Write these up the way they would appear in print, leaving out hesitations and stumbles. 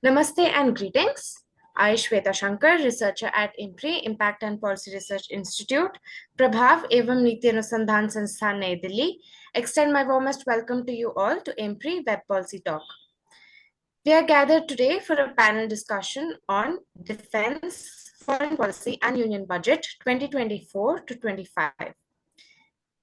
Namaste and greetings. I, Shweta Shankar, researcher at IMPRI, Impact and Policy Research Institute, Prabhav एवं नीति अनुसंधान संस्थान नई Delhi, extend my warmest welcome to you all to IMPRI Web Policy Talk. We are gathered today for a panel discussion on Defense, Foreign Policy and Union Budget 2024 to 25.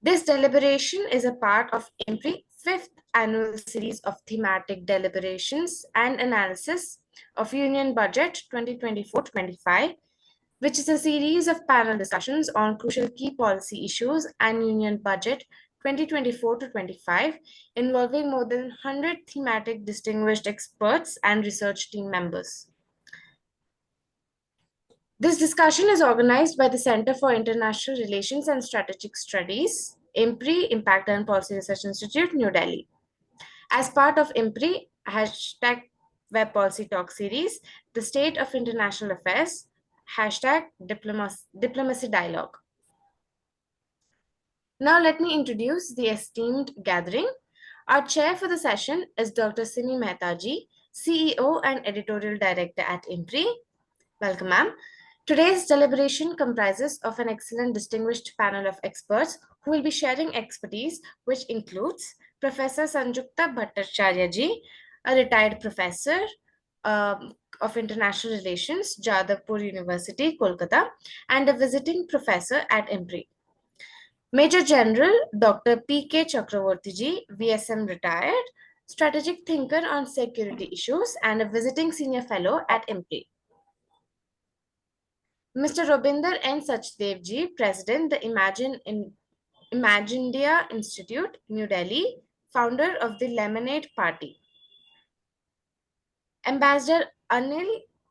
This deliberation is a part of IMPRI fifth annual series of thematic deliberations and analysis of Union Budget 2024-25, which is a series of panel discussions on crucial key policy issues and Union Budget 2024-25, involving more than 100 thematic distinguished experts and research team members. This discussion is organized by the Center for International Relations and Strategic Studies, IMPRI, Impact and Policy Research Institute, New Delhi. As part of IMPRI hashtag Web Policy Talk series, the State of International Affairs, hashtag Diplomacy Dialogue. Now let me introduce the esteemed gathering. Our chair for the session is DrnSimi Mehta ji, CEO and Editorial Director at IMPRI. Welcome, ma'am. Today's deliberation comprises of an excellent distinguished panel of experts who will be sharing expertise, which includes Professor Sanjukta Bhattacharya ji, a retired professor of International Relations, Jadavpur University, Kolkata, and a visiting professor at IMPRI. Major General Dr. K Chakravorty ji, VSM retired, strategic thinker on security issues, and a visiting senior fellow at IMPRI. Mr. Robinder N. Sachdev ji, President, the Imagindia Institute, New Delhi, founder of the Lemonade Party. Ambassador Anil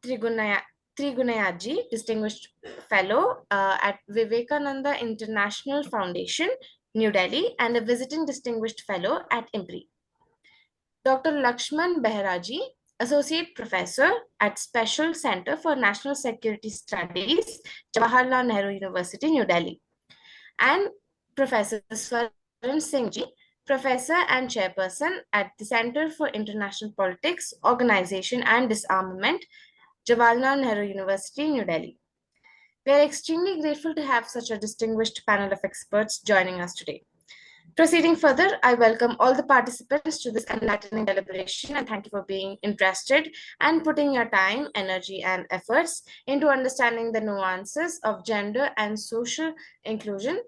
Trigunaya ji, Distinguished Fellow at Vivekananda International Foundation, New Delhi, and a visiting Distinguished Fellow at IMPRI. Dr. Lakshman Behra ji, Associate Professor at Special Center for National Security Studies, Jawaharlal Nehru University, New Delhi. And Professor Swaran Singh ji, Professor and Chairperson at the Center for International Politics, Organization and Disarmament, Jawaharlal Nehru University, New Delhi. We are extremely grateful to have such a distinguished panel of experts joining us today. Proceeding further, I welcome all the participants to this enlightening deliberation and thank you for being interested and putting your time, energy, and efforts into understanding the nuances of gender and social inclusion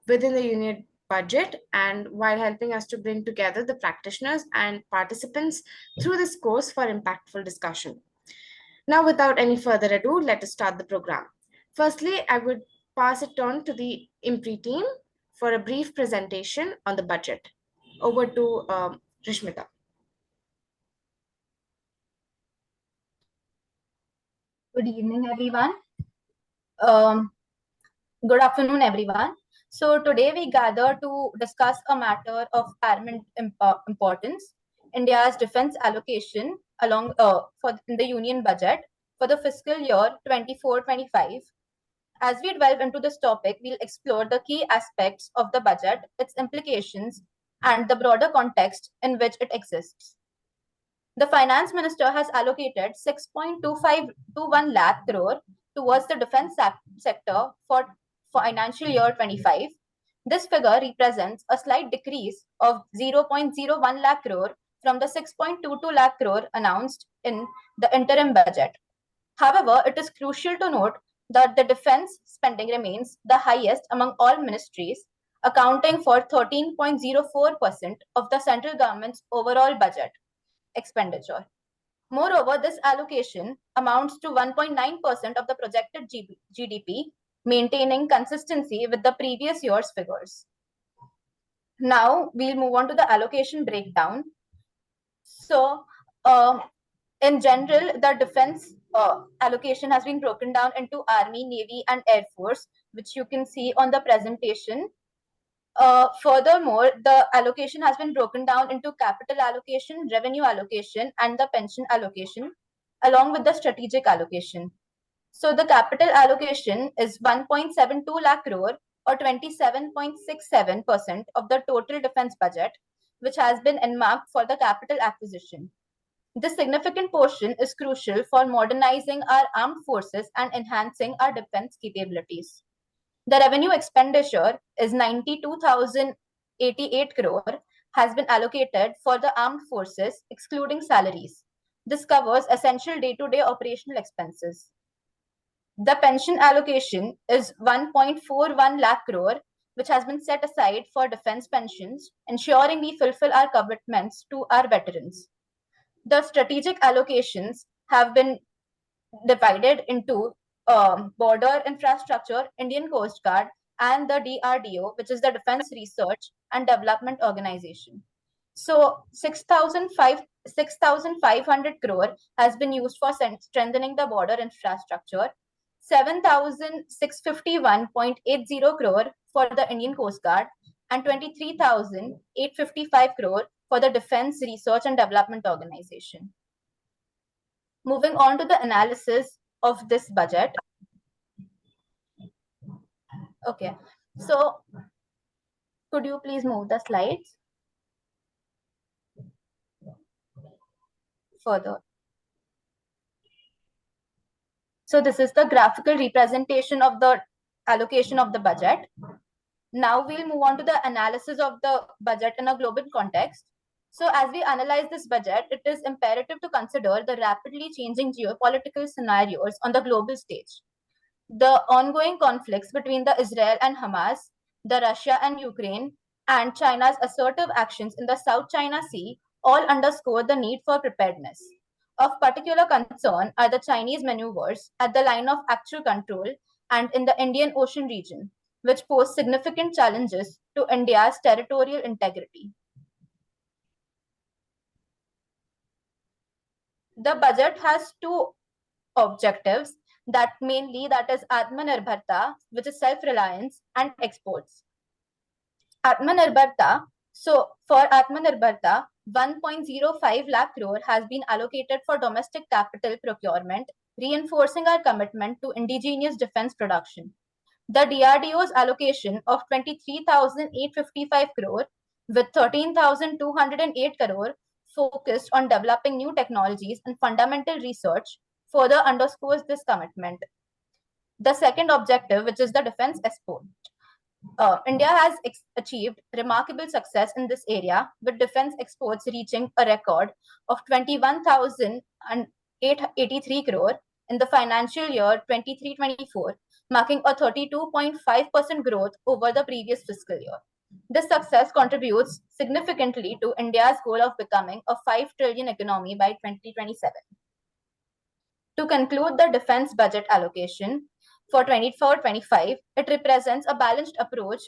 within the Union budget and while helping us to bring together the practitioners and participants through this course for impactful discussion. Now, without any further ado, let us start the program. Firstly, I would pass it on to the IMPRI team for a brief presentation on the budget. Over to Rishmita. Good evening, everyone. Good afternoon, everyone. So today we gather to discuss a matter of paramount importance, India's defense allocation along in the Union budget for the fiscal year 24-25. As we delve into this topic, we'll explore the key aspects of the budget, its implications, and the broader context in which it exists. The Finance Minister has allocated 6.2521 lakh crore towards the defense sector for financial year 25. This figure represents a slight decrease of 0.01 lakh crore from the 6.22 lakh crore announced in the interim budget. However, it is crucial to note that the defense spending remains the highest among all ministries, accounting for 13.04% of the central government's overall budget expenditure. Moreover, this allocation amounts to 1.9% of the projected GDP, maintaining consistency with the previous year's figures. Now, we'll move on to the allocation breakdown. So, in general, the defense allocation has been broken down into Army, Navy, and Air Force, which you can see on the presentation. Furthermore, the allocation has been broken down into capital allocation, revenue allocation, and the pension allocation, along with the strategic allocation. So the capital allocation is 1.72 lakh crore or 27.67% of the total defense budget, which has been earmarked for the capital acquisition. This significant portion is crucial for modernizing our armed forces and enhancing our defense capabilities. The revenue expenditure is 92,088 crore has been allocated for the armed forces, excluding salaries. This covers essential day-to-day operational expenses. The pension allocation is 1.41 lakh crore, which has been set aside for defense pensions, ensuring we fulfill our commitments to our veterans. The strategic allocations have been divided into border infrastructure, Indian Coast Guard, and the DRDO, which is the Defense Research and Development Organization. So 6,500 crore has been used for strengthening the border infrastructure, 7,651.80 crore for the Indian Coast Guard, and 23,855 crore for the Defense Research and Development Organization. Moving on to the analysis of this budget. Okay, so could you please move the slides further? So this is the graphical representation of the allocation of the budget. Now we'll move on to the analysis of the budget in a global context. So as we analyze this budget, it is imperative to consider the rapidly changing geopolitical scenarios on the global stage. The ongoing conflicts between the Israel and Hamas, the Russia and Ukraine, and China's assertive actions in the South China Sea all underscore the need for preparedness. Of particular concern are the Chinese maneuvers at the line of actual control and in the Indian Ocean region, which pose significant challenges to India's territorial integrity. The budget has two objectives that is Atmanirbharta, which is self-reliance, and exports. Atmanirbharta, so for Atmanirbharta, 1.05 lakh crore has been allocated for domestic capital procurement, reinforcing our commitment to indigenous defense production. The DRDO's allocation of 23,855 crore with 13,208 crore focused on developing new technologies and fundamental research further underscores this commitment. The second objective, which is the defense export. India has achieved remarkable success in this area, with defense exports reaching a record of 21,883 crore in the financial year 23-24, marking a 32.5% growth over the previous fiscal year. This success contributes significantly to India's goal of becoming a 5 trillion economy by 2027. To conclude the defense budget allocation for 24-25, it represents a balanced approach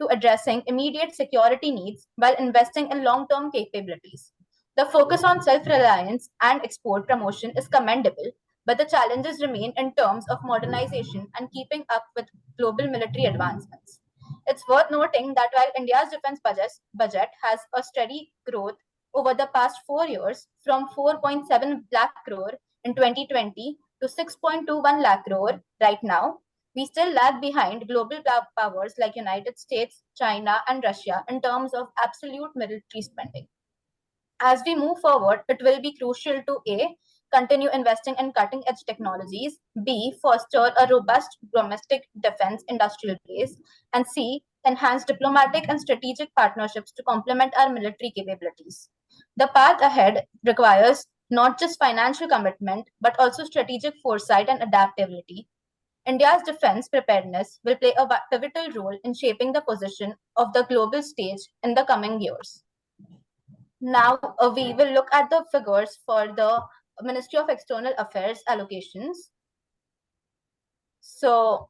to addressing immediate security needs while investing in long-term capabilities. The focus on self-reliance and export promotion is commendable, but the challenges remain in terms of modernization and keeping up with global military advancements. It's worth noting that while India's defense budget has a steady growth over the past 4 years, from 4.7 lakh crore in 2020 to 6.21 lakh crore right now, we still lag behind global powers like United States, China, and Russia in terms of absolute military spending. As we move forward, it will be crucial to A, continue investing in cutting-edge technologies, B, foster a robust domestic defense industrial base, and C, enhance diplomatic and strategic partnerships to complement our military capabilities. The path ahead requires not just financial commitment, but also strategic foresight and adaptability. India's defense preparedness will play a pivotal role in shaping the position of the global stage in the coming years. Now, we will look at the figures for the Ministry of External Affairs allocations. So,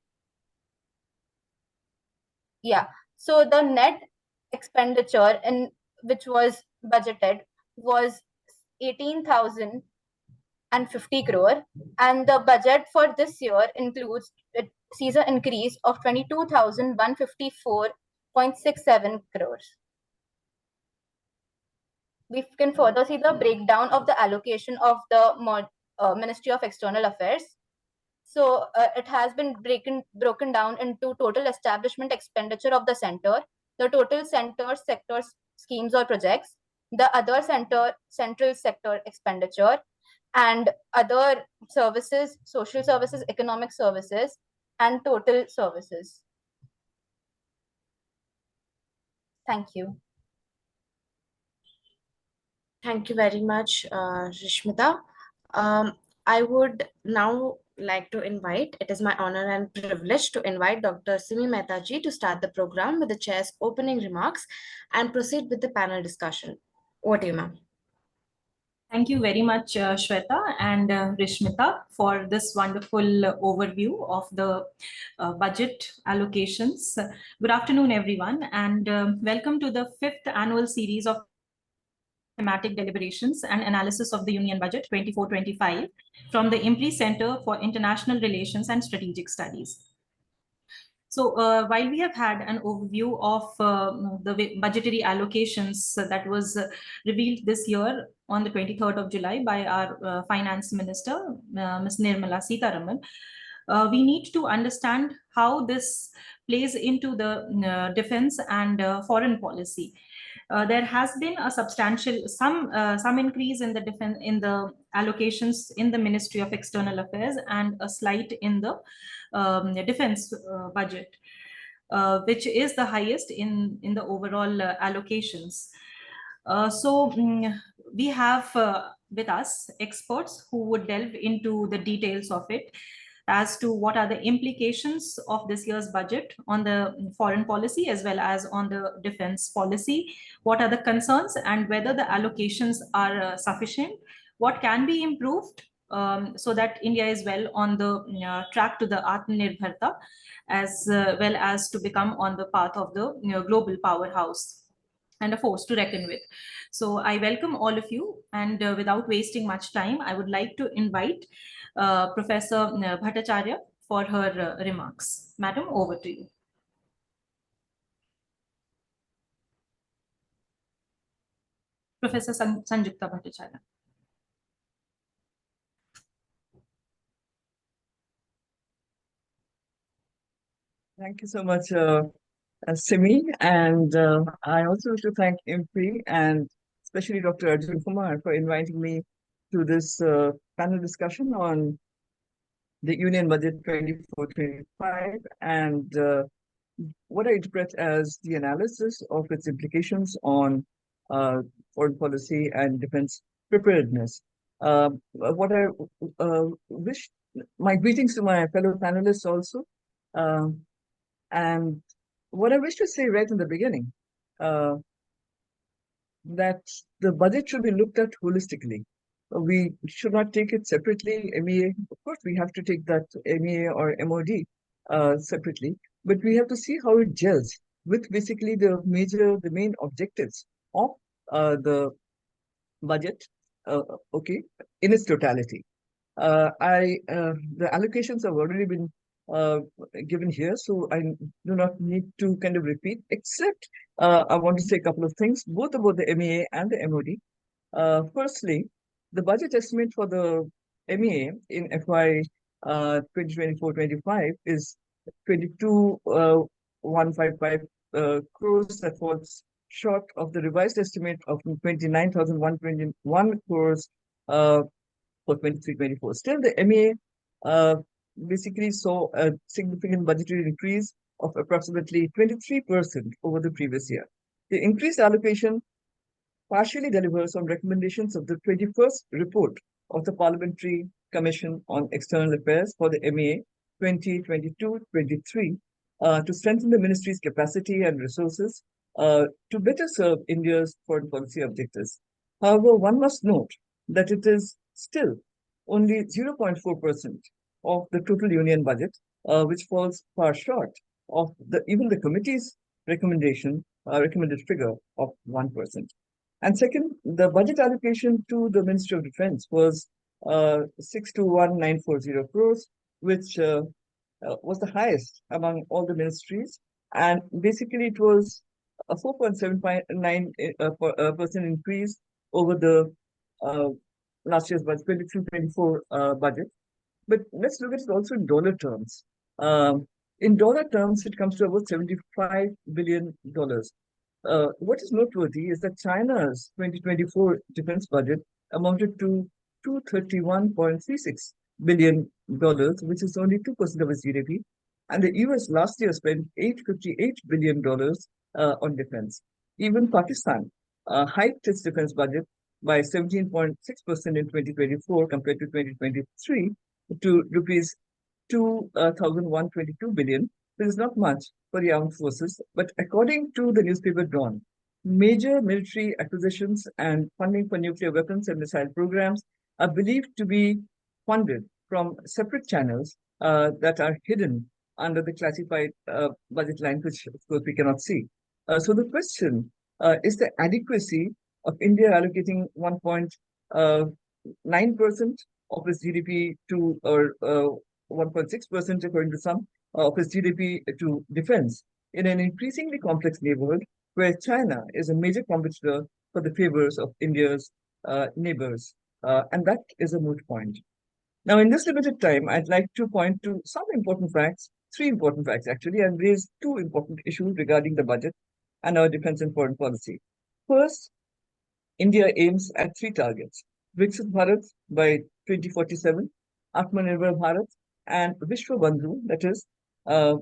yeah, so the net expenditure which was budgeted was 18,050 crore, and the budget for this year sees an increase of 22,154.67 crores. We can further see the breakdown of the allocation of the Ministry of External Affairs. So it has been broken down into total establishment expenditure of the center, the total center sectors, schemes or projects, the other central sector expenditure, and other services, social services, economic services, and total services. Thank you. Thank you very much, Rishmita. I would now like to invite, it is my honor and privilege to invite Dr. Simi Mehta ji to start the program with the chair's opening remarks and proceed with the panel discussion. Over to you, ma'am. Thank you very much, Shweta and Rishmita, for this wonderful overview of the budget allocations. Good afternoon, everyone, and welcome to the 5th annual series of Thematic Deliberations and Analysis of the Union Budget 24-25 from the IMPRI Center for International Relations and Strategic Studies. So while we have had an overview of the budgetary allocations that was revealed this year on the 23rd of July by our Finance Minister, Ms. Nirmala Sitharaman, we need to understand how this plays into the defense and foreign policy. There has been a substantial some increase in the allocations in the Ministry of External Affairs and a slight in the defense budget, which is the highest in the overall allocations. We have with us experts who would delve into the details of it as to what are the implications of this year's budget on the foreign policy as well as on the defense policy, what are the concerns and whether the allocations are sufficient, what can be improved so that India is well on the track to the Atmanirbharta as well as to become on the path of the global powerhouse and a force to reckon with. So I welcome all of you, and without wasting much time, I would like to invite Professor Bhattacharya for her remarks. Madam, over to you. Professor Sanjukta Bhattacharya. Thank you so much, Simi, and I also wish to thank IMPRI and especially Dr. Arjun Kumar for inviting me to this panel discussion on the Union Budget 24-25 and what I interpret as the analysis of its implications on foreign policy and defense preparedness. What I wish, my greetings to my fellow panelists also. And what I wish to say right in the beginning, that the budget should be looked at holistically. We should not take it separately, MEA. Of course, we have to take that MEA or MOD separately, but we have to see how it gels with basically the main objectives of the budget, okay, in its totality. The allocations have already been given here, so I do not need to kind of repeat, except I want to say a couple of things, both about the MEA and the MOD. Firstly, the budget estimate for the MEA in FY 2024-25 is 22,155 crores. That falls short of the revised estimate of 29,121 crores for 23-24. Still, the MEA basically saw a significant budgetary increase of approximately 23% over the previous year. The increased allocation partially delivers on recommendations of the 21st report of the Parliamentary Commission on External Affairs for the MEA 2022-23 to strengthen the ministry's capacity and resources to better serve India's foreign policy objectives. However, one must note that it is still only 0.4% of the total union budget, which falls far short of even the committee's recommended figure of 1%. And second, the budget allocation to the Ministry of Defense was 621,940 crores, which was the highest among all the ministries. And basically, it was a 4.79% increase over the last year's budget, 23-24 budget. But let's look at it also in dollar terms. In dollar terms, it comes to about $75 billion. what is noteworthy is that China's 2024 defense budget amounted to $231.36 billion, which is only 2% of its GDP. And the US last year spent $858 billion on defense. Even Pakistan hiked its defense budget by 17.6% in 2024 compared to 2023 to rupees 2,122 billion. This is not much for the armed forces, but according to the newspaper Dawn, major military acquisitions and funding for nuclear weapons and missile programs are believed to be funded from separate channels that are hidden under the classified budget line, which of course we cannot see. So the question is the adequacy of India allocating 1.9% of its GDP to, or 1.6% according to some, of its GDP to defense in an increasingly complex neighborhood where China is a major competitor for the favors of India's neighbors. And that is a moot point. Now, in this limited time, I'd like to point to some important facts, three important facts actually, and raise two important issues regarding the budget and our defense and foreign policy. First, India aims at three targets: Viksit Bharat by 2047, Atmanirbhar Bharat, and Vishwa Bandhu, that is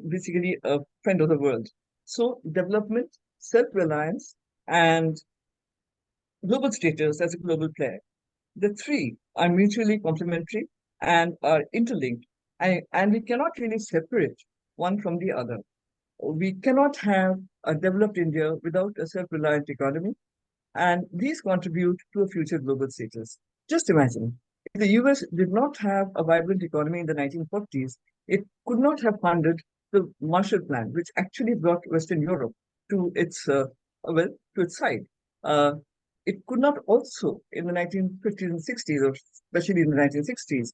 basically a friend of the world. So development, self-reliance, and global status as a global player. The three are mutually complementary and are interlinked, and we cannot really separate one from the other. We cannot have a developed India without a self-reliant economy, and these contribute to a future global status. Just imagine, if the US did not have a vibrant economy in the 1940s, it could not have funded the Marshall Plan, which actually brought Western Europe to its to its side. It could not also, in the 1950s and 60s, or especially in the 1960s,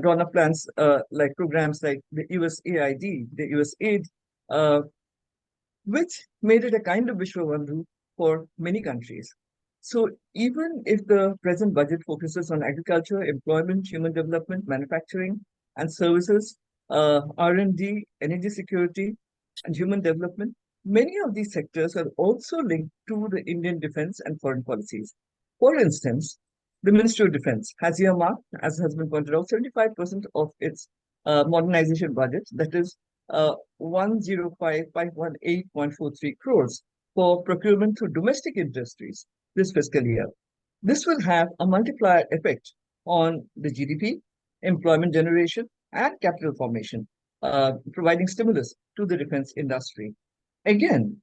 drawn up plans like programs like the USAID, the USAID, which made it a kind of Vishwabandhu for many countries. So even if the present budget focuses on agriculture, employment, human development, manufacturing, and services, R&D, energy security, and human development, many of these sectors are also linked to the Indian defense and foreign policies. For instance, the Ministry of Defense has earmarked, as has been pointed out, 75% of its modernization budget, that is 105,518.43 crores for procurement through domestic industries this fiscal year. This will have a multiplier effect on the GDP, employment generation, and capital formation, providing stimulus to the defense industry. Again,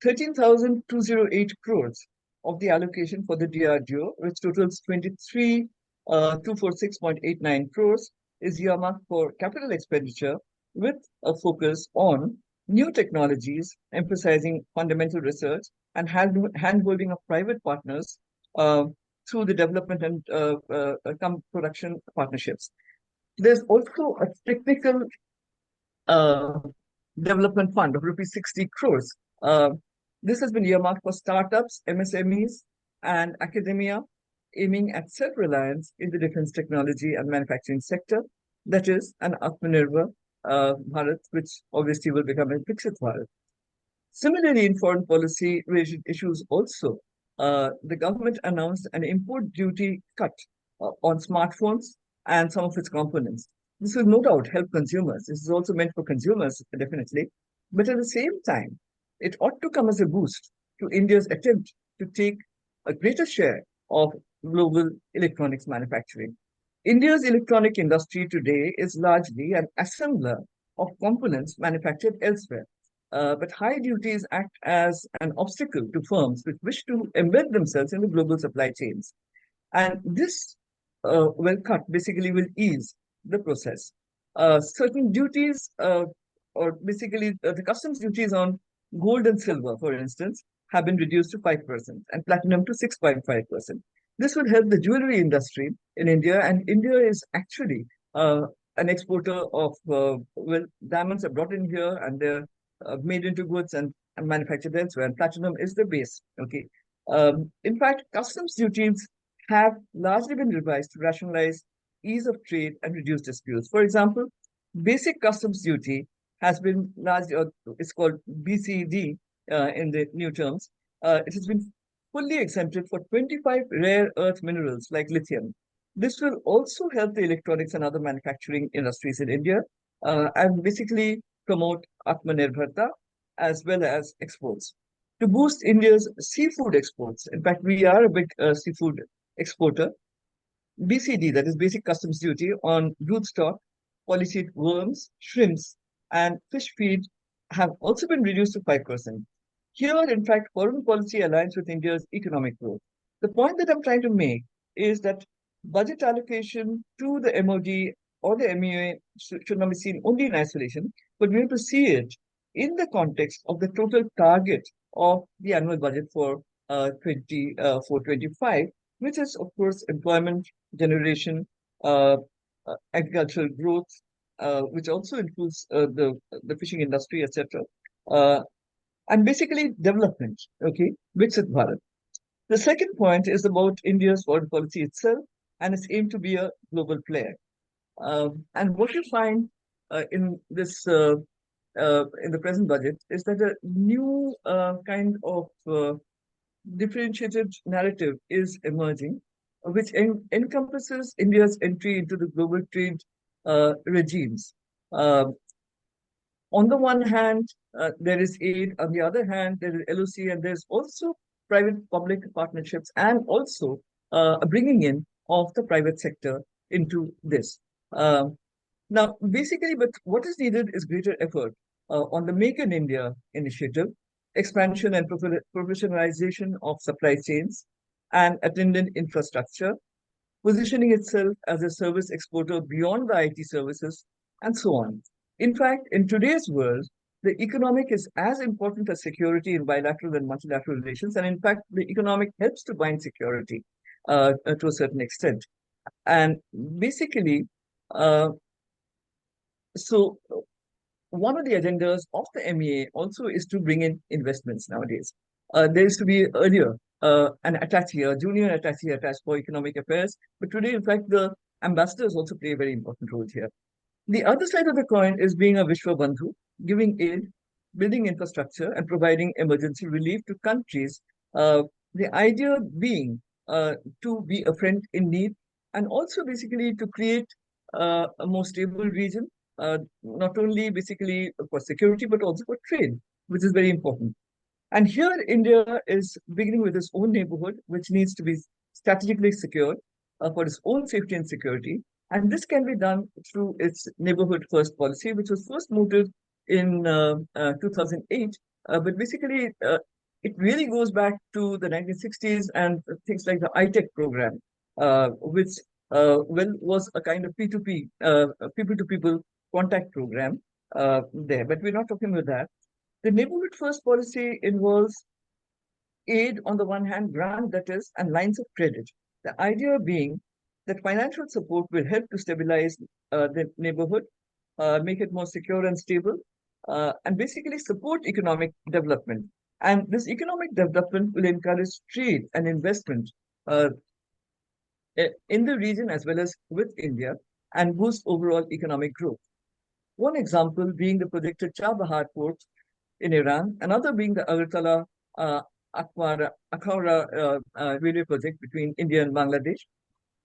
13,208 crores of the allocation for the DRDO, which totals 23,246.89 crores, is earmarked for capital expenditure with a focus on new technologies, emphasizing fundamental research and handholding of private partners through the development and production partnerships. There's also a technical development fund of rupees 60 crores. This has been earmarked for startups, MSMEs, and academia, aiming at self-reliance in the defense technology and manufacturing sector. That is an Atmanirbhar Bharat, which obviously will become a Viksit Bharat. Similarly, in foreign policy related issues also, the government announced an import duty cut on smartphones and some of its components. This will no doubt help consumers. This is also meant for consumers, definitely. But at the same time, it ought to come as a boost to India's attempt to take a greater share of global electronics manufacturing. India's electronic industry today is largely an assembler of components manufactured elsewhere. But high duties act as an obstacle to firms which wish to embed themselves in the global supply chains. And this cut basically will ease the process. Certain duties, or basically the customs duties on gold and silver, for instance, have been reduced to 5% and platinum to 6.5%. This would help the jewelry industry in India, and India is actually an exporter of, diamonds are brought in here and they're made into goods and manufactured elsewhere, and platinum is the base, okay? In fact, customs duties have largely been revised to rationalize ease of trade and reduce disputes. For example, basic customs duty has been largely, it's called BCD in the new terms, it has been fully exempted for 25 rare earth minerals like lithium. This will also help the electronics and other manufacturing industries in India and basically promote Atmanirbharta as well as exports. To boost India's seafood exports, in fact, we are a big seafood exporter. BCD, that is Basic Customs Duty, on broodstock, polychaete worms, shrimps, and fish feed have also been reduced to 5%. Here, in fact, foreign policy aligns with India's economic growth. The point that I'm trying to make is that budget allocation to the MOD or the MEA should not be seen only in isolation, but we have to see it in the context of the total target of the annual budget for 24-25, which is, of course, employment generation, agricultural growth, which also includes the fishing industry, etc., and basically development, okay, Viksit Bharat. The second point is about India's foreign policy itself and its aim to be a global player. And what you find in this in the present budget is that a new kind of differentiated narrative is emerging, which encompasses India's entry into the global trade regimes. On the one hand, there is aid. On the other hand, there is LOC, and there's also private-public partnerships, and also a bringing in of the private sector into this. Now, basically, but what is needed is greater effort on the Make in India initiative, expansion and professionalization of supply chains and attendant infrastructure, positioning itself as a service exporter beyond the IT services, and so on. In fact, in today's world, the economic is as important as security in bilateral and multilateral relations. And in fact, the economic helps to bind security to a certain extent. And basically, so one of the agendas of the MEA also is to bring in investments nowadays. There used to be earlier an attaché, a junior attaché attached for economic affairs, but today, in fact, the ambassadors also play a very important role here. The other side of the coin is being a Vishwa Bandhu, giving aid, building infrastructure, and providing emergency relief to countries. The idea being to be a friend in need, and also basically to create a more stable region, not only basically for security, but also for trade, which is very important. And here, India is beginning with its own neighborhood, which needs to be strategically secured for its own safety and security. And this can be done through its neighborhood first policy, which was first mooted in 2008. But basically, it really goes back to the 1960s and things like the ITEC program, which was a kind of P2P, people-to-people contact program there. But we're not talking about that. The neighborhood first policy involves aid on the one hand, grant, that is, and lines of credit. The idea being that financial support will help to stabilize the neighborhood, make it more secure and stable, and basically support economic development. And this economic development will encourage trade and investment in the region as well as with India and boost overall economic growth. One example being the projected Chabahar port in Iran, another being the Agartala Akhara railway project between India and Bangladesh.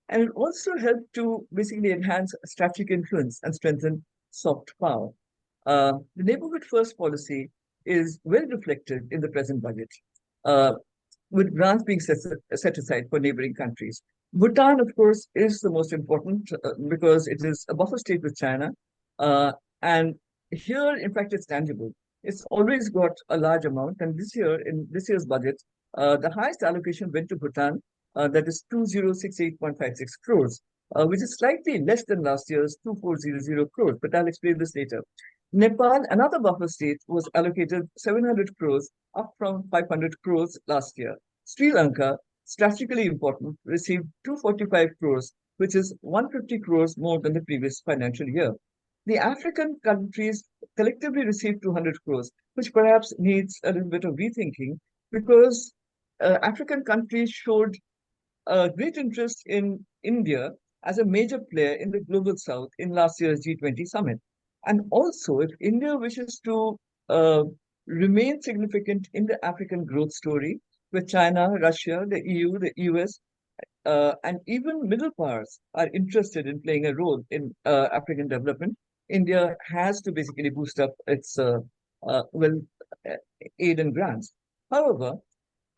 And it also helped to basically enhance strategic influence and strengthen soft power. The neighborhood first policy is well reflected in the present budget, with grants being set aside for neighboring countries. Bhutan, of course, is the most important because it is a buffer state with China. And here, in fact, it's tangible. It's always got a large amount. And this year, in this year's budget, the highest allocation went to Bhutan, that is 2068.56 crores, which is slightly less than last year's 2400 crores. But I'll explain this later. Nepal, another buffer state, was allocated 700 crores, up from 500 crores last year. Sri Lanka, strategically important, received 245 crores, which is 150 crores more than the previous financial year. The African countries collectively received 200 crores, which perhaps needs a little bit of rethinking because African countries showed great interest in India as a major player in the global south in last year's G20 summit. And also, if India wishes to remain significant in the African growth story, with China, Russia, the EU, the US, and even middle powers are interested in playing a role in African development. India has to basically boost up its well uh, aid and grants. However,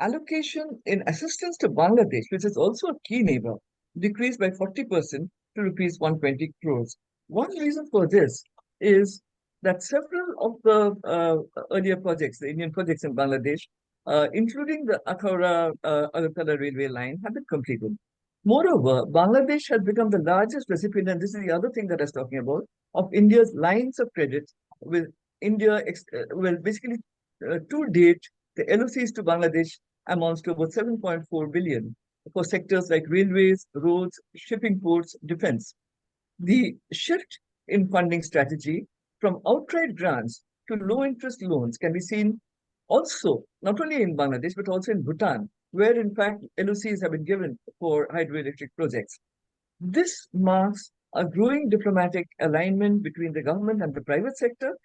allocation in assistance to Bangladesh, which is also a key neighbor, decreased by 40% to rupees 120 crores. One reason for this is that several of the earlier projects, the Indian projects in Bangladesh, including the Agartala railway line, have been completed. Moreover, Bangladesh has become the largest recipient, and this is the other thing that I was talking about, of India's lines of credit with India, well, basically to date, the LOCs to Bangladesh amounts to about 7.4 billion for sectors like railways, roads, shipping ports, defense. The shift in funding strategy from outright grants to low interest loans can be seen also not only in Bangladesh but also in Bhutan, where in fact LOCs have been given for hydroelectric projects. This marks a growing diplomatic alignment between the government and the private sector,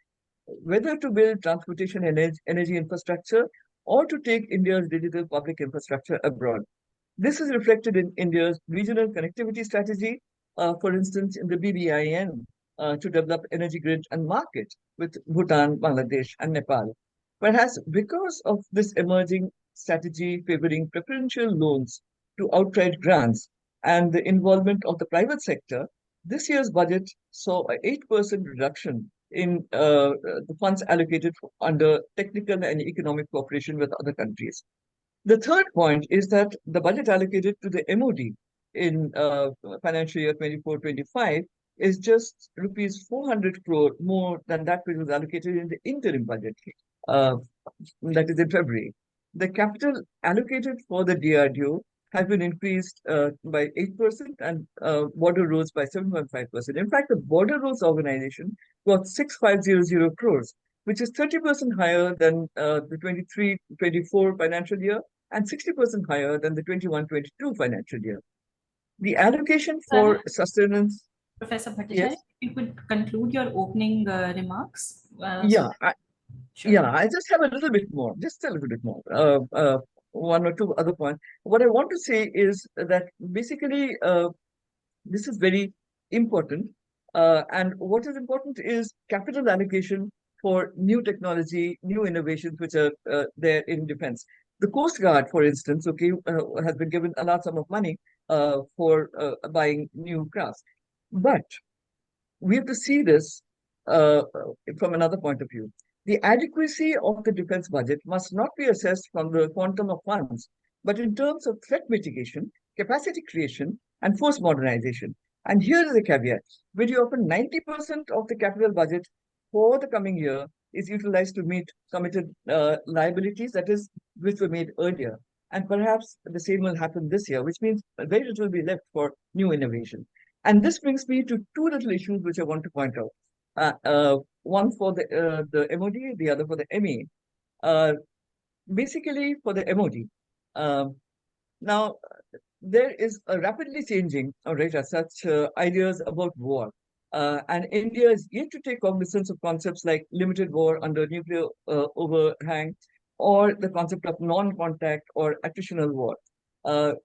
whether to build transportation energy infrastructure or to take India's digital public infrastructure abroad. This is reflected in India's regional connectivity strategy, for instance, in the BBIN, to develop energy grid and market with Bhutan, Bangladesh, and Nepal. Perhaps because of this emerging strategy favoring preferential loans to outright grants and the involvement of the private sector, this year's budget saw an 8% reduction in the funds allocated under technical and economic cooperation with other countries. The third point is that the budget allocated to the MOD in financial year 24-25 is just rupees 400 crore more than that which was allocated in the interim budget, uh, that is in February. The capital allocated for the DRDO has been increased by 8% and border roads by 7.5%. In fact, the border roads organization got 6,500 crores, which is 30% higher than the 23-24 financial year and 60% higher than the 21-22 financial year. The allocation for sustenance. Professor Bhattacharya, Yes. if you could conclude your opening remarks. Yeah, Sure. yeah, I just have a little bit more, just a little bit more. One or two other points. What I want to say is that basically this is very important. And what is important is capital allocation for new technology, new innovations which are there in defense. The Coast Guard, for instance, okay, has been given a large sum of money for buying new crafts. But we have to see this from another point of view. The adequacy of the defense budget must not be assessed from the quantum of funds, but in terms of threat mitigation, capacity creation, and force modernization. And here is a caveat. Very often, 90% of the capital budget for the coming year is utilized to meet committed liabilities, that is, which were made earlier. And perhaps the same will happen this year, which means very little will be left for new innovation. And this brings me to two little issues which I want to point out. One for the MOD, the other for the ME. Basically, for the MOD, now there is a rapidly changing, right, as such ideas about war. And India is yet to take cognizance of concepts like limited war under nuclear overhang or the concept of non-contact or attritional war.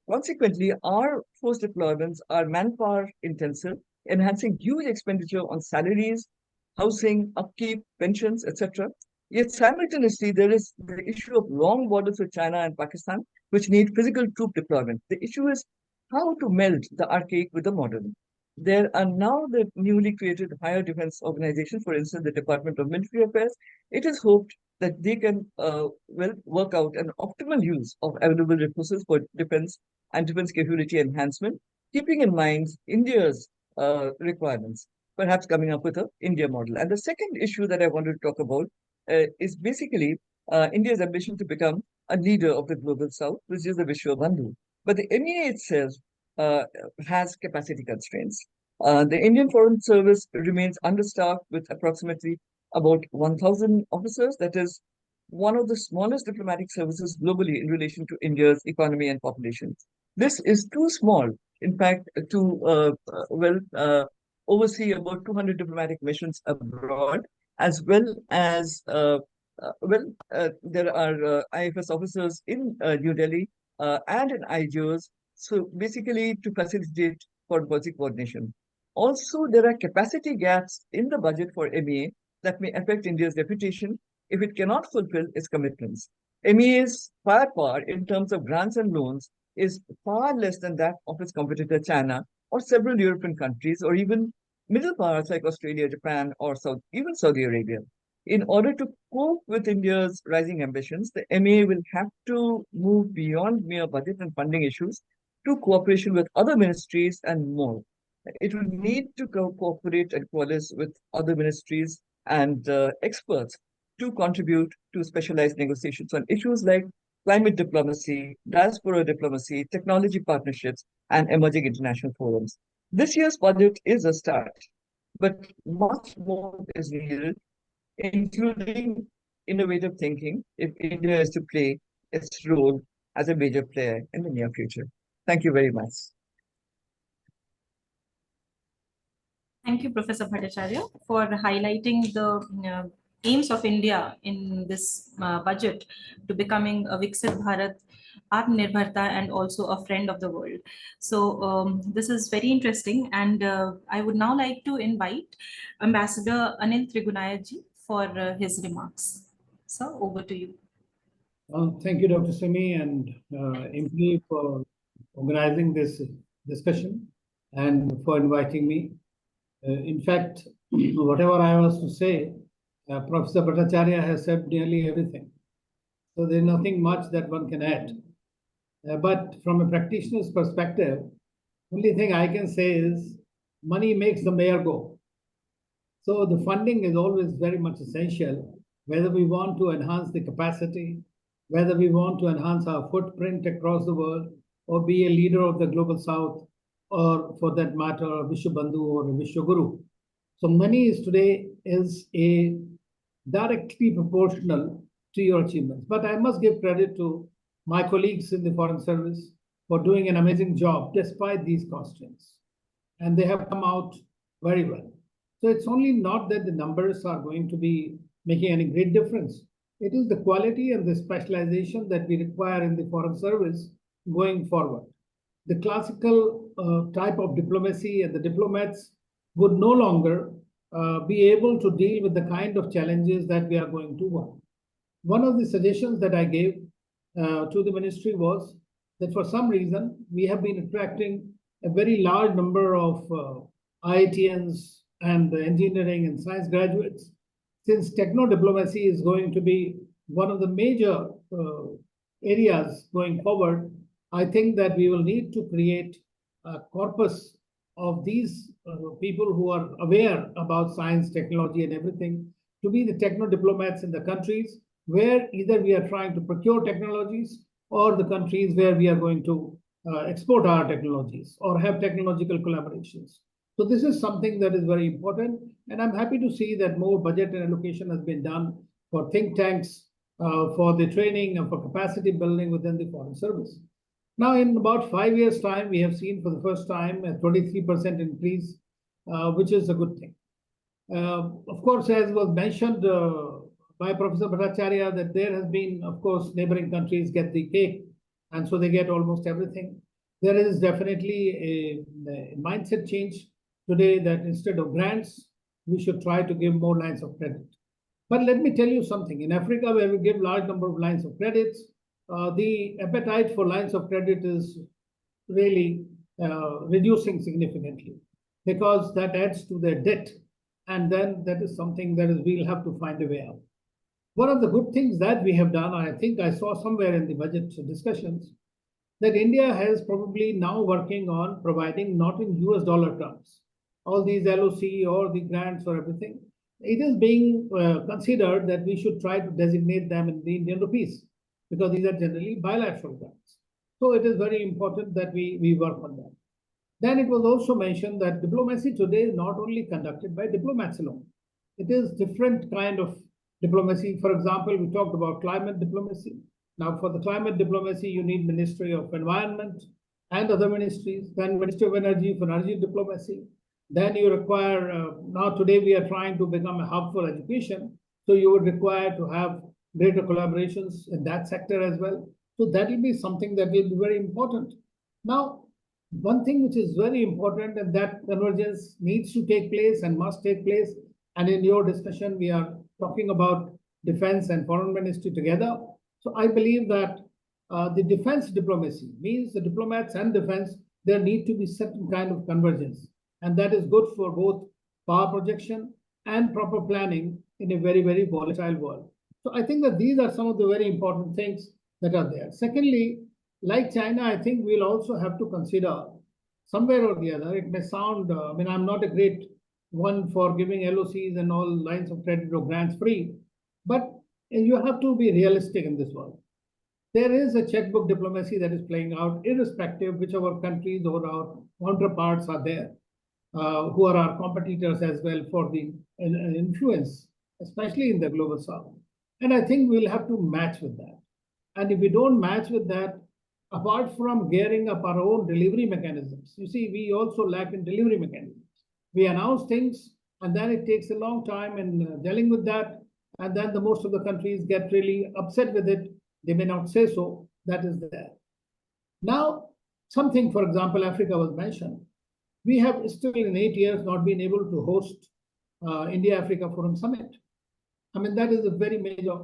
Consequently, our force deployments are manpower intensive, enhancing huge expenditure on salaries, housing, upkeep, pensions, etc. Yet simultaneously, there is the issue of long borders with China and Pakistan, which need physical troop deployment. The issue is how to meld the archaic with the modern. There are now the newly created higher defense organizations, for instance, the Department of Military Affairs. It is hoped that they can work out an optimal use of available resources for defense and defense capability enhancement, keeping in mind India's requirements, perhaps coming up with an India model. And the second issue that I wanted to talk about is basically India's ambition to become a leader of the global south, which is the Vishwa Bandhu. But the MEA itself has capacity constraints. The Indian Foreign Service remains understaffed with approximately about 1,000 officers. That is one of the smallest diplomatic services globally in relation to India's economy and population. This is too small, in fact, to oversee about 200 diplomatic missions abroad, as well as There are IFS officers in New Delhi and in IGOs, so basically to facilitate for policy coordination. Also, there are capacity gaps in the budget for MEA that may affect India's reputation if it cannot fulfill its commitments. MEA's firepower in terms of grants and loans is far less than that of its competitor China or several European countries, or even middle powers like Australia, Japan, or even Saudi Arabia. In order to cope with India's rising ambitions, the MA will have to move beyond mere budget and funding issues to cooperation with other ministries and more. It will need to cooperate and coalesce with other ministries and experts to contribute to specialized negotiations on issues like climate diplomacy, diaspora diplomacy, technology partnerships, and emerging international forums. This year's budget is a start, but much more is needed, including innovative thinking, if India is to play its role as a major player in the near future. Thank you very much. Thank you, Professor Bhattacharya, for highlighting the aims of India in this budget to becoming a Viksit Bharat, Atmanirbharta, and also a friend of the world. So this is very interesting, and I would now like to invite Ambassador Anil Trigunayaji for his remarks. So over to you. Thank you, Dr. Simi and IMPRI for organizing this discussion and for inviting me. In fact, whatever I was to say, Professor Bhattacharya has said nearly everything. So there's nothing much that one can add. But from a practitioner's perspective, only thing I can say is money makes the mayor go. So the funding is always very much essential, whether we want to enhance the capacity, whether we want to enhance our footprint across the world, or be a leader of the global south, or for that matter, a Vishwabandhu or a Vishwaguru. So money today is a directly proportional to your achievements. But I must give credit to my colleagues in the Foreign Service for doing an amazing job despite these constraints. And they have come out very well. So it's only not that the numbers are going to be making any great difference. It is the quality and the specialization that we require in the Foreign Service going forward. The classical type of diplomacy and the diplomats would no longer be able to deal with the kind of challenges that we are going to want. One of the suggestions that I gave to the ministry was that for some reason, we have been attracting a very large number of IITians and engineering and science graduates. Since techno-diplomacy is going to be one of the major areas going forward, I think that we will need to create a corpus of these people who are aware about science, technology, and everything to be the techno-diplomats in the countries where either we are trying to procure technologies or the countries where we are going to export our technologies or have technological collaborations. So this is something that is very important. And I'm happy to see that more budget and allocation has been done for think tanks, for the training and for capacity building within the Foreign Service. Now, in about 5 years' time, we have seen for the first time a 23% increase, which is a good thing. Of course, as was mentioned by Professor Bhattacharya, that there has been, of course, neighboring countries get the cake, and so they get almost everything. There is definitely a mindset change today that instead of grants, we should try to give more lines of credit. But let me tell you something. In Africa, where we give large number of lines of credits, the appetite for lines of credit is really reducing significantly because that adds to their debt. And then that is something that we'll have to find a way out. One of the good things that we have done, I think I saw somewhere in the budget discussions, that India has probably now working on providing not in US dollar terms, all these LOC or the grants or everything. It is being considered that we should try to designate them in the Indian rupees, because these are generally bilateral grants. So it is very important that we work on that. Then it was also mentioned that diplomacy today is not only conducted by diplomats alone. It is different kind of diplomacy. For example, we talked about climate diplomacy. Now, for the climate diplomacy, you need Ministry of Environment and other ministries, then Ministry of Energy for energy diplomacy. Then you require, now today we are trying to become a hub for education. So you would require to have greater collaborations in that sector as well. So that will be something that will be very important. Now, one thing which is very important, and that convergence needs to take place and must take place. And in your discussion, we are talking about defense and foreign ministry together. So I believe that the defense diplomacy means the diplomats and defense, there need to be certain kind of convergence. And that is good for both power projection and proper planning in a very, very volatile world. So I think that these are some of the very important things that are there. Secondly, like China, I think we'll also have to consider somewhere or the other. It may sound, I'm not a great one for giving LOCs and all lines of credit or grants free, but you have to be realistic in this world. There is a checkbook diplomacy that is playing out, irrespective whichever countries or our counterparts are there, who are our competitors as well for the influence, especially in the global south. And I think we'll have to match with that. And if we don't match with that, apart from gearing up our own delivery mechanisms, you see, we also lack in delivery mechanisms. We announce things, and then it takes a long time in dealing with that. And then the most of the countries get really upset with it. They may not say so. That is there. Now, something, for example, Africa was mentioned. We have still in 8 years not been able to host India-Africa Forum Summit. That is a very major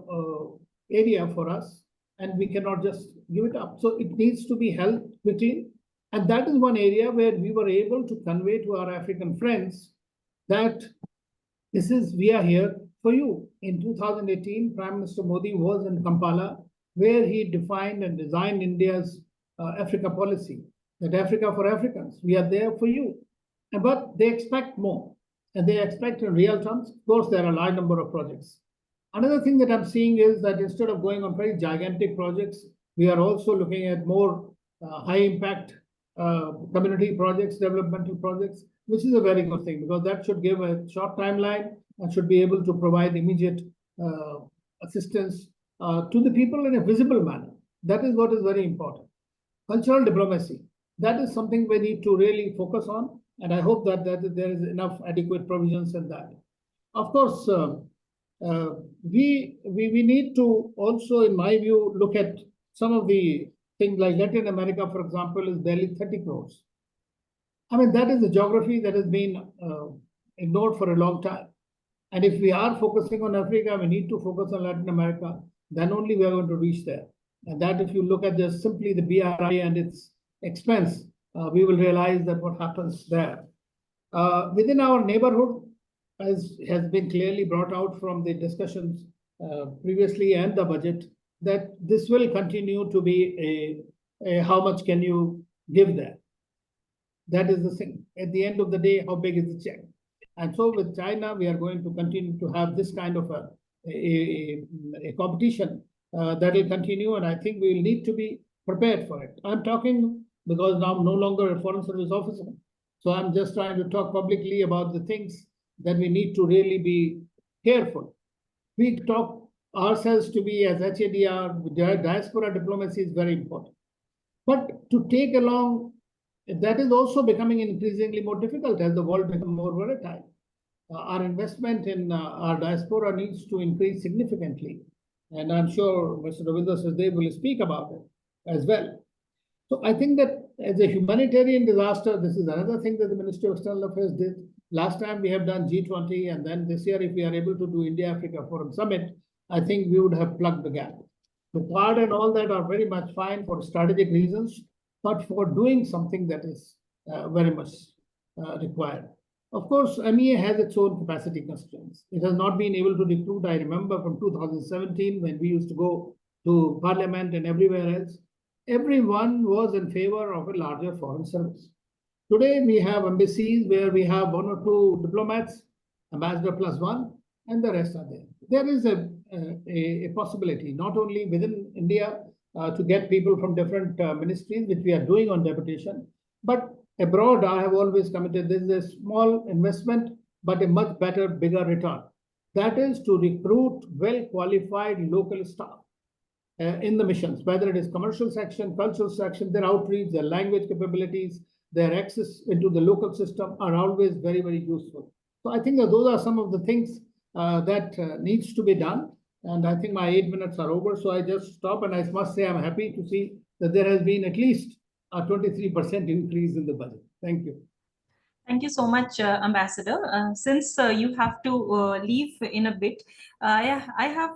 area for us, and we cannot just give it up. So it needs to be held quickly. And that is one area where we were able to convey to our African friends that we are here for you. In 2018, Prime Minister Modi was in Kampala, where he defined and designed India's Africa policy, that Africa for Africans, we are there for you. But they expect more, and they expect in real terms. Of course, there are a large number of projects. Another thing that I'm seeing is that instead of going on very gigantic projects, we are also looking at more high-impact community projects, developmental projects, which is a very good thing, because that should give a short timeline and should be able to provide immediate assistance to the people in a visible manner. That is what is very important. Cultural diplomacy, that is something we need to really focus on, and I hope that there is enough adequate provisions in that. Of course, we need to also, in my view, look at some of the things like Latin America, for example, is barely 30 crores. That is a geography that has been ignored for a long time. And if we are focusing on Africa, we need to focus on Latin America, then only we are going to reach there. And that if you look at just simply the BRI and its expense, we will realize that what happens there. Within our neighborhood, as has been clearly brought out from the discussions previously and the budget, that this will continue to be a how much can you give there? That is the thing. At the end of the day, how big is the check? And so with China, we are going to continue to have this kind of a competition that will continue, and I think we will need to be prepared for it. I'm talking because now I'm no longer a foreign service officer. So I'm just trying to talk publicly about the things that we need to really be careful. We talk ourselves to be as HADR, diaspora diplomacy is very important. But to take along, that is also becoming increasingly more difficult as the world becomes more volatile. Our investment in our diaspora needs to increase significantly. And I'm sure Mr. Ravinder Sachdev will speak about it as well. So I think that as a humanitarian disaster, this is another thing that the Ministry of External Affairs did. Last time we have done G20, and then this year, if we are able to do India-Africa Forum Summit, I think we would have plugged the gap. The Quad and all that are very much fine for strategic reasons, but for doing something that is very much required. Of course, MEA has its own capacity constraints. It has not been able to recruit. I remember from 2017 when we used to go to Parliament and everywhere else, everyone was in favor of a larger foreign service. Today, we have embassies where we have 1 or 2 diplomats, ambassador +1, and the rest are there. There is a possibility, not only within India, to get people from different ministries, which we are doing on deputation, but abroad, I have always committed, this is a small investment, but a much better, bigger return. That is to recruit well-qualified local staff in the missions, whether it is commercial section, cultural section, their outreach, their language capabilities, their access into the local system are always very, very useful. So I think that those are some of the things that needs to be done. And I think my 8 minutes are over, so I just stop. And I must say I'm happy to see that there has been at least a 23% increase in the budget. Thank you. Thank you so much, Ambassador. Since you have to leave in a bit, I have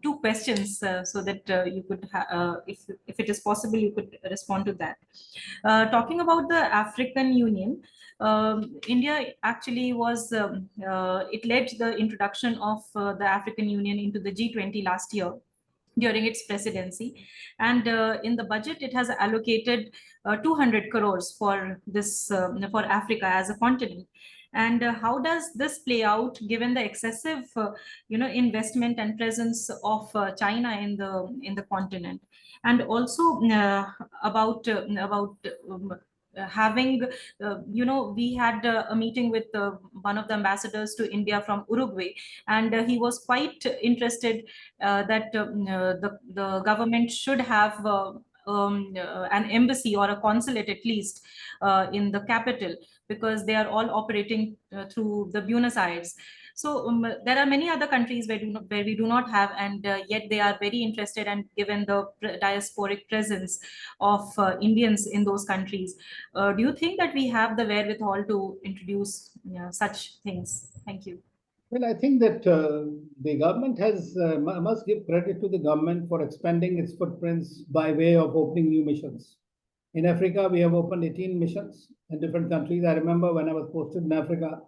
two questions so that you could, if it is possible, you could respond to that. Talking about the African Union, India actually was, it led the introduction of the African Union into the G20 last year during its presidency, and in the budget it has allocated 200 crores for this for Africa as a continent. And how does this play out given the excessive investment and presence of China in the continent? And also about having we had a meeting with one of the ambassadors to India from Uruguay, and he was quite interested that the government should have an embassy or a consulate at least in the capital, because they are all operating through the Buenos Aires. So there are many other countries where we do not have, and yet they are very interested, and given the diasporic presence of Indians in those countries, do you think that we have the wherewithal to introduce such things? Thank you. Well, I think that the government has must give credit to the government for expanding its footprints by way of opening new missions. In Africa, we have opened 18 missions in different countries. I remember when I was posted in Africa,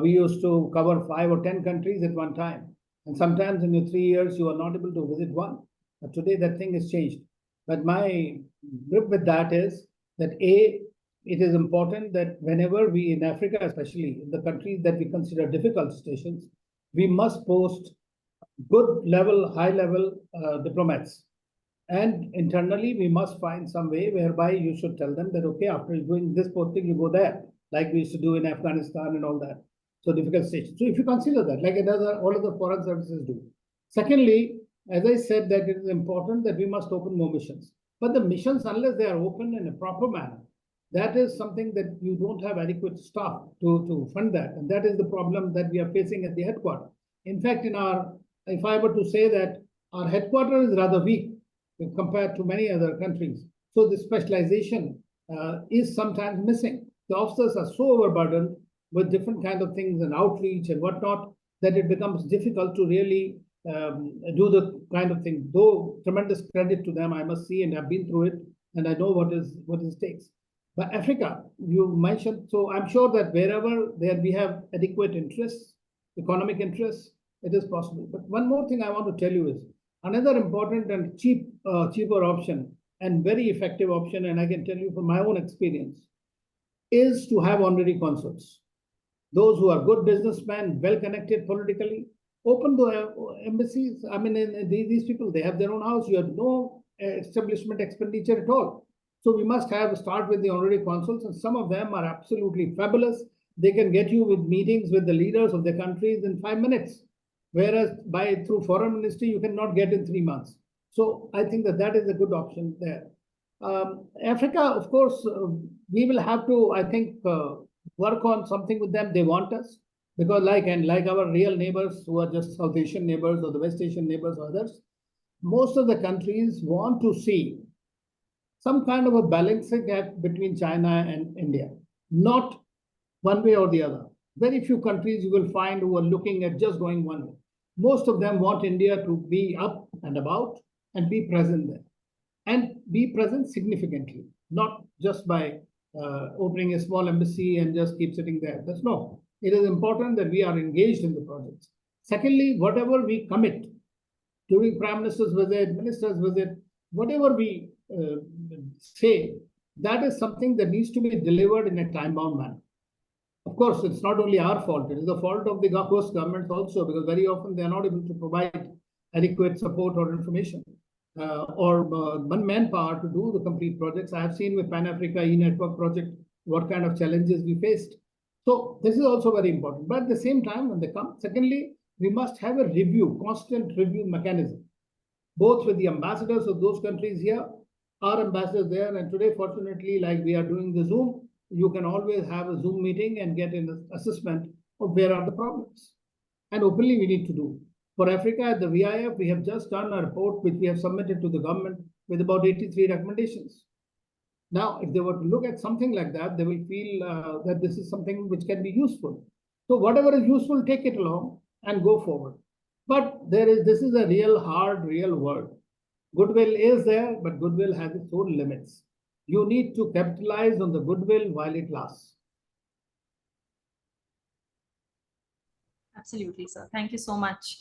we used to cover 5 or 10 countries at one time. And sometimes in your 3 years, you are not able to visit one. But today, that thing has changed. But my grip with that is that it is important that whenever we, in Africa especially, in the countries that we consider difficult stations, we must post good level, high level diplomats. And internally, we must find some way whereby you should tell them that, okay, after doing this posting, you go there, like we used to do in Afghanistan and all that. So difficult stations. So if you consider that, like all of the foreign services do. Secondly, as I said, that it is important that we must open more missions. But the missions, unless they are open in a proper manner, that is something that you don't have adequate staff to fund that. And that is the problem that we are facing at the headquarters. In fact, if I were to say that our headquarters is rather weak compared to many other countries. So the specialization is sometimes missing. The officers are so overburdened with different kinds of things and outreach and whatnot that it becomes difficult to really do the kind of thing. Though tremendous credit to them, I must see, and I've been through it, and I know what it takes. But Africa, you mentioned, so I'm sure that wherever we have adequate interests, economic interests, it is possible. But one more thing I want to tell you is another important and cheaper option and very effective option, and I can tell you from my own experience, is to have honorary consuls. Those who are good businessmen, well connected politically, open the embassies. I mean, these people, they have their own house. You have no establishment expenditure at all. So we must start with the honorary consuls, and some of them are absolutely fabulous. They can get you with meetings with the leaders of the countries in 5 minutes, whereas through foreign ministry, you cannot get in 3 months. So I think that is a good option there. Africa, of course, we will have to, I think, work on something with them. They want us because like our real neighbors who are just South Asian neighbors or the West Asian neighbors or others, most of the countries want to see some kind of a balancing act between China and India, not one way or the other. Very few countries you will find who are looking at just going one way. Most of them want India to be up and about and be present there, and be present significantly, not just by opening a small embassy and just keep sitting there. That's no. It is important that we are engaged in the projects. Secondly, whatever we commit during Prime Minister's visit, Minister's visit, whatever we say, that is something that needs to be delivered in a time-bound manner. Of course, it's not only our fault, it is the fault of the host governments also, because very often they are not able to provide adequate support or information or manpower to do the complete projects. I have seen with Pan-Africa e-network project what kind of challenges we faced. So this is also very important. But at the same time, when they come, secondly, we must have a constant review mechanism, both with the ambassadors of those countries here, our ambassadors there, and today, fortunately, like we are doing the Zoom, you can always have a Zoom meeting and get an assessment of where are the problems. and openly we need to do. For Africa, at the VIF, we have just done a report which we have submitted to the government with about 83 recommendations. Now, if they were to look at something like that, they will feel that this is something which can be useful. So whatever is useful, take it along and go forward. But this is a real hard, real world. Goodwill is there, but goodwill has its own limits. You need to capitalize on the goodwill while it lasts. Absolutely, sir. Thank you so much.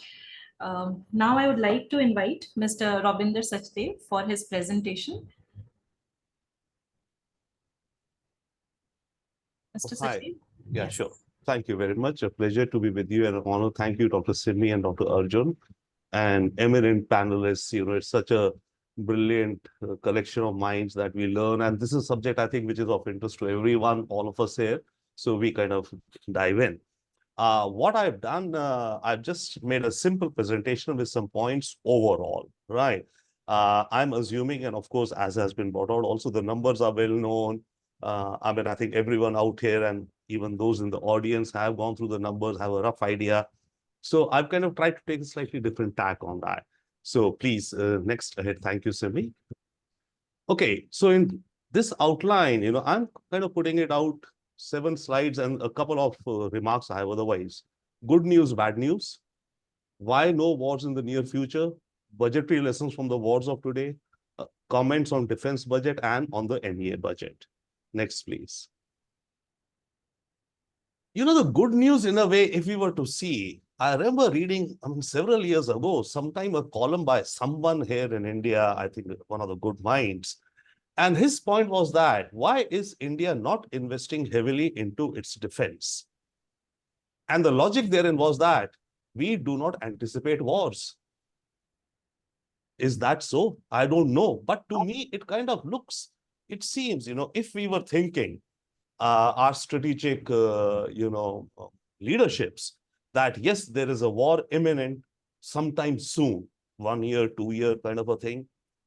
Now I would like to invite Mr. Robinder Sachdev for his presentation. Mr. Hi. Sachdev? Yeah, Yes. sure. Thank you very much. A pleasure to be with you and an honor. Thank you, Dr. Simi and Dr. Arjun and eminent panelists. It's such a brilliant collection of minds that we learn. And this is a subject, I think, which is of interest to everyone, all of us here. So we kind of dive in. What I've done, I've just made a simple presentation with some points overall, right? I'm assuming, and of course, as has been brought out, also the numbers are well known. I mean, I think everyone out here and even those in the audience have gone through the numbers, have a rough idea. So I've kind of tried to take a slightly different tack on that. So please, next ahead. Thank you, Simi. Okay, so in this outline, I'm kind of putting it out 7 slides and a couple of remarks I have otherwise. Good news, bad news. Why no wars in the near future? Budgetary lessons from the wars of today. Comments on defense budget and on the MEA budget. Next, please. The good news in a way, if we were to see, I remember reading, several years ago, sometime a column by someone here in India, I think one of the good minds. And his point was that, why is India not investing heavily into its defense? And the logic therein was that we do not anticipate wars. Is that so? I don't know. But to me, it kind of looks, it seems, if we were thinking our strategic, leaderships, that yes, there is a war imminent sometime soon, 1 year, 2 year kind of a thing,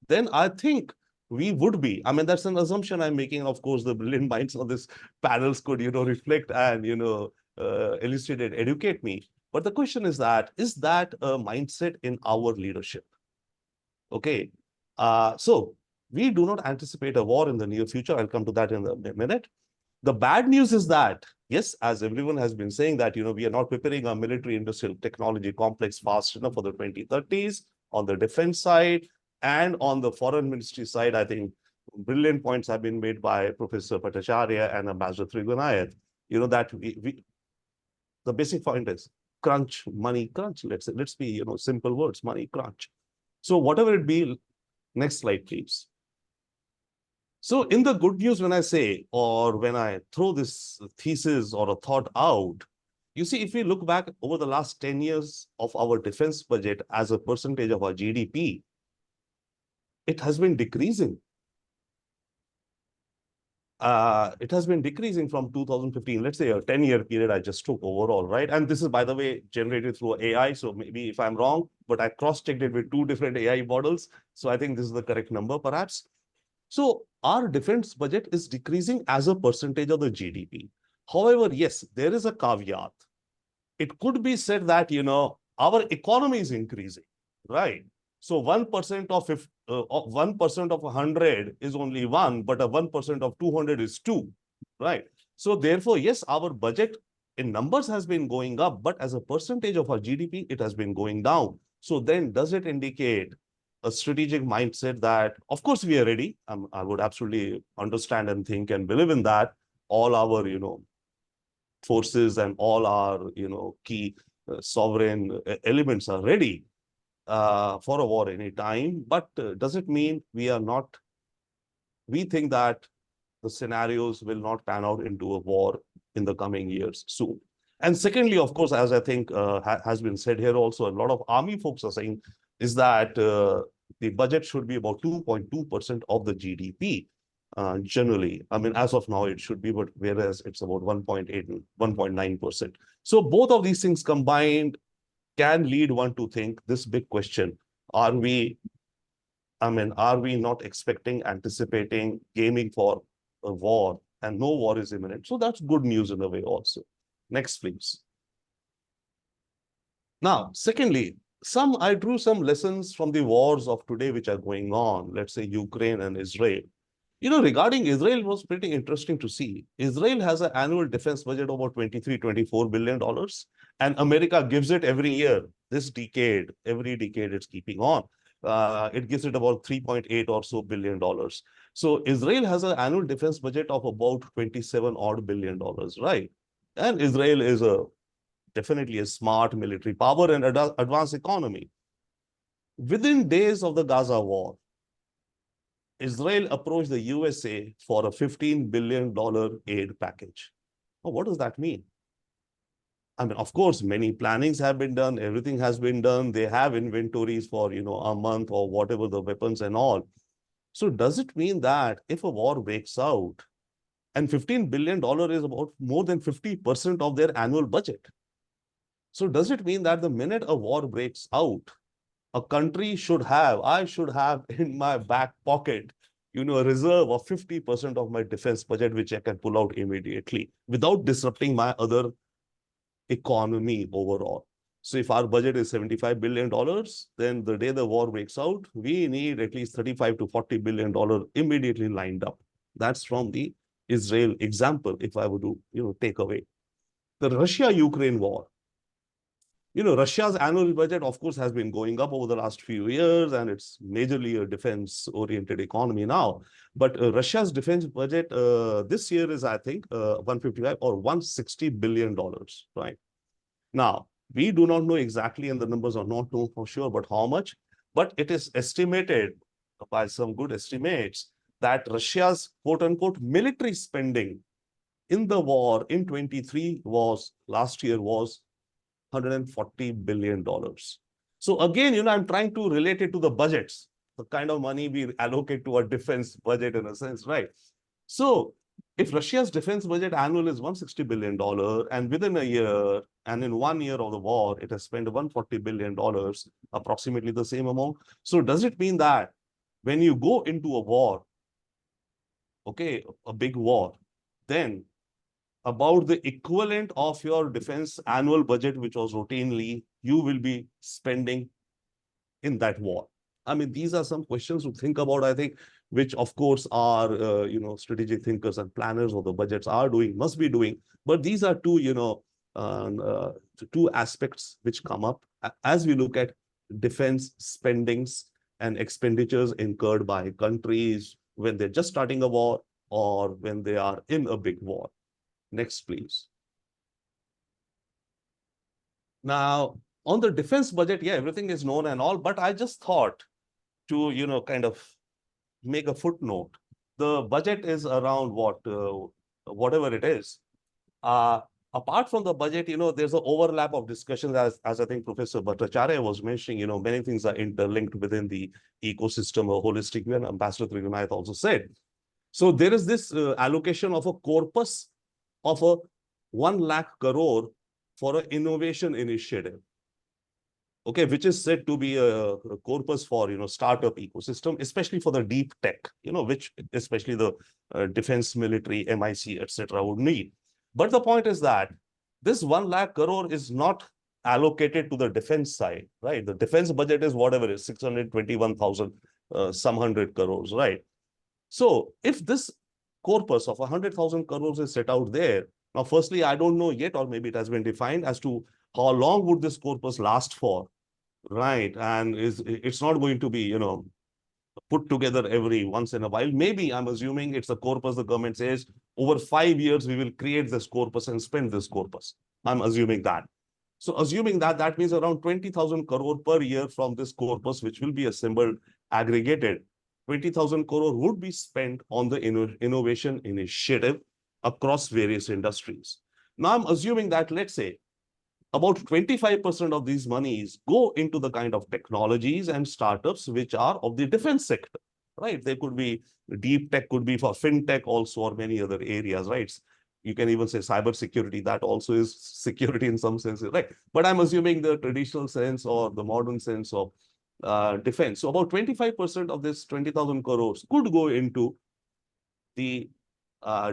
then I think we would be. I mean, that's an assumption I'm making. Of course, the brilliant minds of this panels could, reflect and, illustrate and educate me. But the question is that a mindset in our leadership? Okay. So we do not anticipate a war in the near future. I'll come to that in a minute. The bad news is that, yes, as everyone has been saying that, we are not preparing our military industrial technology complex fast enough for the 2030s on the defense side and on the foreign ministry side. I think brilliant points have been made by Professor Bhattacharya and Ambassador Trigunayat, that the basic point is crunch, money crunch. Let's be, simple words, money crunch. So whatever it be, next slide, please. So in the good news, when I say, or when I throw this thesis or a thought out, you see, if we look back over the last 10 years of our defense budget as a percentage of our GDP, it has been decreasing. It has been decreasing from 2015, let's say a 10-year period I just took overall, right? And this is, by the way, generated through AI. So maybe if I'm wrong, but I cross-checked it with 2 different AI models. So I think this is the correct number, perhaps. So our defense budget is decreasing as a percentage of the GDP. However, yes, there is a caveat. It could be said that, our economy is increasing, right? So 1% of 1% of 100 is only 1, but a 1% of 200 is 2, right? So therefore, yes, our budget in numbers has been going up, but as a percentage of our GDP, it has been going down. So then does it indicate a strategic mindset that, of course, we are ready? I would absolutely understand and think and believe in that. All our, forces and all our, key sovereign elements are ready for a war anytime. But does it mean we think that the scenarios will not pan out into a war in the coming years soon? And secondly, of course, as I think has been said here also, a lot of army folks are saying is that the budget should be about 2.2% of the GDP. Generally, I mean, as of now, it should be, but whereas it's about 1.8 and 1.9%. So both of these things combined can lead one to think this big question: are we not expecting, anticipating, aiming for a war, and no war is imminent? So that's good news in a way also. Next, please. Now, secondly, I drew some lessons from the wars of today which are going on, let's say Ukraine and Israel. Regarding Israel, it was pretty interesting to see. Israel has an annual defense budget of about $23-24 billion, and America gives it every year. This decade, every decade it's keeping on. It gives it about 3.8 or so billion dollars. So Israel has an annual defense budget of about 27 odd billion dollars, right? And Israel is definitely a smart military power and advanced economy. Within days of the Gaza war, Israel approached the USA for a $15 billion aid package. Well, what does that mean? I mean, of course, many plannings have been done. Everything has been done. They have inventories for, a month or whatever the weapons and all. So does it mean that if a war breaks out, and $15 billion is about more than 50% of their annual budget. So does it mean that the minute a war breaks out, a country I should have in my back pocket, a reserve of 50% of my defense budget, which I can pull out immediately without disrupting my other economy overall. So if our budget is $75 billion, then the day the war breaks out, we need at least $35 to $40 billion immediately lined up. That's from the Israel example, if I were to, take away. The Russia-Ukraine war. Russia's annual budget, of course, has been going up over the last few years, and it's majorly a defense-oriented economy now. But Russia's defense budget this year is, I think, 155 or $160 billion, right? Now, we do not know exactly, and the numbers are not known for sure, but how much. But it is estimated by some good estimates that Russia's quote-unquote military spending in the war in 23 last year was $140 billion. So again, I'm trying to relate it to the budgets, the kind of money we allocate to our defense budget in a sense, right? So if Russia's defense budget annual is $160 billion, and within a year, and in 1 year of the war, it has spent $140 billion, approximately the same amount. So does it mean that when you go into a war, okay, a big war, then about the equivalent of your defense annual budget, which was routinely, you will be spending in that war? I mean, these are some questions to think about, I think, which of course are, strategic thinkers and planners of the budgets must be doing. But these are two, two aspects which come up as we look at defense spendings and expenditures incurred by countries when they're just starting a war or when they are in a big war. Next, please. Now, on the defense budget, yeah, everything is known and all, but I just thought to, kind of make a footnote. The budget is around whatever it is. Apart from the budget, there's an overlap of discussions as I think Professor Bhattacharya was mentioning, many things are interlinked within the ecosystem or holistic way, and Ambassador Trigunayat also said. So there is this allocation of a corpus of a 1 lakh crore for an innovation initiative, okay, which is said to be a corpus for, startup ecosystem, especially for the deep tech, which especially the defense, military, MIC, etc. would need. But the point is that this 1 lakh crore is not allocated to the defense side, right? The defense budget is whatever it is, 621,000 some 100 crores, right? So if this corpus of 100,000 crores is set out there, now, firstly, I don't know yet, or maybe it has been defined as to how long would this corpus last for, right? And it's not going to be, put together every once in a while. Maybe I'm assuming it's a corpus the government says over 5 years, we will create this corpus and spend this corpus. I'm assuming that. So assuming that means around 20,000 crore per year from this corpus, which will be assembled, aggregated. 20,000 crore would be spent on the innovation initiative across various industries. Now I'm assuming that, let's say, about 25% of these monies go into the kind of technologies and startups which are of the defense sector, right? They could be deep tech, could be for fintech also, or many other areas, right? You can even say cyber security, that also is security in some senses, right? But I'm assuming the traditional sense or the modern sense of defense. So about 25% of this 20,000 crores could go into the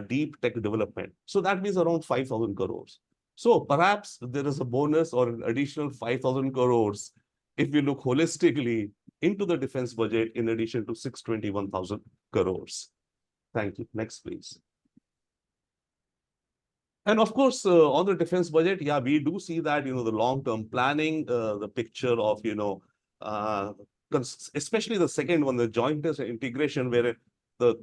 deep tech development. So that means around 5,000 crores. So perhaps there is a bonus or an additional 5,000 crores if we look holistically into the defense budget in addition to 621,000 crores. Thank you. Next, please. And of course, on the defense budget, yeah, we do see that, the long-term planning, the picture of, especially the second one, the joint integration, where the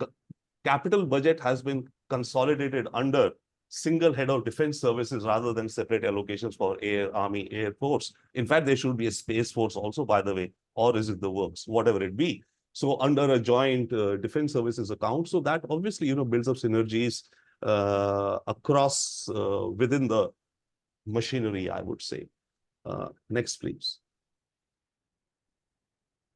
capital budget has been consolidated under single head of defense services rather than separate allocations for air, army, air force. In fact, there should be a space force also, by the way, or is it the works, whatever it be. So under a joint defense services account, so that obviously, builds up synergies across within the machinery, I would say. Next, please.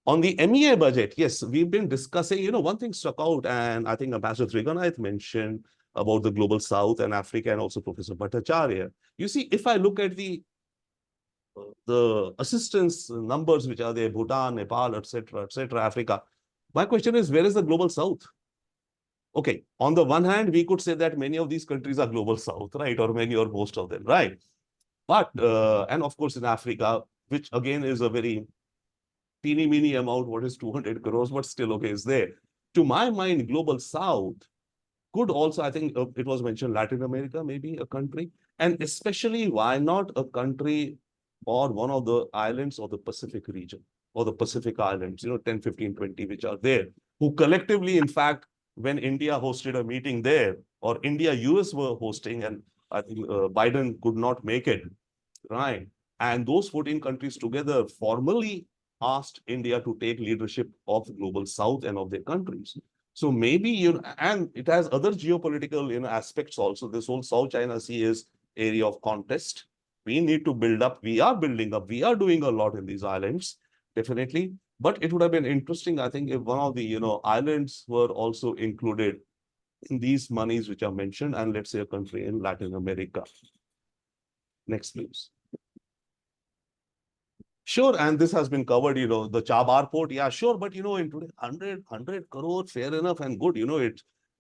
On the MEA budget, yes, we've been discussing, one thing struck out, and I think Ambassador Trigunayat mentioned about the Global South and Africa, and also Professor Bhattacharya. You see, if I look at the assistance numbers which are there, Bhutan, Nepal, etc., Africa, my question is, where is the Global South? Okay, on the one hand, we could say that many of these countries are Global South, right? Or many or most of them, right? But, and of course, in Africa, which again is a very teeny-meeny amount, what is 200 crores, but still, okay, is there. To my mind, Global South could also, I think it was mentioned, Latin America, maybe a country. And especially, why not a country or one of the islands of the Pacific region or the Pacific Islands, 10, 15, 20, which are there, who collectively, in fact, when India hosted a meeting there, or India, US were hosting, and I think Biden could not make it, right? And those 14 countries together formally asked India to take leadership of the Global South and of their countries. So maybe, and it has other geopolitical, aspects also. This whole South China Sea is area of contest. We need to build up. We are building up. We are doing a lot in these islands, definitely. But it would have been interesting, I think, if one of the, islands were also included in these monies which are mentioned, and let's say a country in Latin America. Next, please. Sure, and this has been covered, the Chabar port, yeah, sure, but, in today, 100 crore, fair enough and good,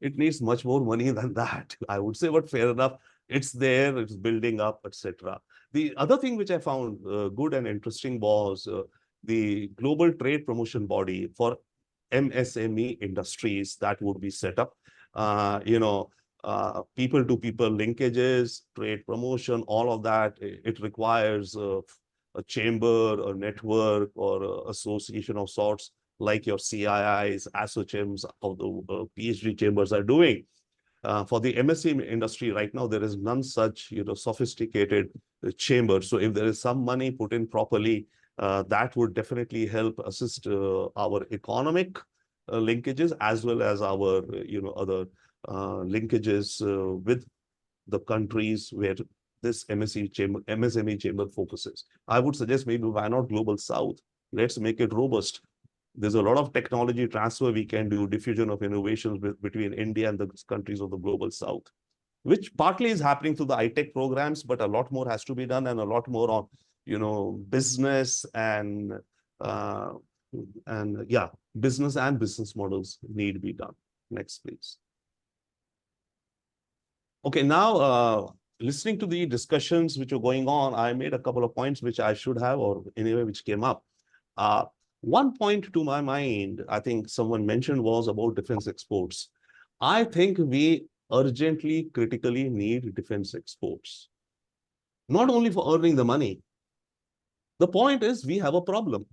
it needs much more money than that, I would say, but fair enough, it's there, it's building up, etc. The other thing which I found good and interesting was the Global Trade Promotion Body for MSME industries that would be set up, people-to-people linkages, trade promotion, all of that, it requires a chamber, a network, or an association of sorts, like your CIIs, ASSOCHAMs of the PhD chambers are doing. For the MSc industry right now, there is none such, sophisticated chamber. So if there is some money put in properly, that would definitely help assist our economic linkages, as well as our, other linkages with the countries where this MSME chamber focuses. I would suggest maybe why not Global South? Let's make it robust. There's a lot of technology transfer we can do, diffusion of innovations between India and the countries of the Global South, which partly is happening through the iTech programs, but a lot more has to be done, and a lot more on, business and business and business models need to be done. Next, please. Okay, now, listening to the discussions which are going on, I made a couple of points which I should have, or anyway, which came up. One point to my mind, I think someone mentioned, was about defense exports. I think we urgently, critically need defense exports. Not only for earning the money. The point is, we have a problem.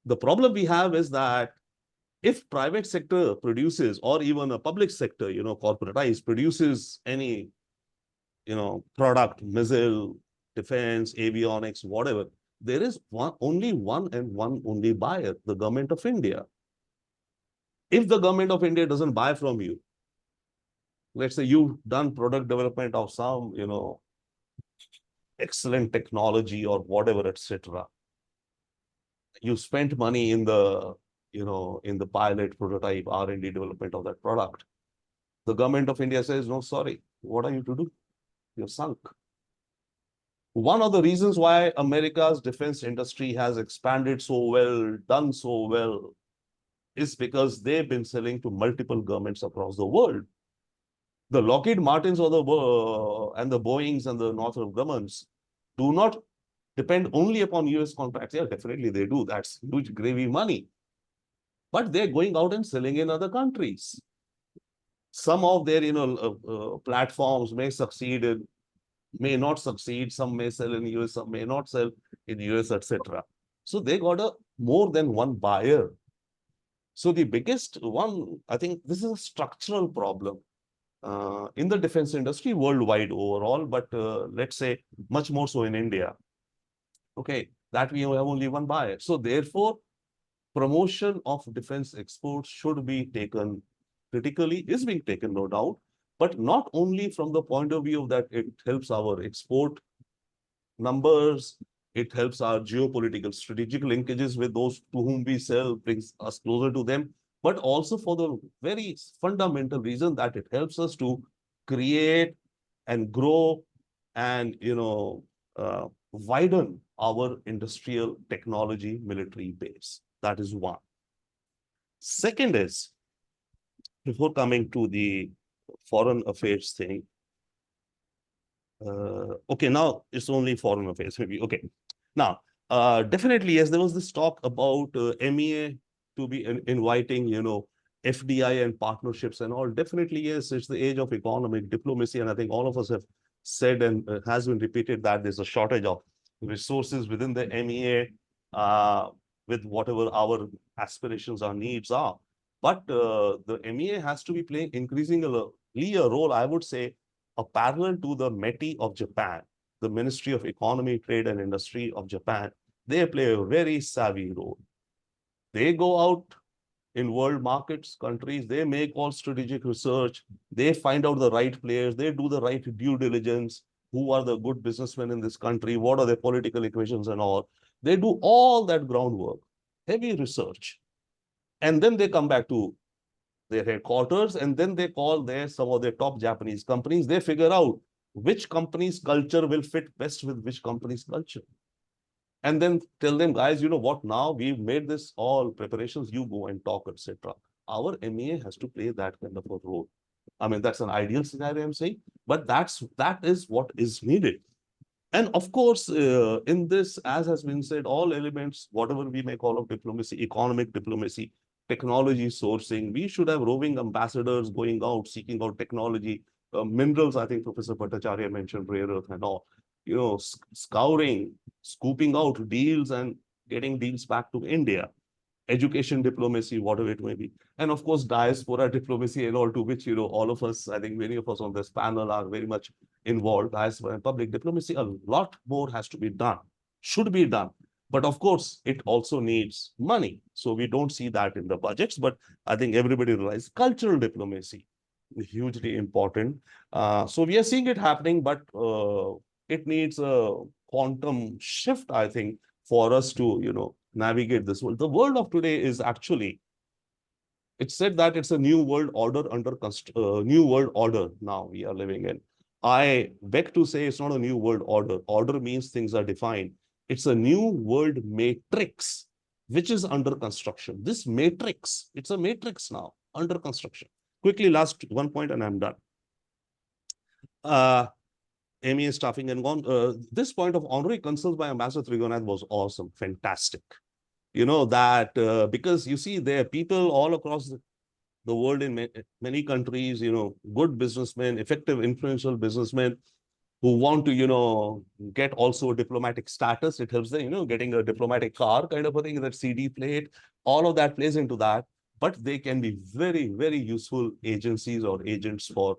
The problem we have is that if private sector produces, or even a public sector, corporatized, produces any product, missile, defense, avionics, whatever, there is only one buyer, the government of India. If the government of India doesn't buy from you, let's say you've done product development of some, excellent technology or whatever, etc. You spent money in the, in the pilot prototype R&D development of that product. The government of India says, no, sorry, what are you to do? You're sunk. One of the reasons why America's defense industry has expanded so well, done so well, is because they've been selling to multiple governments across the world. The Lockheed Martins or the and the Boeings and the Northrop Grumman's do not depend only upon US contracts. Yeah, definitely they do. That's huge gravy money. But they're going out and selling in other countries. Some of their platforms may succeed in, may not succeed. Some may sell in US, some may not sell in US, etc. So they got a more than one buyer. So the biggest one, I think this is a structural problem in the defense industry worldwide overall, but let's say much more so in India. Okay, that we have only one buyer. So therefore, promotion of defense exports should be taken critically, is being taken, no doubt, but not only from the point of view that it helps our export numbers, it helps our geopolitical strategic linkages with those to whom we sell, brings us closer to them, but also for the very fundamental reason that it helps us to create and grow and widen our industrial technology military base. That is one. Second is, before coming to the foreign affairs thing, okay, now it's only foreign affairs, maybe. Okay. Now, definitely, yes, there was this talk about MEA to be inviting, FDI and partnerships and all. Definitely, yes, it's the age of economic diplomacy. And I think all of us have said and has been repeated that there's a shortage of resources within the MEA with whatever our aspirations, our needs are. But the MEA has to be playing increasingly a role, I would say, a parallel to the METI of Japan, the Ministry of Economy, Trade and Industry of Japan. They play a very savvy role. They go out in world markets, countries, they make all strategic research, they find out the right players, they do the right due diligence, who are the good businessmen in this country, what are their political equations and all. They do all that groundwork, heavy research. And then they come back to their headquarters, and then they call some of their top Japanese companies. They figure out which company's culture will fit best with which company's culture. And then tell them, guys, you know what, now we've made this all preparations, you go and talk, etc. Our MEA has to play that kind of a role. I mean, that's an ideal scenario, I'm saying, but that is what is needed. And of course, in this, as has been said, all elements, whatever we may call of diplomacy, economic diplomacy, technology sourcing, we should have roving ambassadors going out, seeking out technology, minerals. I think Professor Bhattacharya mentioned rare earth and all, scouring, scooping out deals and getting deals back to India. Education diplomacy, whatever it may be. And of course, diaspora diplomacy and all, to which, all of us, I think many of us on this panel are very much involved. Diaspora and public diplomacy, a lot more has to be done, should be done. But of course, it also needs money. So we don't see that in the budgets, but I think everybody realizes cultural diplomacy is hugely important. So we are seeing it happening, but it needs a quantum shift, I think, for us to, navigate this world. The world of today is actually, it's said that it's a new world order new world order now we are living in. I beg to say it's not a new world order. Order means things are defined. It's a new world matrix, which is under construction. This matrix, it's a matrix now, under construction. Quickly, last one point and I'm done. MEA staffing and gone. This point of honorary consults by Ambassador Trigonath was awesome, fantastic. That because you see, there are people all across the world in many countries, good businessmen, effective, influential businessmen who want to, get also a diplomatic status. It helps them, getting a diplomatic car kind of a thing, that CD plate, all of that plays into that. But they can be very, very useful agencies or agents for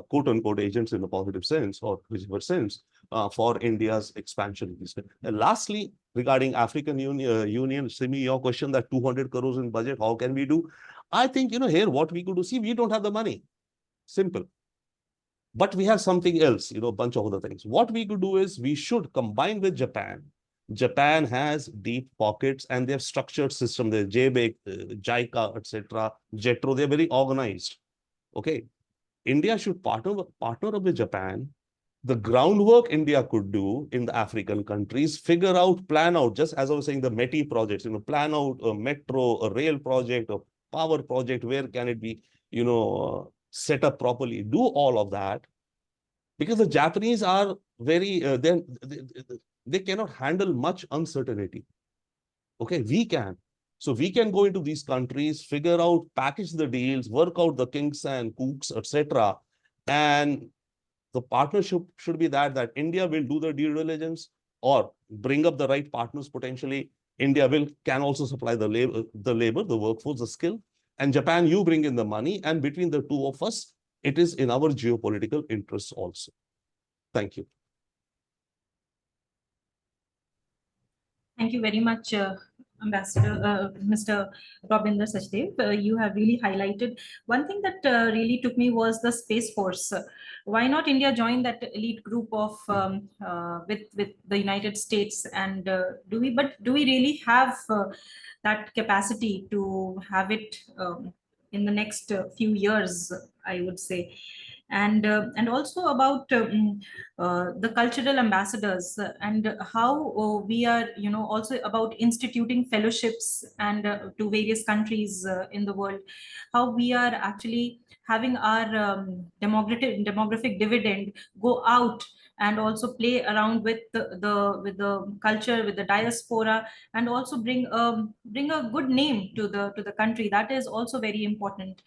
quote unquote agents in a positive sense or whichever sense for India's expansion. And lastly, regarding African Union, Simi, your question that 200 crores in budget, how can we do? I think, here what we could do, see, we don't have the money. Simple. But we have something else, a bunch of other things. What we could do is we should combine with Japan. Japan has deep pockets and they have structured system. There's JBIC, JICA, etc. JETRO, they're very organized. Okay. India should partner up with Japan. The groundwork India could do in the African countries, figure out, plan out, just as I was saying, the METI projects, plan out a metro, a rail project, a power project, where can it be, set up properly, do all of that, because the Japanese are very, they cannot handle much uncertainty. Okay, we can. So we can go into these countries, figure out, package the deals, work out the kinks and kooks, etc. And the partnership should be that India will do the due diligence or bring up the right partners potentially. India can also supply the labor, the workforce, the skill. And Japan, you bring in the money. And between the two of us, it is in our geopolitical interests also. Thank you. Thank you very much, Ambassador, Mr. Rabinder Sachdev. You have really highlighted one thing that really took me was the Space Force. Why not India join that elite group of with the United States? And do we really have that capacity to have it in the next few years, I would say? And also about the cultural ambassadors and how we are, also about instituting fellowships and to various countries in the world, how we are actually having our demographic dividend go out and also play around with the culture, with the diaspora, and also bring a good name to the country. That is also very important.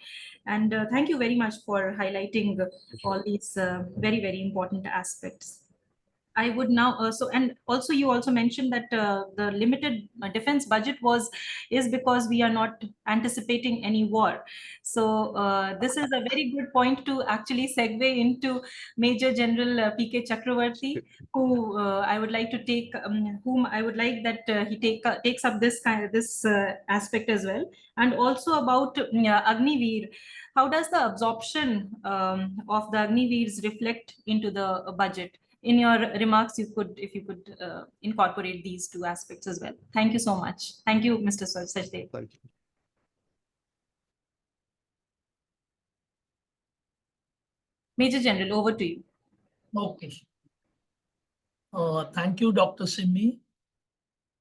And thank you very much for highlighting all these very, very important aspects. I would now and also you also mentioned that the limited defense budget is because we are not anticipating any war. So this is a very good point to actually segue into Major General K Chakravorty, who I would like to take, whom I would like that he takes up this aspect as well, and also about Agniveer. How does the absorption of the Agniveers reflect into the budget? In your remarks, if you could incorporate these two aspects as well. Thank you so much. Thank you, Mr. Sachdev. Thank you. Major General, over to you. Okay. Thank you, Dr. Simi.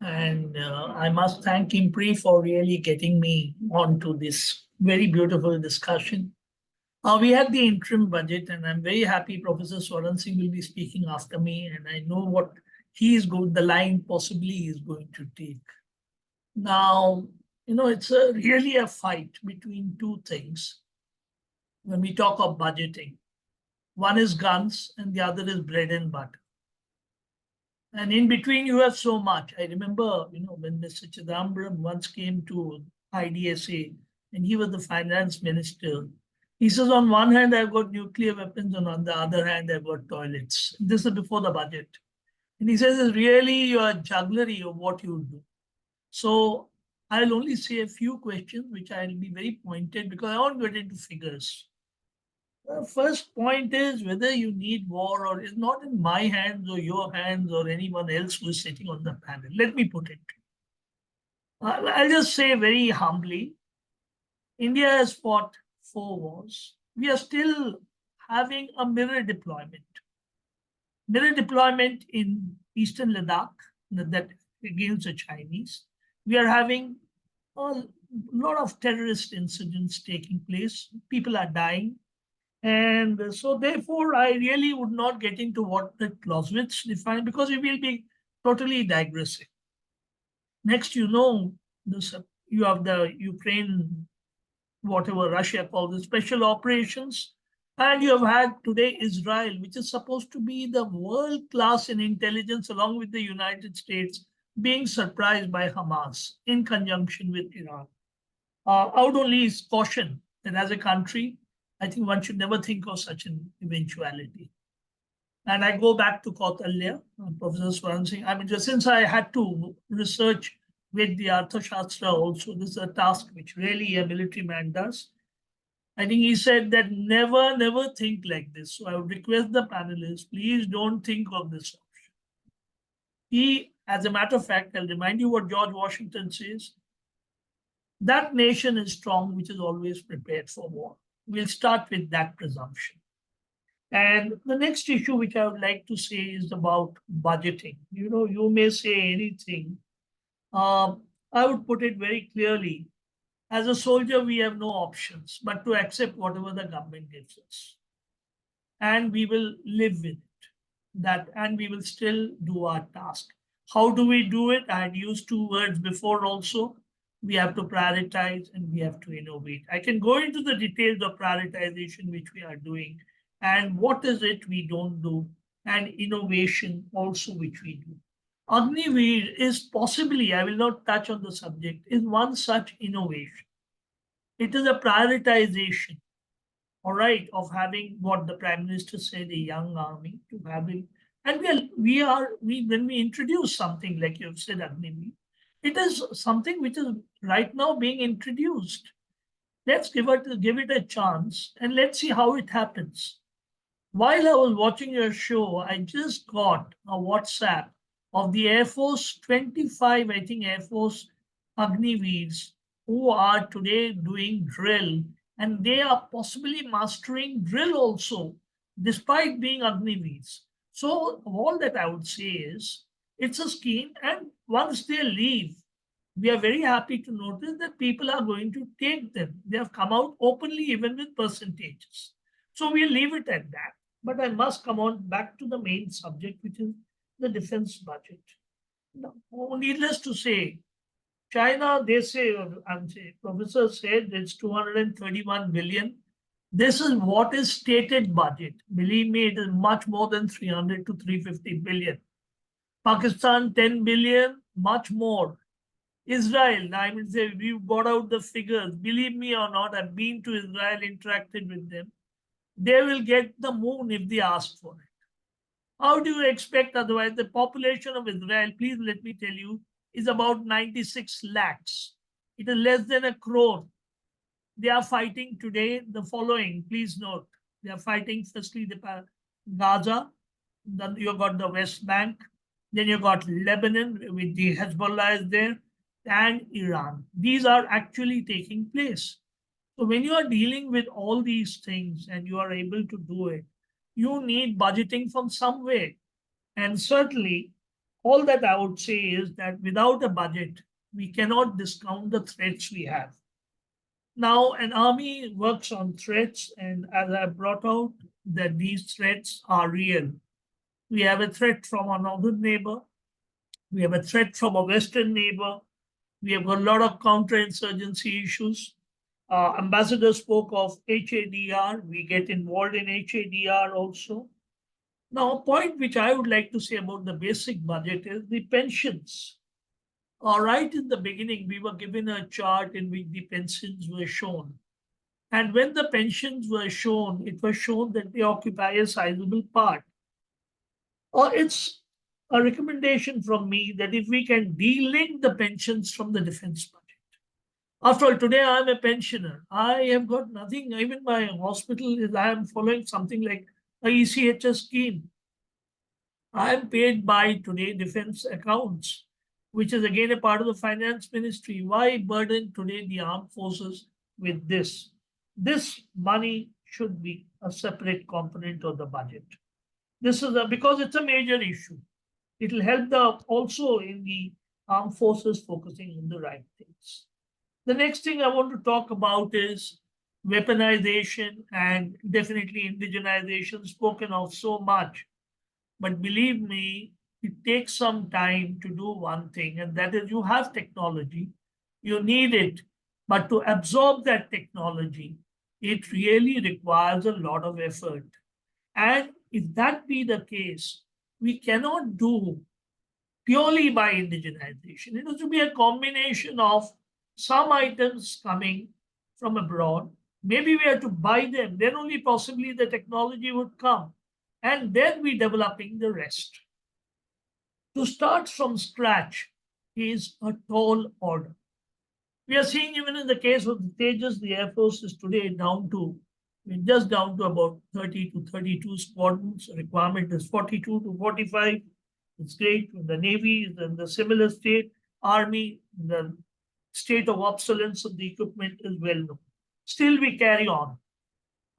And I must thank IMPRI for really getting me onto this very beautiful discussion. We had the interim budget, and I'm very happy Professor Swaran Singh will be speaking after me, and I know what the line possibly he is going to take. Now, it's really a fight between two things when we talk of budgeting. One is guns and the other is bread and butter. And in between, you have so much. I remember, when Mr. Chidambaram once came to IDSA, and he was the finance minister, he says, on one hand, I've got nuclear weapons, and on the other hand, I've got toilets. This is before the budget. And he says, it's really your jugglery of what you do. So I'll only say a few questions, which I'll be very pointed, because I won't get into figures. The first point is whether you need war or is not in my hands or your hands or anyone else who is sitting on the panel. Let me put it. I'll just say very humbly, India has fought 4 wars. We are still having a mirror deployment. Mirror deployment in Eastern Ladakh, that against the Chinese. We are having a lot of terrorist incidents taking place. People are dying. And so therefore, I really would not get into what the Clausewitz defined, because we will be totally digressing. Next, you have the Ukraine, whatever Russia calls the special operations. And you have had today Israel, which is supposed to be the world class in intelligence, along with the United States, being surprised by Hamas in conjunction with Iran. I would only caution that as a country, I think one should never think of such an eventuality. And I go back to Kautalya, Professor Swaran Singh. I mean, just since I had to research with the Arthashastra also, this is a task which really a military man does. I think he said that never think like this. So I would request the panelists, please don't think of this option. He, as a matter of fact, I'll remind you what George Washington says. That nation is strong, which is always prepared for war. We'll start with that presumption. And the next issue which I would like to say is about budgeting. You may say anything. I would put it very clearly. As a soldier, we have no options but to accept whatever the government gives us. And we will live with it. And we will still do our task. How do we do it? I had used two words before also. We have to prioritize and we have to innovate. I can go into the details of prioritization, which we are doing, and what is it we don't do, and innovation also, which we do. Agniveer is possibly, I will not touch on the subject, is one such innovation. It is a prioritization, all right, of having what the Prime Minister said, a young army, to having, and when we introduce something like you have said, Agniveer, it is something which is right now being introduced. Let's give it a chance and let's see how it happens. While I was watching your show, I just got a WhatsApp of the Air Force 25, I think, Air Force Agniveers who are today doing drill, and they are possibly mastering drill also, despite being Agniveers. So all that I would say is, it's a scheme, and once they leave, we are very happy to notice that people are going to take them. They have come out openly, even with percentages. So we'll leave it at that. But I must come on back to the main subject, which is the defense budget. Now, needless to say, China, they say, Professor said it's 231 billion. This is what is stated budget. Believe me, it is much more than 300 to 350 billion. Pakistan, 10 billion, much more. Israel, I mean, say, we brought out the figures. Believe me or not, I've been to Israel, interacted with them. They will get the moon if they ask for it. How do you expect otherwise? The population of Israel, please let me tell you, is about 96 lakhs. It is less than a crore. They are fighting today the following, please note. They are fighting firstly the Gaza, then you got the West Bank, then you got Lebanon with the Hezbollah is there, and Iran. These are actually taking place. So when you are dealing with all these things and you are able to do it, you need budgeting from somewhere. And certainly, all that I would say is that without a budget, we cannot discount the threats we have. Now, an army works on threats, and as I brought out, that these threats are real. We have a threat from our northern neighbor. We have a threat from a western neighbor. We have got a lot of counterinsurgency issues. Ambassador spoke of HADR. We get involved in HADR also. Now, a point which I would like to say about the basic budget is the pensions. Right in the beginning, we were given a chart in which the pensions were shown. And when the pensions were shown, it was shown that they occupy a sizable part. It's a recommendation from me that if we can delink the pensions from the defense budget. After all, today I'm a pensioner. I have got nothing. Even my hospital is, I am following something like a ECHS scheme. I am paid by today defense accounts, which is again a part of the finance ministry. Why burden today the armed forces with this? This money should be a separate component of the budget. This is because it's a major issue. It will help also in the armed forces focusing on the right things. The next thing I want to talk about is weaponization and definitely indigenization, spoken of so much. But believe me, it takes some time to do one thing, and that is you have technology, you need it, but to absorb that technology, it really requires a lot of effort. And if that be the case, we cannot do purely by indigenization. It has to be a combination of some items coming from abroad. Maybe we have to buy them, then only possibly the technology would come. And then we developing the rest. To start from scratch is a tall order. We are seeing even in the case of the Tejas, the Air Force is today just down to about 30 to 32 squadrons. The requirement is 42 to 45. It's great. The Navy is in the similar state. Army, the state of obsolescence of the equipment is well known. Still, we carry on.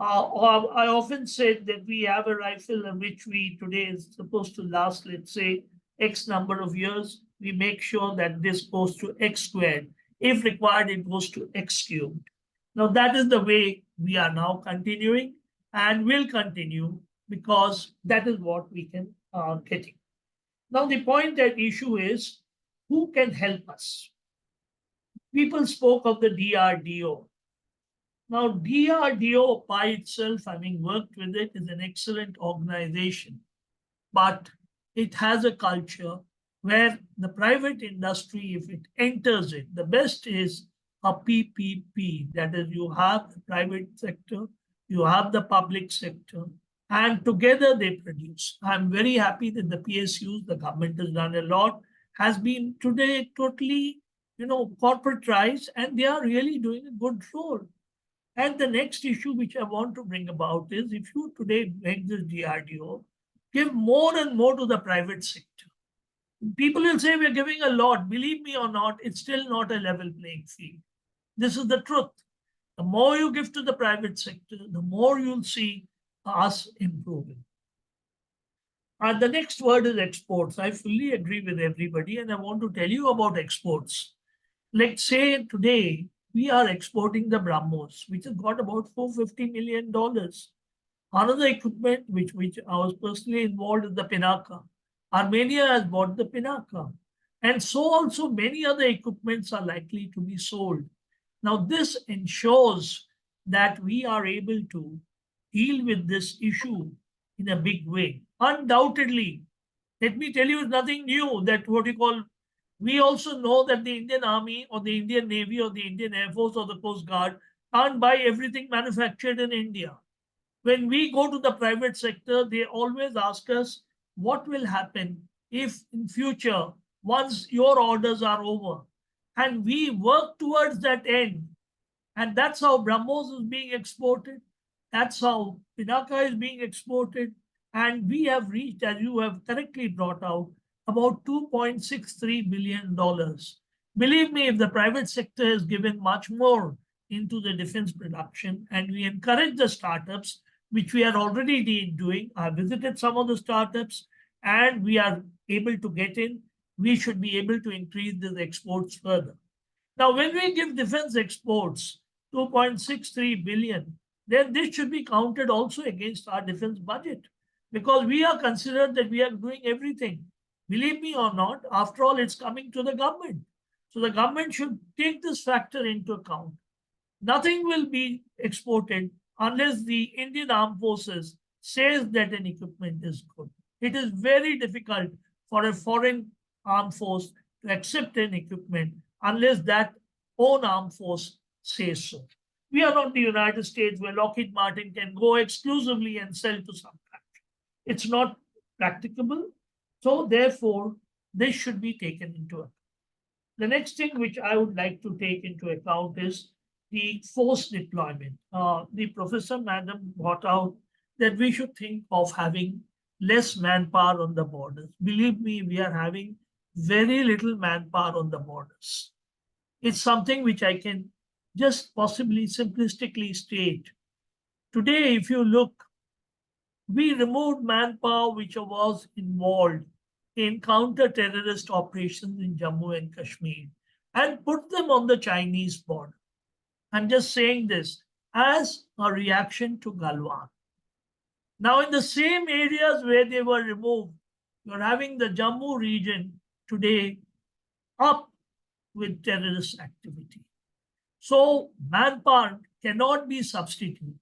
I often said that we have a rifle which we today is supposed to last, let's say, X number of years. We make sure that this goes to X squared. If required, it goes to X cubed. Now that is the way we are now continuing and will continue because that is what we can get. Now the point at issue is who can help us? People spoke of the DRDO. Now DRDO by itself, having worked with it, is an excellent organization, but it has a culture where the private industry, if it enters it, the best is a PPP. That is, you have the private sector, you have the public sector, and together they produce. I'm very happy that the PSUs, the government has done a lot, has been today totally, corporatized, and they are really doing a good role. And the next issue which I want to bring about is if you today make this DRDO, give more and more to the private sector. People will say we're giving a lot. Believe me or not, it's still not a level playing field. This is the truth. The more you give to the private sector, the more you'll see us improving. And the next word is exports. I fully agree with everybody, and I want to tell you about exports. Let's say today we are exporting the BrahMos, which has got about $450 million. Another equipment which I was personally involved in, the Pinaka. Armenia has bought the Pinaka. And so also many other equipments are likely to be sold. Now this ensures that we are able to deal with this issue in a big way. Undoubtedly, let me tell you, it's nothing new that we also know that the Indian Army or the Indian Navy or the Indian Air Force or the Coast Guard can't buy everything manufactured in India. When we go to the private sector, they always ask us, what will happen if in future, once your orders are over? And we work towards that end. And that's how BrahMos is being exported. That's how Pinaka is being exported. And we have reached, as you have correctly brought out, about $2.63 billion. Believe me, if the private sector has given much more into the defense production, and we encourage the startups, which we are already doing. I visited some of the startups and we are able to get in. We should be able to increase these exports further. Now, when we give defense exports 2.63 billion, then this should be counted also against our defense budget because we are considered that we are doing everything. Believe me or not, after all, it's coming to the government. So the government should take this factor into account. Nothing will be exported unless the Indian Armed Forces says that an equipment is good. It is very difficult for a foreign armed force to accept an equipment unless that own armed force says so. We are not the United States where Lockheed Martin can go exclusively and sell to some country. It's not practicable. So therefore, this should be taken into account. The next thing which I would like to take into account is the force deployment. The professor madam brought out that we should think of having less manpower on the borders. Believe me, we are having very little manpower on the borders. It's something which I can just possibly simplistically state. Today, if you look, we removed manpower which was involved in counter-terrorist operations in Jammu and Kashmir and put them on the Chinese border. I'm just saying this as a reaction to Galwan. Now, in the same areas where they were removed, you're having the Jammu region today up with terrorist activity. So manpower cannot be substituted.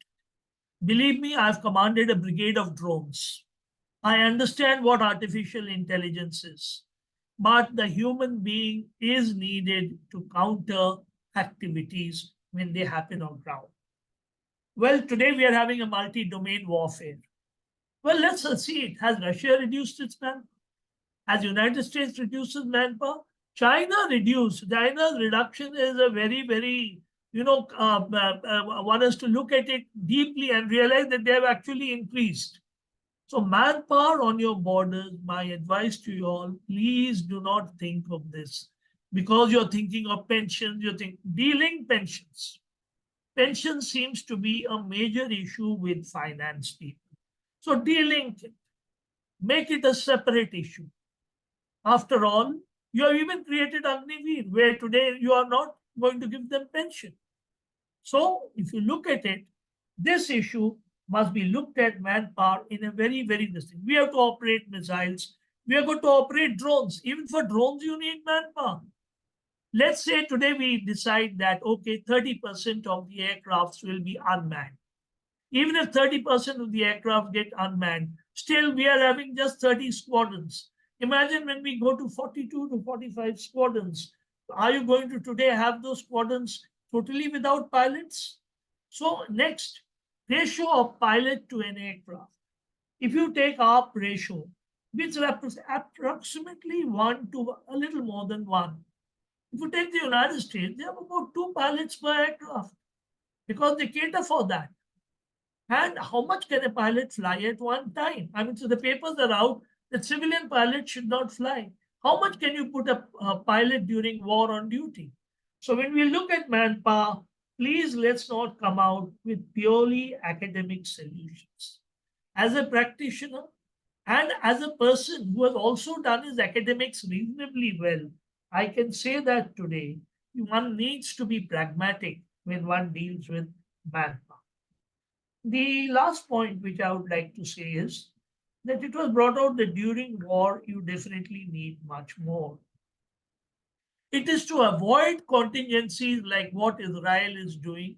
Believe me, I've commanded a brigade of drones. I understand what artificial intelligence is, but the human being is needed to counter activities when they happen on ground. Well, today we are having a multi-domain warfare. Well, let's see it. Has Russia reduced its manpower? Has United States reduced its manpower? China reduced. China's reduction is a very, very, one has to look at it deeply and realize that they have actually increased. So manpower on your borders, my advice to you all, please do not think of this because you're thinking of pensions, dealing pensions. Pension seems to be a major issue with finance people. So dealing it, make it a separate issue. After all, you have even created Agniveer, where today you are not going to give them pension? So if you look at it, this issue must be looked at manpower in a very, very distinct. We have to operate missiles. We are going to operate drones. Even for drones, you need manpower. Let's say today we decide that, okay, 30% of the aircrafts will be unmanned. Even if 30% of the aircraft get unmanned, still we are having just 30 squadrons. Imagine when we go to 42 to 45 squadrons. Are you going to today have those squadrons totally without pilots? So next, ratio of pilot to an aircraft. If you take our ratio, which represents approximately 1 to a little more than 1. If you take the United States, they have about 2 pilots per aircraft because they cater for that. And how much can a pilot fly at one time? I mean, so the papers are out that civilian pilots should not fly. How much can you put a pilot during war on duty? So when we look at manpower, please let's not come out with purely academic solutions. As a practitioner and as a person who has also done his academics reasonably well, I can say that today one needs to be pragmatic when one deals with manpower. The last point which I would like to say is that it was brought out that during war, you definitely need much more. It is to avoid contingencies like what Israel is doing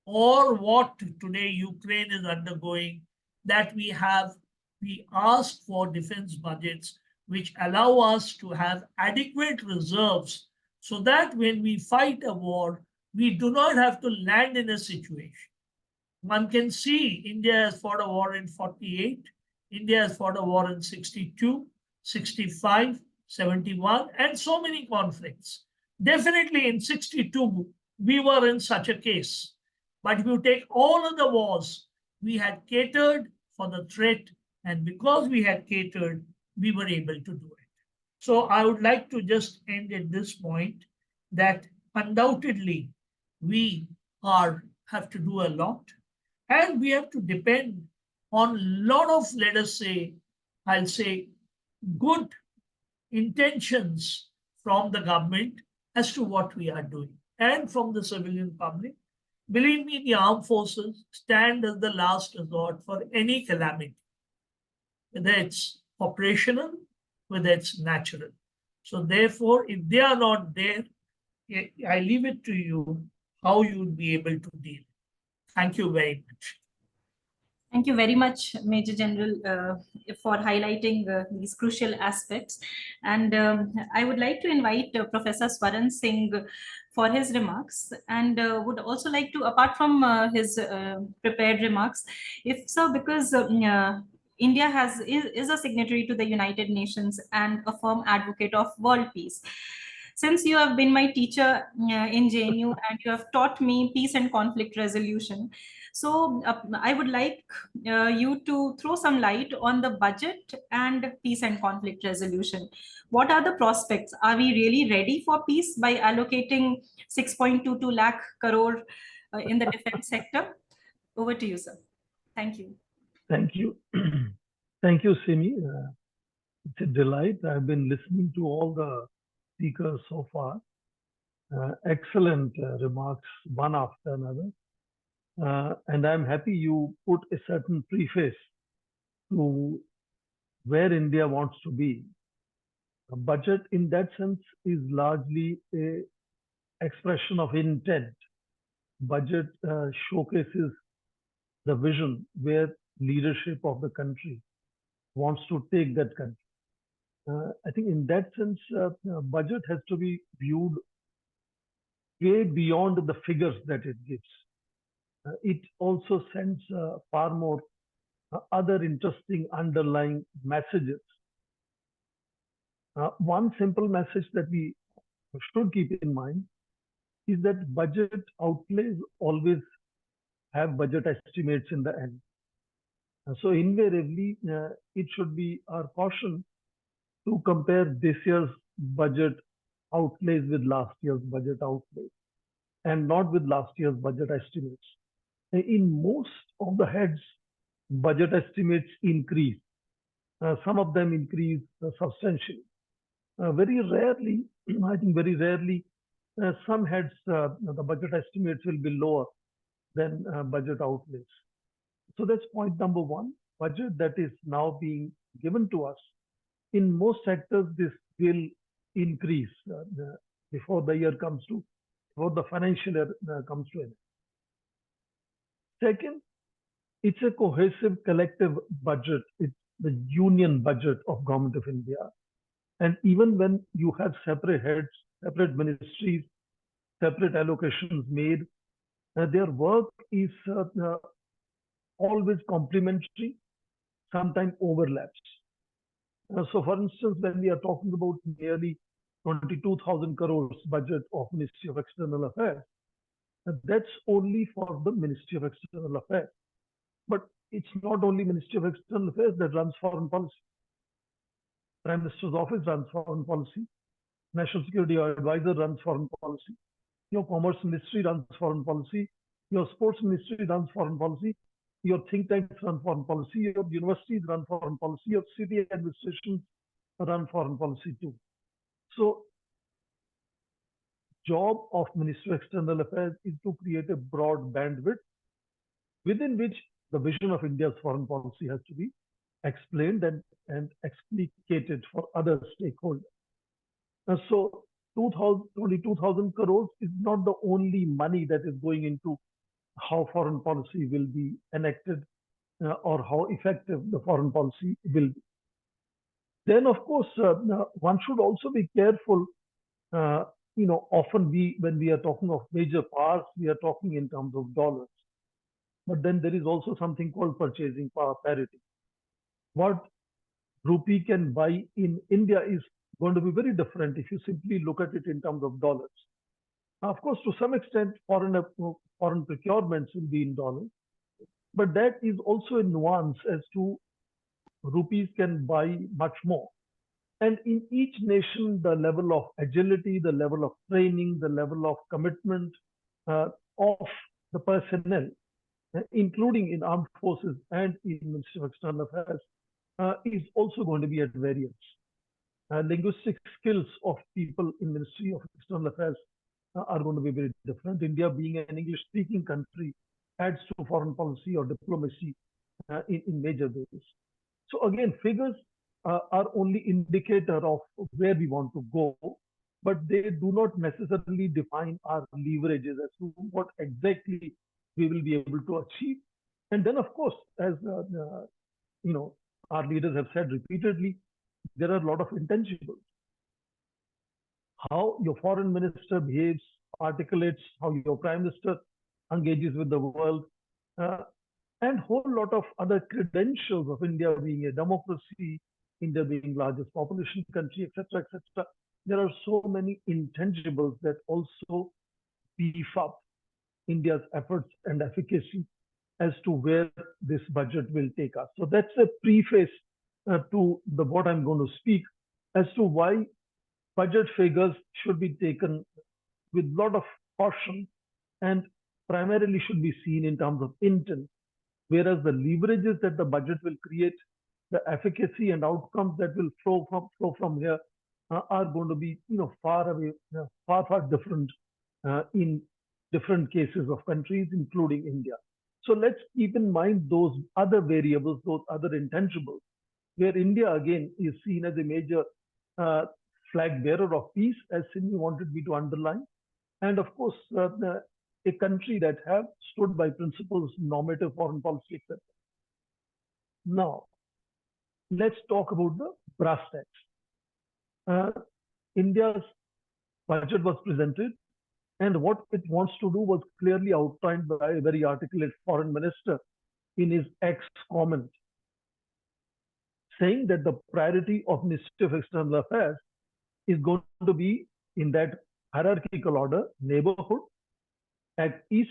or what today Ukraine is undergoing that we ask for defense budgets which allow us to have adequate reserves so that when we fight a war, we do not have to land in a situation. One can see India has fought a war in 48, India has fought a war in 62, 65, 71, and so many conflicts. Definitely in 62, we were in such a case. But if you take all of the wars, we had catered for the threat, and because we had catered, we were able to do it. So I would like to just end at this point that undoubtedly we have to do a lot. And we have to depend on a lot of, let us say, I'll say, good intentions from the government as to what we are doing and from the civilian public. Believe me, the armed forces stand as the last resort for any calamity, whether it's operational, whether it's natural. So therefore, if they are not there, I leave it to you how you will be able to deal. Thank you very much. Thank you very much, Major General, for highlighting these crucial aspects. And I would like to invite Professor Swaran Singh for his remarks, and would also like to, apart from his prepared remarks, if so, because India is a signatory to the United Nations and a firm advocate of world peace. Since you have been my teacher in JNU and you have taught me peace and conflict resolution, so I would like you to throw some light on the budget and peace and conflict resolution. What are the prospects? Are we really ready for peace by allocating 6.22 lakh crore in the defense sector? Over to you, sir. Thank you. Thank you. Thank you, Simi. It's a delight. I've been listening to all the speakers so far. Excellent remarks, one after another. And I'm happy you put a certain preface to where India wants to be. A budget in that sense is largely an expression of intent. Budget showcases the vision where leadership of the country wants to take that country. I think in that sense, budget has to be viewed way beyond the figures that it gives. It also sends far more other interesting underlying messages. One simple message that we should keep in mind is that budget outlays always have budget estimates in the end. So invariably, it should be our caution to compare this year's budget outlays with last year's budget outlays and not with last year's budget estimates. In most of the heads, budget estimates increase. Some of them increase substantially. Very rarely, I think very rarely, some heads, the budget estimates will be lower than budget outlays. So that's point number one. Budget that is now being given to us. In most sectors, this will increase before the year comes to, before the financial year comes to an end. Second, it's a cohesive collective budget. It's the union budget of Government of India. And even when you have separate heads, separate ministries, separate allocations made, their work is always complementary, sometimes overlaps. So for instance, when we are talking about nearly 22,000 crores budget of Ministry of External Affairs, that's only for the Ministry of External Affairs. But it's not only Ministry of External Affairs that runs foreign policy. Prime Minister's office runs foreign policy. National Security Advisor runs foreign policy. Your Commerce Ministry runs foreign policy. Your Sports Ministry runs foreign policy. Your think tanks run foreign policy. Your universities run foreign policy. Your city administrations run foreign policy too. So, job of Ministry of External Affairs is to create a broad bandwidth within which the vision of India's foreign policy has to be explained and explicated for other stakeholders. So 22,000 crores is not the only money that is going into how foreign policy will be enacted or how effective the foreign policy will be. Then, of course, one should also be careful. Often when we are talking of major powers, we are talking in terms of dollars. But then there is also something called purchasing power parity. What rupee can buy in India is going to be very different if you simply look at it in terms of dollars. Now, of course, to some extent, foreign procurements will be in dollars, but that is also a nuance as to rupees can buy much more. And in each nation, the level of agility, the level of training, the level of commitment of the personnel, including in armed forces and in Ministry of External Affairs, is also going to be at variance. Linguistic skills of people in Ministry of External Affairs are going to be very different. India being an English-speaking country adds to foreign policy or diplomacy in major ways. So again, figures are only indicator of where we want to go, but they do not necessarily define our leverages as to what exactly we will be able to achieve. And then, of course, as our leaders have said repeatedly, there are a lot of intangibles. How your foreign minister behaves, articulates, how your prime minister engages with the world, and whole lot of other credentials of India being a democracy, India being largest population country, etc., etc. There are so many intangibles that also beef up India's efforts and efficacy as to where this budget will take us. So that's a preface to what I'm going to speak as to why budget figures should be taken with a lot of caution and primarily should be seen in terms of intent, whereas the leverages that the budget will create, the efficacy and outcomes that will flow from here are going to be far away, far different in different cases of countries, including India. So let's keep in mind those other variables, those other intangibles, where India again is seen as a major flag bearer of peace, as Simi wanted me to underline, and of course a country that have stood by principles, normative foreign policy, etc. Now, let's talk about the brass tacks. India's budget was presented, and what it wants to do was clearly outlined by a very articulate foreign minister in his ex-comment, saying that the priority of Ministry of External Affairs is going to be in that hierarchical order: neighborhood, Act East,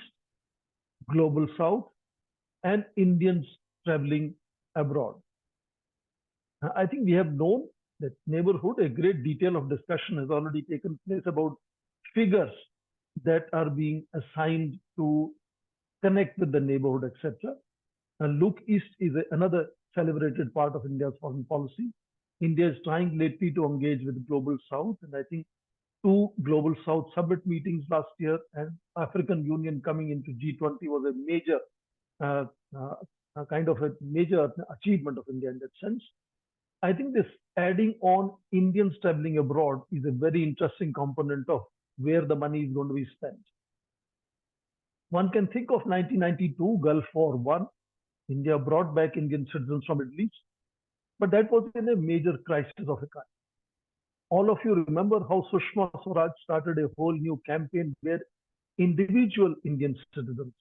Global South, and Indians traveling abroad. I think we have known that neighborhood, a great detail of discussion has already taken place about figures that are being assigned to connect with the neighborhood, etc. And Look East is another celebrated part of India's foreign policy. India is trying lately to engage with Global South, and I think 2 Global South Summit meetings last year, and African Union coming into G20 was a major kind of a major achievement of India in that sense. I think this adding on Indians traveling abroad is a very interesting component of where the money is going to be spent. One can think of 1992 Gulf War I. India brought back Indian citizens from Middle East, but that was in a major crisis of a kind. All of you remember how Sushma Swaraj started a whole new campaign where individual Indian citizens,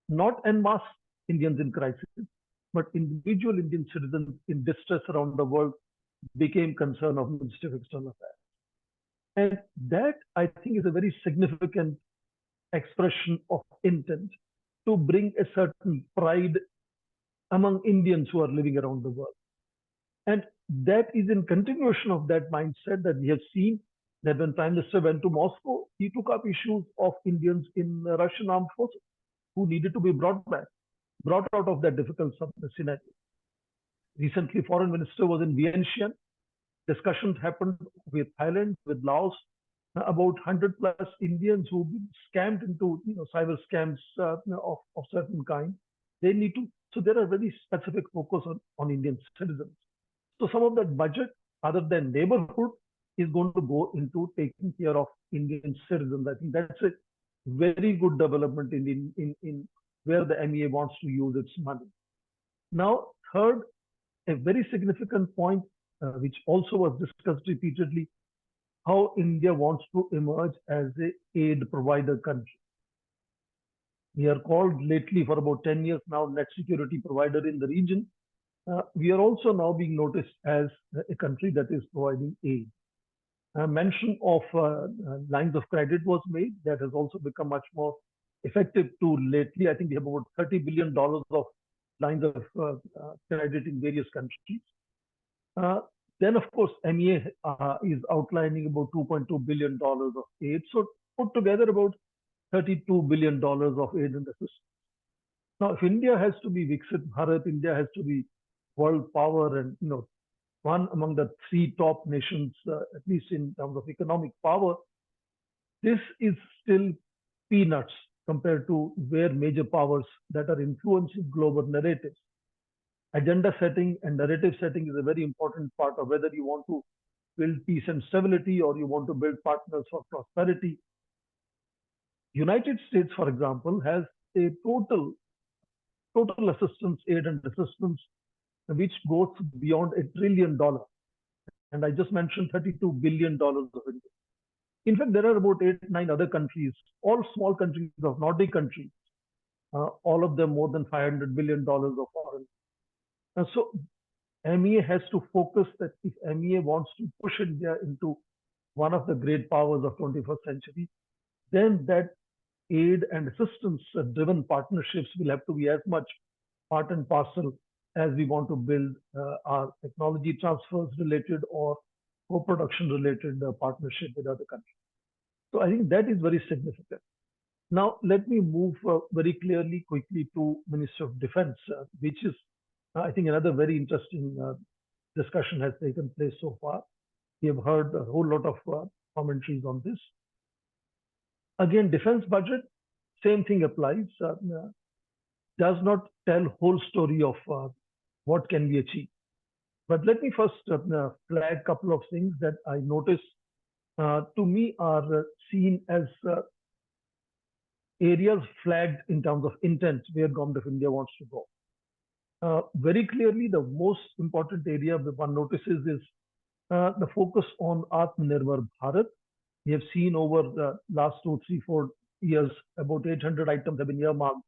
not en masse Indians in crisis, but individual Indian citizens in distress around the world became concern of Ministry of External Affairs. And that, I think, is a very significant expression of intent to bring a certain pride among Indians who are living around the world. And that is in continuation of that mindset that we have seen that when Prime Minister went to Moscow, he took up issues of Indians in Russian armed forces who needed to be brought out of that difficult scenario. Recently, Foreign Minister was in Vientiane. Discussions happened with Thailand, with Laos, about 100 plus Indians who've been scammed into cyber scams of certain kind. They need to, so there are very specific focus on Indian citizens. So some of that budget, other than neighborhood, is going to go into taking care of Indian citizens. I think that's a very good development in where the MEA wants to use its money. Now, third, a very significant point, which also was discussed repeatedly, how India wants to emerge as an aid provider country. We are called lately for about 10 years now net security provider in the region. We are also now being noticed as a country that is providing aid. Mention of lines of credit was made. That has also become much more effective tool lately. I think we have about $30 billion of lines of credit in various countries. Then, of course, MEA is outlining about $2.2 billion of aid. So put together about $32 billion of aid and assistance. Now, if India has to be Viksit Bharat, India has to be world power and one among the 3 top nations, at least in terms of economic power, this is still peanuts compared to where major powers that are influencing global narratives. Agenda setting and narrative setting is a very important part of whether you want to build peace and stability or you want to build partners for prosperity. United States, for example, has a total assistance, aid and assistance, which goes beyond $1 trillion. And I just mentioned $32 billion of India. In fact, there are about 8, 9 other countries, all small countries of Nordic countries, all of them more than $500 billion of foreign. And so MEA has to focus that if MEA wants to push India into one of the great powers of 21st century, then that aid and assistance driven partnerships will have to be as much part and parcel as we want to build our technology transfers related or co-production related partnership with other countries. So I think that is very significant. Now, let me move very clearly, quickly to Ministry of Defense, which is, I think, another very interesting discussion has taken place so far. We have heard a whole lot of commentaries on this. Again, defense budget, same thing applies. Does not tell whole story of what can be achieved. But let me first flag a couple of things that I notice to me are seen as areas flagged in terms of intent where Government of India wants to go. Very clearly, the most important area that one notices is the focus on Atmanirbhar Bharat. We have seen over the last 2, 3, 4 years, about 800 items have been earmarked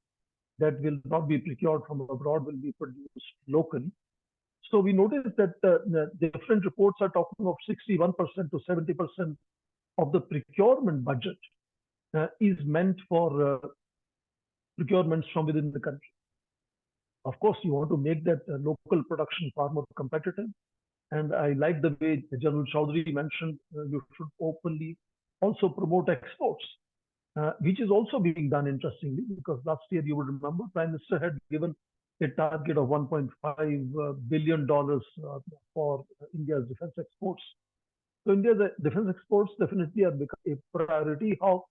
that will not be procured from abroad, will be produced locally. So we noticed that the different reports are talking of 61% to 70% of the procurement budget is meant for procurements from within the country. Of course, you want to make that local production far more competitive. And I like the way General Chaudhary mentioned you should openly also promote exports, which is also being done interestingly, because last year, you would remember, Prime Minister had given a target of $1.5 billion for India's defense exports. So India's defense exports definitely have become a priority. How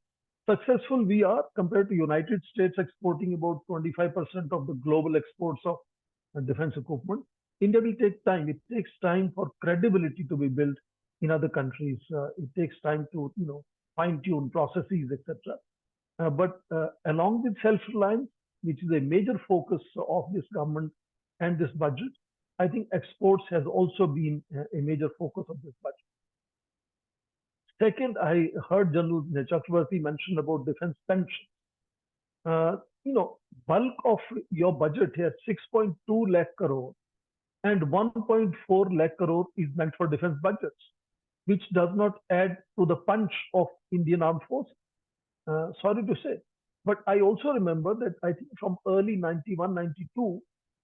successful we are compared to United States exporting about 25% of the global exports of defense equipment. India will take time. It takes time for credibility to be built in other countries. It takes time to fine-tune processes, etc. But along with self-reliance, which is a major focus of this government and this budget, I think exports has also been a major focus of this budget. Second, I heard General Chakravorty mention about defense pensions. Bulk of your budget here, 6.2 lakh crore and 1.4 lakh crore is meant for defense budgets, which does not add to the punch of Indian Armed Forces. Sorry to say. But I also remember that I think from early 91, 92,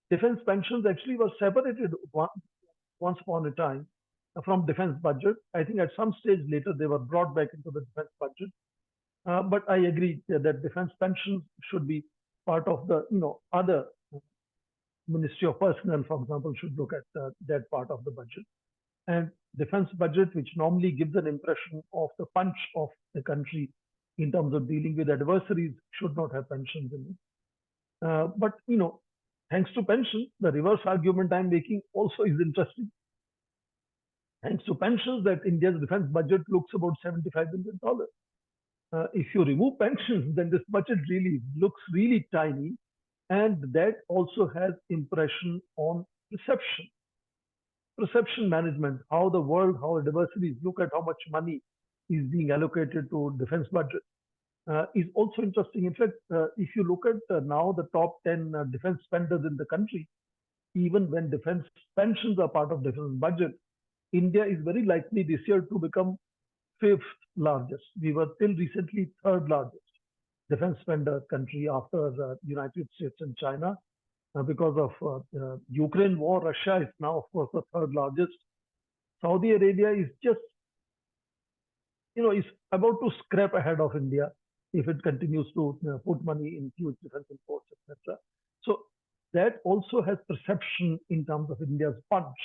defense pensions actually were separated once upon a time from defense budget. I think at some stage later they were brought back into the defense budget. But I agree that defense pensions should be part of the other Ministry of Personnel, for example, should look at that part of the budget. And defense budget, which normally gives an impression of the punch of the country in terms of dealing with adversaries, should not have pensions in it. But thanks to pensions, the reverse argument I'm making also is interesting. Thanks to pensions, that India's defense budget looks about $75 billion. If you remove pensions, then this budget really looks really tiny, and that also has impression on perception management, how the world, how adversaries look at how much money is being allocated to defense budget. Is also interesting. In fact, if you look at now the top 10 defense spenders in the country, even when defense pensions are part of defense budget, India is very likely this year to become 5th largest. We were till recently 3rd largest defense spender country after United States and China. Because of Ukraine war, Russia is now, of course, the 3rd largest. Saudi Arabia is just, is about to scrape ahead of India if it continues to put money in huge defense imports, etc. So that also has perception in terms of India's punch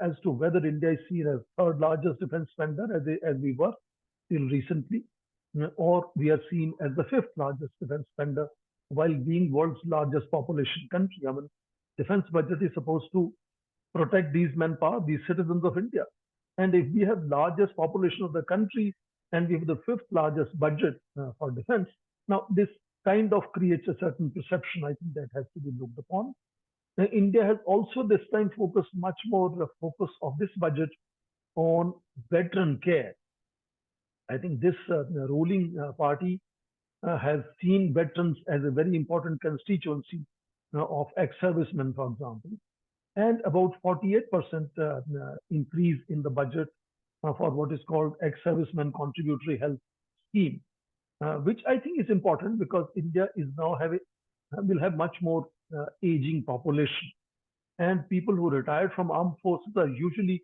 as to whether India is seen as 3rd largest defense spender as we were till recently, or we are seen as the 5th largest defense spender while being world's largest population country. I mean, defense budget is supposed to protect these manpower, these citizens of India. And if we have largest population of the country and we have the 5th largest budget for defense, now this kind of creates a certain perception. I think that has to be looked upon. India has also this time focused much more the focus of this budget on veteran care. I think this ruling party has seen veterans as a very important constituency of ex-servicemen, for example, and about 48% increase in the budget for what is called ex-servicemen contributory health scheme, which I think is important because India is now will have much more aging population, and people who retired from armed forces are usually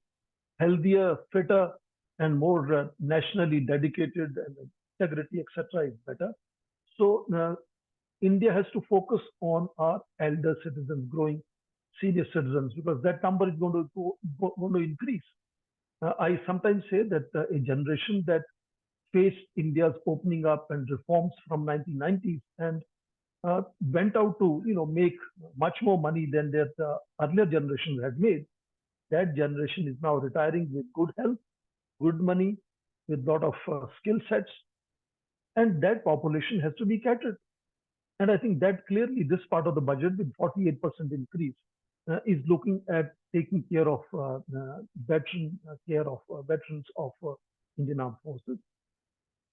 healthier, fitter, and more nationally dedicated, and integrity, etc., is better. So India has to focus on our elder citizens, growing senior citizens, because that number is going to increase. I sometimes say that a generation that faced India's opening up and reforms from 1990s and went out to make much more money than their earlier generations had made, that generation is now retiring with good health, good money, with a lot of skill sets, and that population has to be catered. And I think that clearly this part of the budget with 48% increase is looking at taking care of veterans of Indian Armed Forces.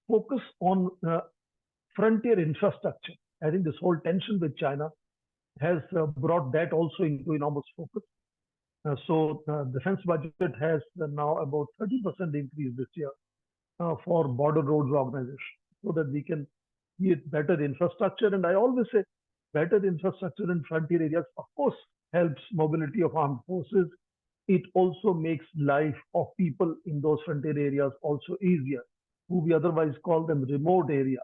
Focus on frontier infrastructure. I think this whole tension with China has brought that also into enormous focus. So defense budget has now about 30% increase this year for border roads organization, so that we can get better infrastructure. And I always say better infrastructure in frontier areas, of course, helps mobility of armed forces. It also makes life of people in those frontier areas also easier, who we otherwise call them remote areas.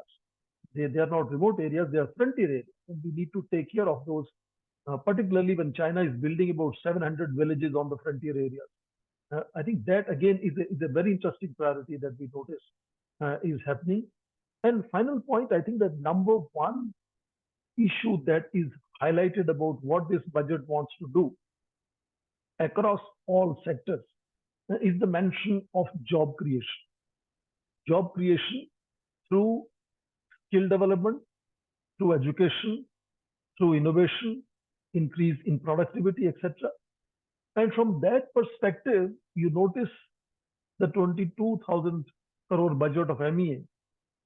They are not remote areas, they are frontier areas. And we need to take care of those, particularly when China is building about 700 villages on the frontier areas. I think that again is a very interesting priority that we notice is happening. And final point, I think that number one issue that is highlighted about what this budget wants to do across all sectors is the mention of job creation. Job creation through skill development, through education, through innovation, increase in productivity, etc. And from that perspective, you notice the 22,000 crore budget of MEA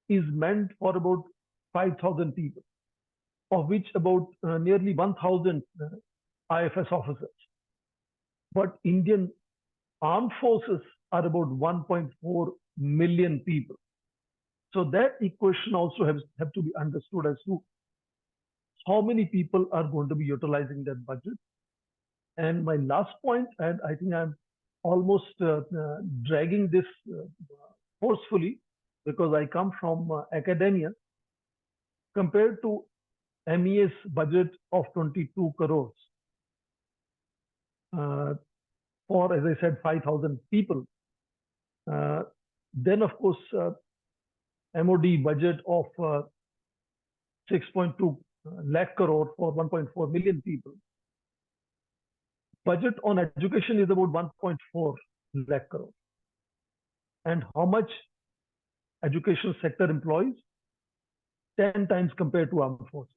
is meant for about 5,000 people, of which about nearly 1,000 IFS officers. But Indian armed forces are about 1.4 million people. So that equation also has to be understood as to how many people are going to be utilizing that budget. And my last point, and I think I'm almost dragging this forcefully because I come from academia, compared to MEA's budget of 22 crores for, as I said, 5,000 people. Then, of course, MOD budget of 6.2 lakh crore for 1.4 million people. Budget on education is about 1.4 lakh crore. And how much education sector employs? 10 times compared to armed forces.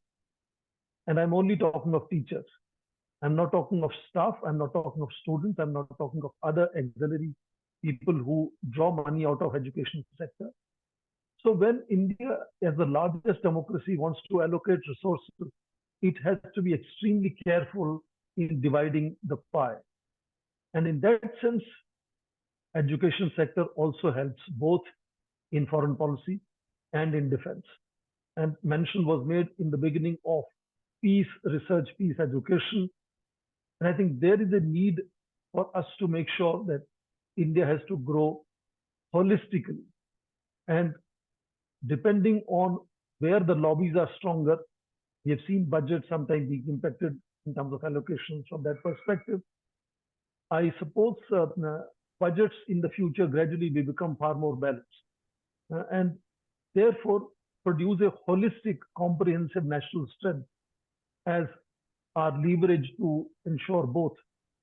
And I'm only talking of teachers. I'm not talking of staff. I'm not talking of students. I'm not talking of other auxiliary people who draw money out of education sector. So when India, as the largest democracy, wants to allocate resources, it has to be extremely careful in dividing the pie. And in that sense, education sector also helps both in foreign policy and in defense. And mention was made in the beginning of peace research, peace education. And I think there is a need for us to make sure that India has to grow holistically. And depending on where the lobbies are stronger, we have seen budgets sometimes being impacted in terms of allocations from that perspective. I suppose budgets in the future gradually will become far more balanced and therefore produce a holistic, comprehensive national strength as our leverage to ensure both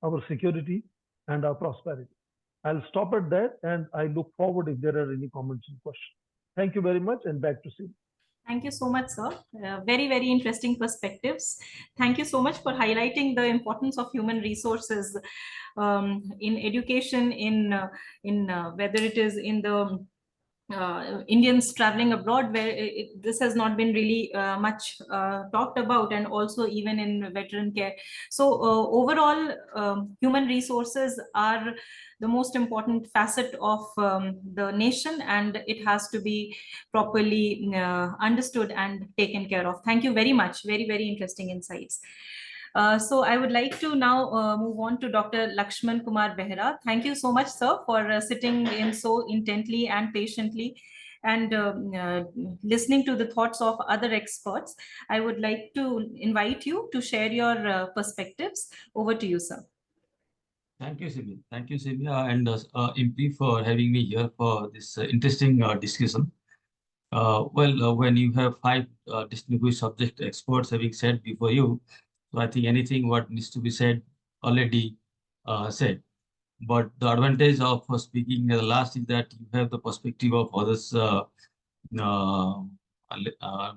our security and our prosperity. I'll stop at that and I look forward if there are any comments and questions. Thank you very much and back to Simi. Thank you so much, sir. Very, very interesting perspectives. Thank you so much for highlighting the importance of human resources in education, in whether it is in the Indians traveling abroad, where this has not been really much talked about, and also even in veteran care. So overall, human resources are the most important facet of the nation, and it has to be properly understood and taken care of. Thank you very much. Very, very interesting insights. So I would like to now move on to Dr. Lakshman Kumar Behra. Thank you so much, sir, for sitting in so intently and patiently and listening to the thoughts of other experts. I would like to invite you to share your perspectives. Over to you, sir. Thank you, Simi. Thank you, Simi, and IMPRI for having me here for this interesting discussion. When you have five distinguished subject experts having said before you, so I think anything what needs to be said already said. But the advantage of speaking at the last is that you have the perspective of others'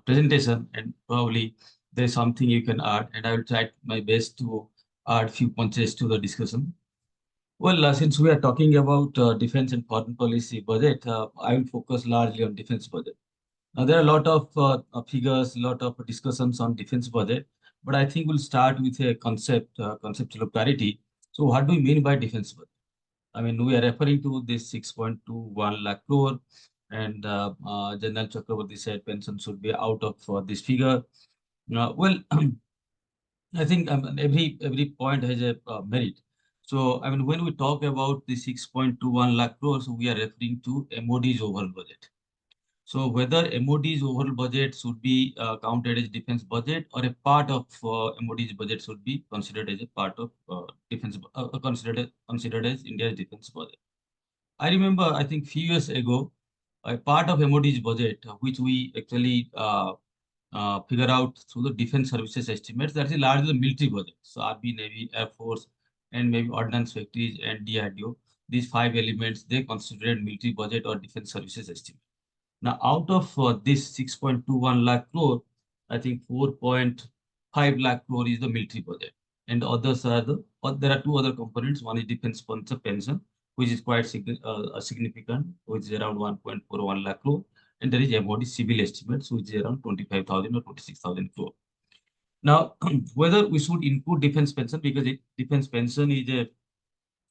presentation, and probably there's something you can add, and I will try my best to add few punches to the discussion. Well, since we are talking about defense and foreign policy budget, I will focus largely on defense budget. Now, there are a lot of figures, a lot of discussions on defense budget, but I think we'll start with a conceptual clarity. So what do we mean by defense budget? I mean, we are referring to this 6.21 lakh crore, and General Chakravorty said pension should be out of this figure. I think every point has a merit. So, I mean, when we talk about the 6.21 lakh crores, we are referring to MOD's overall budget. So whether MOD's overall budget should be counted as defense budget, or a part of MOD's budget should be considered as a part of defense, considered as India's defense budget. I remember, I think few years ago, a part of MOD's budget, which we actually figure out through the defense services estimates, that is largely the military budget. So Army, Navy, Air Force, and maybe ordnance factories and DRDO. These 5 elements, they considered military budget or defense services estimate. Now, out of this 6.21 lakh crore, I think 4.5 lakh crore is the military budget. And others are there are two other components. One is defense sponsor pension, which is quite significant, which is around 1.41 lakh crore. And there is MOD civil estimates, which is around 25,000 or 26,000 crore. Now, whether we should include defense pension, because defense pension is a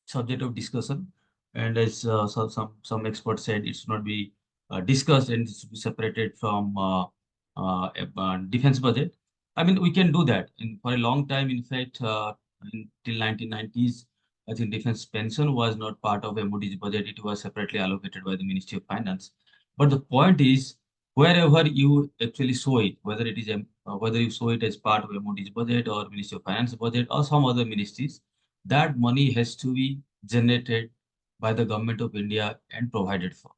subject of discussion, and as some experts said, it should not be discussed and it should be separated from defense budget. I mean, we can do that. For a long time, in fact, until 1990s, I think defense pension was not part of MOD's budget. It was separately allocated by the Ministry of Finance. But the point is, wherever you actually show it, whether it is whether you show it as part of MOD's budget or Ministry of Finance budget or some other ministries, that money has to be generated by the government of India and provided for.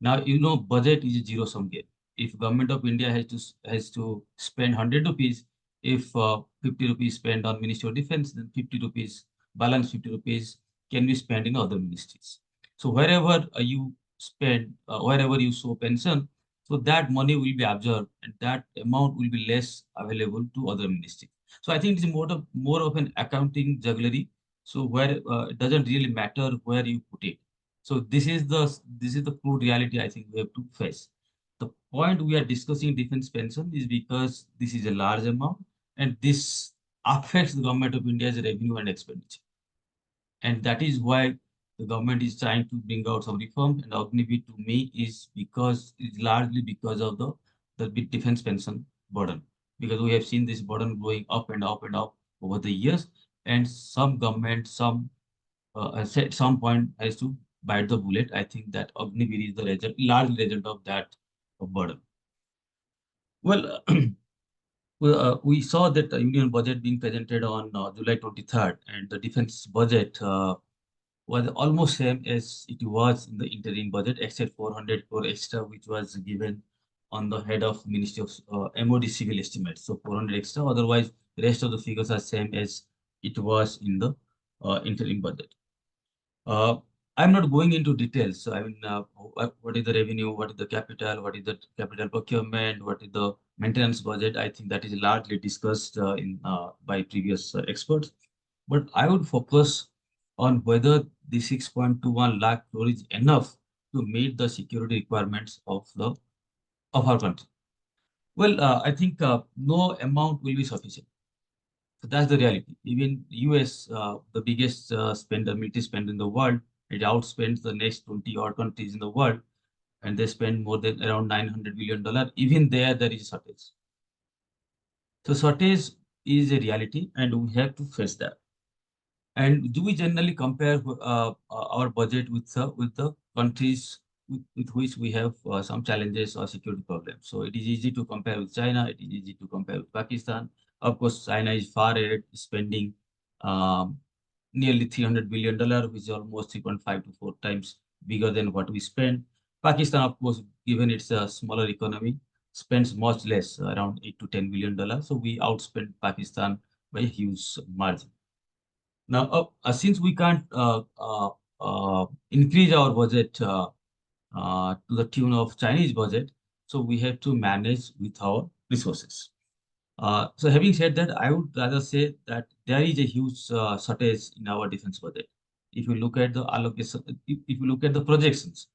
Now, budget is a zero-sum game. If government of India has to spend 100 rupees, if 50 rupees spent on Ministry of Defense, then 50 rupees, balance 50 rupees can be spent in other ministries. So wherever you spend, wherever you show pension, so that money will be absorbed and that amount will be less available to other ministries. So I think it's more of an accounting jugglery. So where it doesn't really matter where you put it. So this is the crude reality I think we have to face. The point we are discussing defense pension is because this is a large amount and this affects the government of India's revenue and expenditure. And that is why the government is trying to bring out some reforms. And Agniveer to me is largely because of the defense pension burden. Because we have seen this burden going up and up and up over the years. And some government, at some point has to bite the bullet. I think that Agniveer is the large result of that burden. Well, we saw that the union budget being presented on July 23rd, and the defense budget was almost same as it was in the interim budget, except 400 crore extra, which was given on the head of Ministry of MOD civil estimates. So 400 extra. Otherwise, the rest of the figures are same as it was in the interim budget. I'm not going into details. So I mean, what is the revenue? What is the capital? What is the capital procurement? What is the maintenance budget? I think that is largely discussed by previous experts. But I would focus on whether the 6.21 lakh crore is enough to meet the security requirements of our country. Well, I think no amount will be sufficient. So that's the reality. Even US, the biggest military spender in the world, it outspends the next 20 odd countries in the world, and they spend more than around $900 billion. Even there is a shortage. So shortage is a reality, and we have to face that. And do we generally compare our budget with the countries with which we have some challenges or security problems? So it is easy to compare with China. It is easy to compare with Pakistan. Of course, China is far ahead, spending nearly $300 billion, which is almost 3.5 to 4 times bigger than what we spend. Pakistan, of course, given its smaller economy, spends much less, around $8 to $10 billion. So we outspend Pakistan by a huge margin. Now, since we can't increase our budget to the tune of Chinese budget, so we have to manage with our resources. So having said that, I would rather say that there is a huge shortage in our defense budget. If you look at the allocation, if you look at the projections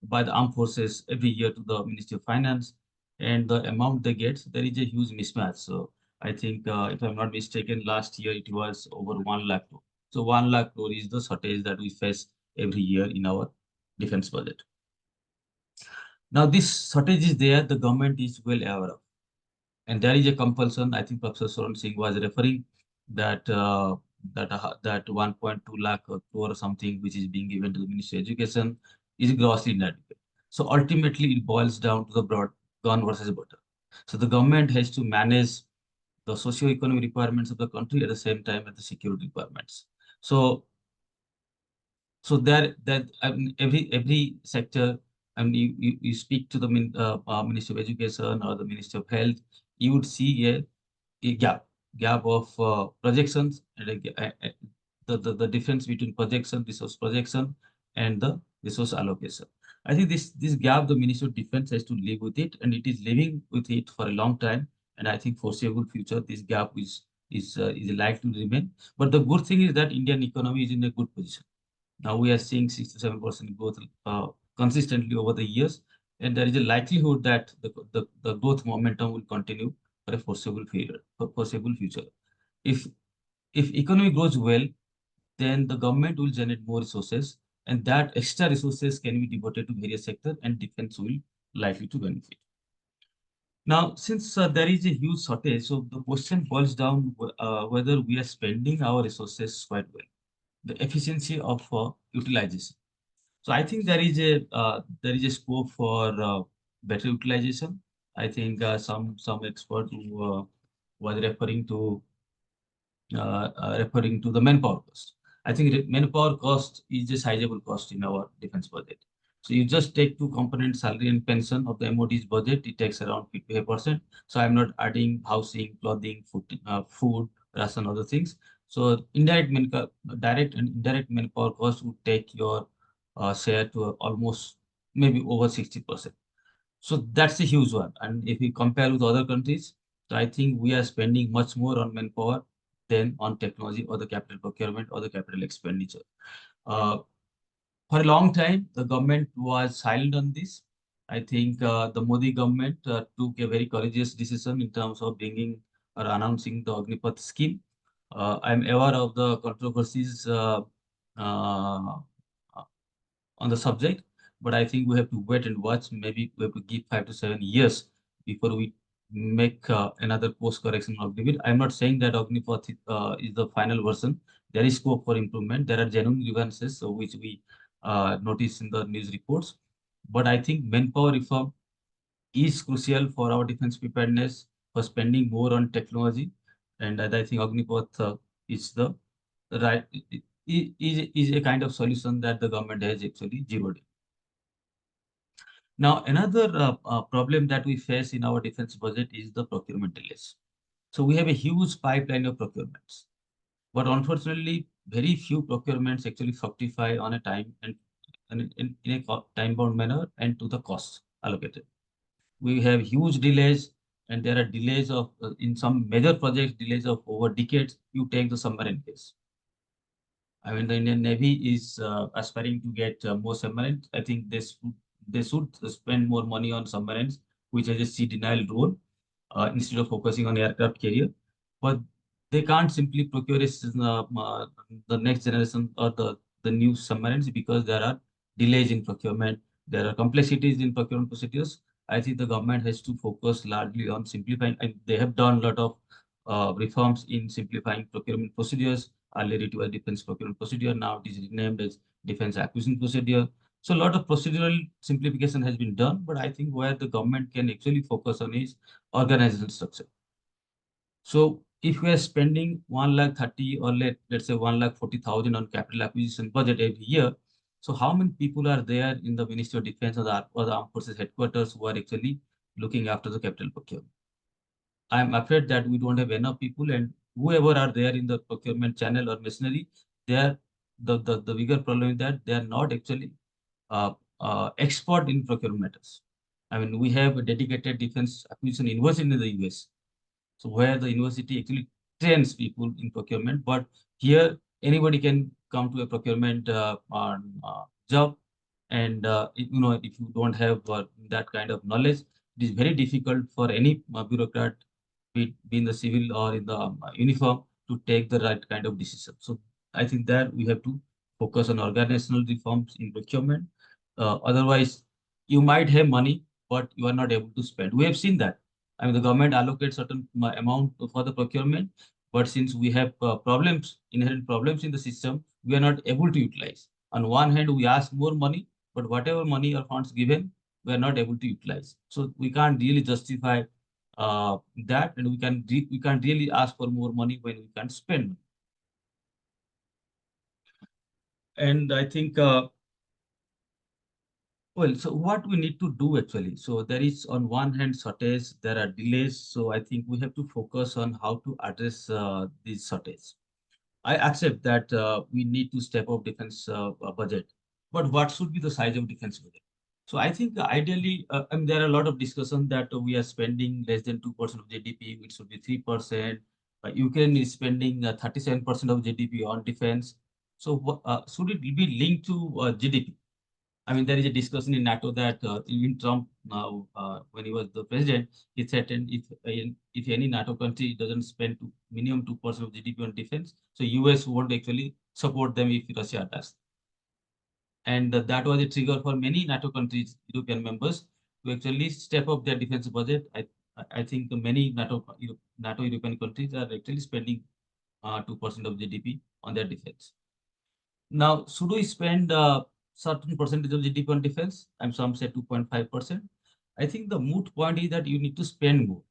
by the armed forces every year to the Ministry of Finance and the amount they get, there is a huge mismatch. So I think, if I'm not mistaken, last year it was over 1 lakh crore. So 1 lakh crore is the shortage that we face every year in our defense budget. Now, this shortage is there, the government is well aware of. And there is a compulsion, I think Professor Soran Singh was referring that that 1.2 lakh crore or something which is being given to the Ministry of Education is grossly inadequate. So ultimately, it boils down to the broad gun versus butter. So the government has to manage the socio-economic requirements of the country at the same time as the security requirements. So that I mean, every sector, I mean, you speak to the Ministry of Education or the Ministry of Health, you would see a gap of projections and the difference between projection, resource projection, and the resource allocation. I think this gap, the Ministry of Defense has to live with it, and it is living with it for a long time. And I think foreseeable future, this gap is likely to remain. But the good thing is that Indian economy is in a good position. Now we are seeing 6 to 7% growth consistently over the years, and there is a likelihood that the growth momentum will continue for a foreseeable future. If economy grows well, then the government will generate more resources, and that extra resources can be devoted to various sectors, and defense will likely to benefit. Now, since there is a huge shortage, so the question boils down whether we are spending our resources quite well, the efficiency of utilization. So I think there is a scope for better utilization. I think some expert who was referring to the manpower cost. I think manpower cost is a sizable cost in our defense budget. So you just take two components, salary and pension of the MOD's budget, it takes around 55%. So I'm not adding housing, clothing, food, ration, other things. So direct and indirect manpower cost would take your share to almost maybe over 60%. So that's a huge one. And if we compare with other countries, so I think we are spending much more on manpower than on technology or the capital procurement or the capital expenditure. For a long time, the government was silent on this. I think the Modi government took a very courageous decision in terms of bringing or announcing the Agnipath scheme. I'm aware of the controversies on the subject, but I think we have to wait and watch. Maybe we have to give 5 to 7 years before we make another course correction of Agnipath. I'm not saying that Agnipath is the final version. There is scope for improvement. There are genuine grievances which we notice in the news reports. But I think manpower reform is crucial for our defense preparedness, for spending more on technology. And I think Agnipath is the right is a kind of solution that the government has actually zeroed in. Now, another problem that we face in our defense budget is the procurement delays. So we have a huge pipeline of procurements, but unfortunately, very few procurements actually fructify on a time and in a time-bound manner and to the cost allocated. We have huge delays, and there are delays of in some major projects, delays of over decades. You take the submarine case. I mean, the Indian Navy is aspiring to get more submarines. I think they should spend more money on submarines, which has a sea denial role, instead of focusing on aircraft carrier. But they can't simply procure the next generation or the new submarines because there are delays in procurement. There are complexities in procurement procedures. I think the government has to focus largely on simplifying, and they have done a lot of reforms in simplifying procurement procedures. Earlier it was defense procurement procedure, now it is renamed as defense acquisition procedure. So a lot of procedural simplification has been done, but I think where the government can actually focus on is organizational structure. So if we are spending 1,30,000 or let's say 1,40,000 on capital acquisition budget every year, so how many people are there in the Ministry of Defense or the Armed Forces headquarters who are actually looking after the capital procurement? I'm afraid that we don't have enough people, and whoever are there in the procurement channel or machinery, they are the bigger problem is that they are not actually expert in procurement matters. I mean, we have a dedicated defense acquisition university in the US, so where the university actually trains people in procurement, but here anybody can come to a procurement job, and if you don't have that kind of knowledge, it is very difficult for any bureaucrat, be in the civil or in the uniform, to take the right kind of decision. So I think that we have to focus on organizational reforms in procurement. Otherwise, you might have money, but you are not able to spend. We have seen that. I mean, the government allocates certain amount for the procurement, but since we have inherent problems in the system, we are not able to utilize. On one hand, we ask more money, but whatever money or funds given, we are not able to utilize. So we can't really justify that, and we can't really ask for more money when we can't spend. And I think well, so what we need to do actually, so there is on one hand shortage, there are delays. So I think we have to focus on how to address these shortage. I accept that we need to step up defense budget, but what should be the size of defense budget? So I think ideally, I mean, there are a lot of discussion that we are spending less than 2% of GDP, it should be 3%. Ukraine is spending 37% of GDP on defense. So should it be linked to GDP? I mean, there is a discussion in NATO that even Trump now, when he was the president, he said, and if any NATO country doesn't spend minimum 2% of GDP on defense, so US won't actually support them if Russia attacks. And that was a trigger for many NATO countries, European members, to actually step up their defense budget. I think many NATO European countries are actually spending 2% of GDP on their defense. Now, should we spend certain percentage of GDP on defense? And some say 2.5%. I think the moot point is that you need to spend more.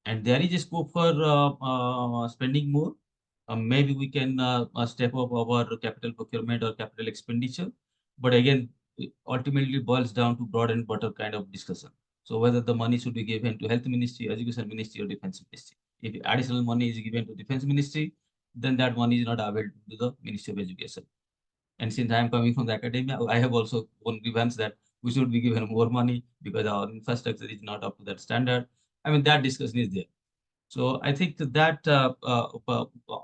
And there is a scope for spending more. Maybe we can step up our capital procurement or capital expenditure. But again, it ultimately boils down to broad and butter kind of discussion. So whether the money should be given to Health Ministry, Education Ministry, or Defense Ministry. If additional money is given to Defense Ministry, then that money is not available to the Ministry of Education. And since I am coming from the academia, I have also one grievance that we should be given more money because our infrastructure is not up to that standard. I mean, that discussion is there. So I think that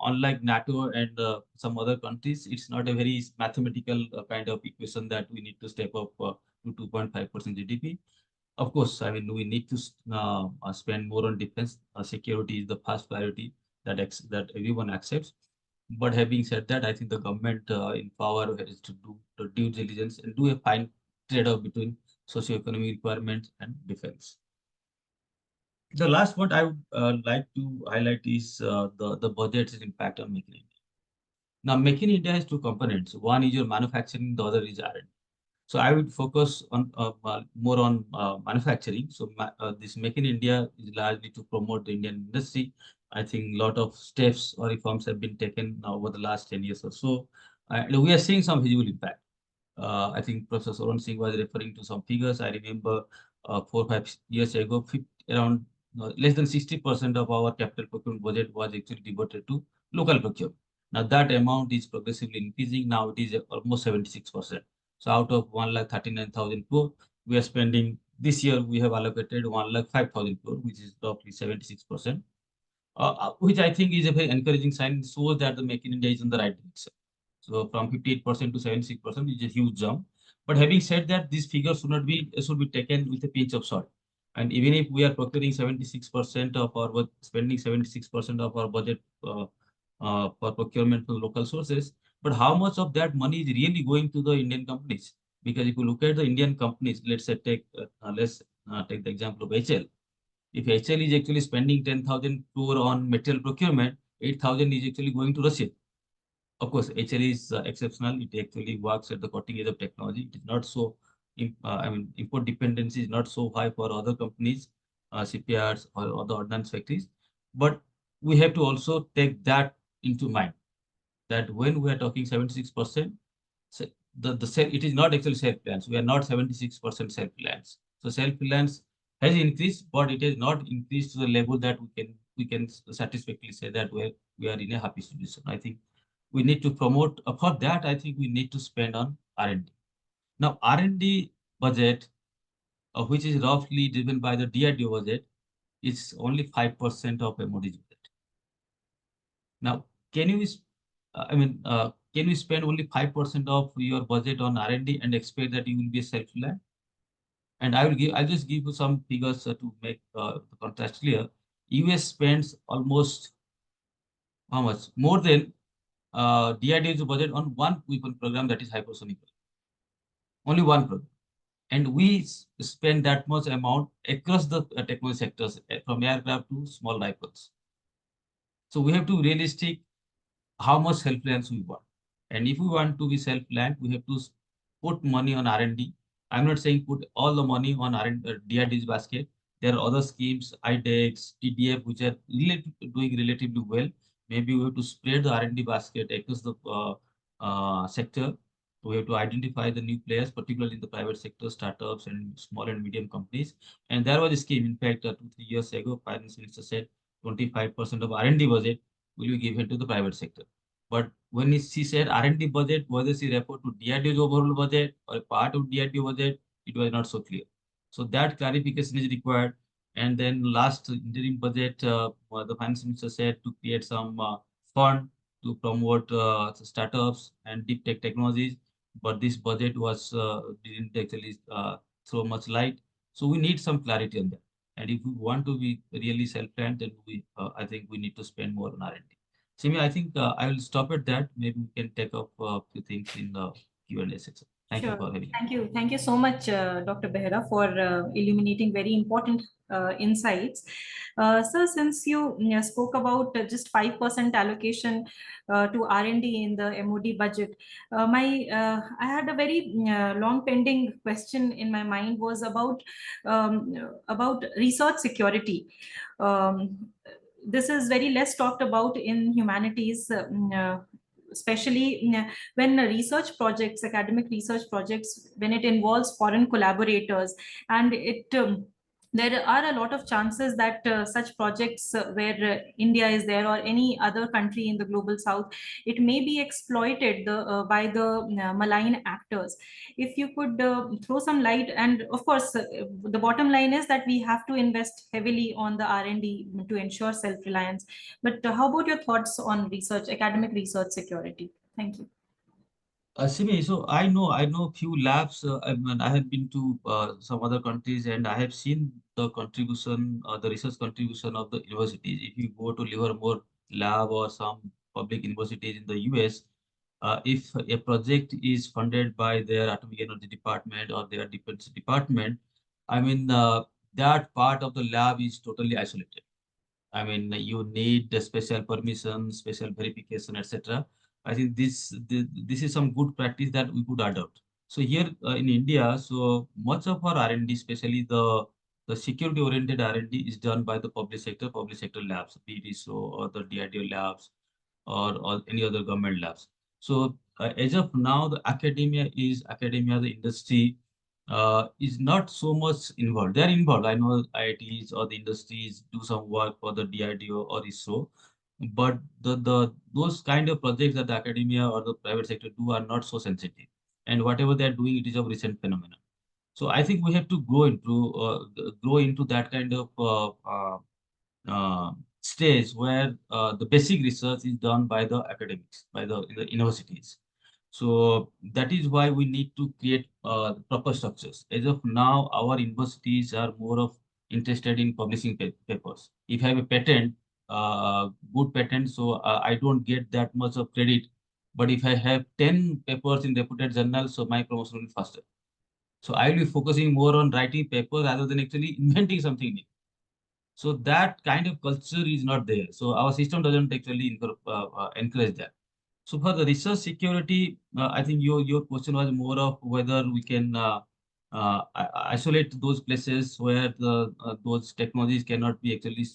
unlike NATO and some other countries, it's not a very mathematical kind of equation that we need to step up to 2.5% GDP. Of course, I mean, we need to spend more on defense. Security is the first priority that everyone accepts. But having said that, I think the government in power has to do the due diligence and do a fine trade-off between socio-economic requirements and defense. The last point I would like to highlight is the budget's impact on Make in India. Now, Make in India has two components. One is your manufacturing, the other is R&D. So I would focus on more on manufacturing. So this Make in India is largely to promote the Indian industry. I think a lot of steps or reforms have been taken over the last 10 years or so. And we are seeing some visible impact. I think Professor DrnSimi was referring to some figures. I remember 4 or 5 years ago, around less than 60% of our capital procurement budget was actually devoted to local procurement. Now that amount is progressively increasing. Now it is almost 76%. So out of 1,39,000 crore, we are spending this year. We have allocated 1,05,000 crore, which is roughly 76%, which I think is a very encouraging sign. Shows that the Make in India is in the right direction. So from 58% to 76% is a huge jump. But having said that, these figures should be taken with a pinch of salt. And even if we are procuring 76% of our spending 76% of our budget for procurement to local sources, but how much of that money is really going to the Indian companies? Because if you look at the Indian companies, let's say take the example of HL. If HL is actually spending 10,000 crore on material procurement, 8,000 is actually going to Russia. Of course, HL is exceptional. It actually works at the cutting edge of technology. It is not so, I mean, import dependency is not so high for other companies, CPRs or other ordnance factories. But we have to also take that into mind, that when we are talking 76%, it is not actually self-reliance. We are not 76% self-reliance. So self-reliance has increased, but it has not increased to the level that we can satisfactorily say that we are in a happy situation. I think we need to promote. For that, I think we need to spend on R&D. Now, R&D budget, which is roughly driven by the DRDO budget, is only 5% of MOD's budget. Now, can you spend only 5% of your budget on R&D and expect that you will be self-reliant? And I'll just give you some figures to make the contrast clear. US spends almost how much? More than DRDO's budget on one weapon program, that is hypersonic. Only one program. And we spend that much amount across the technology sectors, from aircraft to small rifles. So we have to be realistic how much self-reliance we want. And if we want to be self-reliant, we have to put money on R&D I'm not saying put all the money on DRD's basket. There are other schemes, IDEX, TDF, which are doing relatively well. Maybe we have to spread the R&D basket across the sector. We have to identify the new players, particularly in the private sector, startups and small and medium companies. And there was a scheme, in fact, 2-3 years ago, Finance Minister said 25% of R&D budget will be given to the private sector. But when she said R&D budget, whether she referred to DRDO's overall budget or a part of DRDO budget, it was not so clear. So that clarification is required. And then last interim budget, the finance minister said to create some fund to promote startups and deep tech technologies. But this budget was didn't actually throw much light. So we need some clarity on that. And if we want to be really self-reliant, then I think we need to spend more on R&D. Simi, I think I will stop at that. Maybe we can take up a few things in the Q&A section. Thank you for having me. Thank you. Thank you so much, Dr. Behera, for illuminating very important insights. Sir, since you spoke about just 5% allocation to R&D in the MOD budget, I had a very long pending question in my mind was about research security. This is very less talked about in humanities, especially when research projects, academic research projects, when it involves foreign collaborators, and there are a lot of chances that such projects where India is there or any other country in the global south, it may be exploited by the malign actors. If you could throw some light, and of course, the bottom line is that we have to invest heavily on the R&D to ensure self-reliance. But how about your thoughts on research, academic research security? Thank you. Simi, so I know few labs. I have been to some other countries, and I have seen the contribution, the research contribution of the universities. If you go to Livermore lab or some public universities in the US, if a project is funded by their atomic energy department or their defense department, I mean that part of the lab is totally isolated. I mean, you need the special permission, special verification, etc. I think this is some good practice that we could adopt. So here in India, so much of our R&D, especially the security-oriented R&D, is done by the public sector labs, be it ISRO or the DRDO labs or any other government labs. So as of now, the academia, the industry is not so much involved. They're involved. I know IITs or the industries do some work for the DRDO or ISRO, but those kind of projects that the academia or the private sector do are not so sensitive. And whatever they're doing, it is a recent phenomenon. So I think we have to grow into that kind of stage where the basic research is done by the academics, by the universities. So that is why we need to create proper structures. As of now, our universities are more of interested in publishing papers. If I have a patent, good patent, so I don't get that much of credit. But if I have 10 papers in reputed journals, so my promotion will be faster. So I will be focusing more on writing papers rather than actually inventing something new. So that kind of culture is not there. So our system doesn't actually encourage that. So for the research security, I think your question was more of whether we can isolate those places where those technologies cannot be actually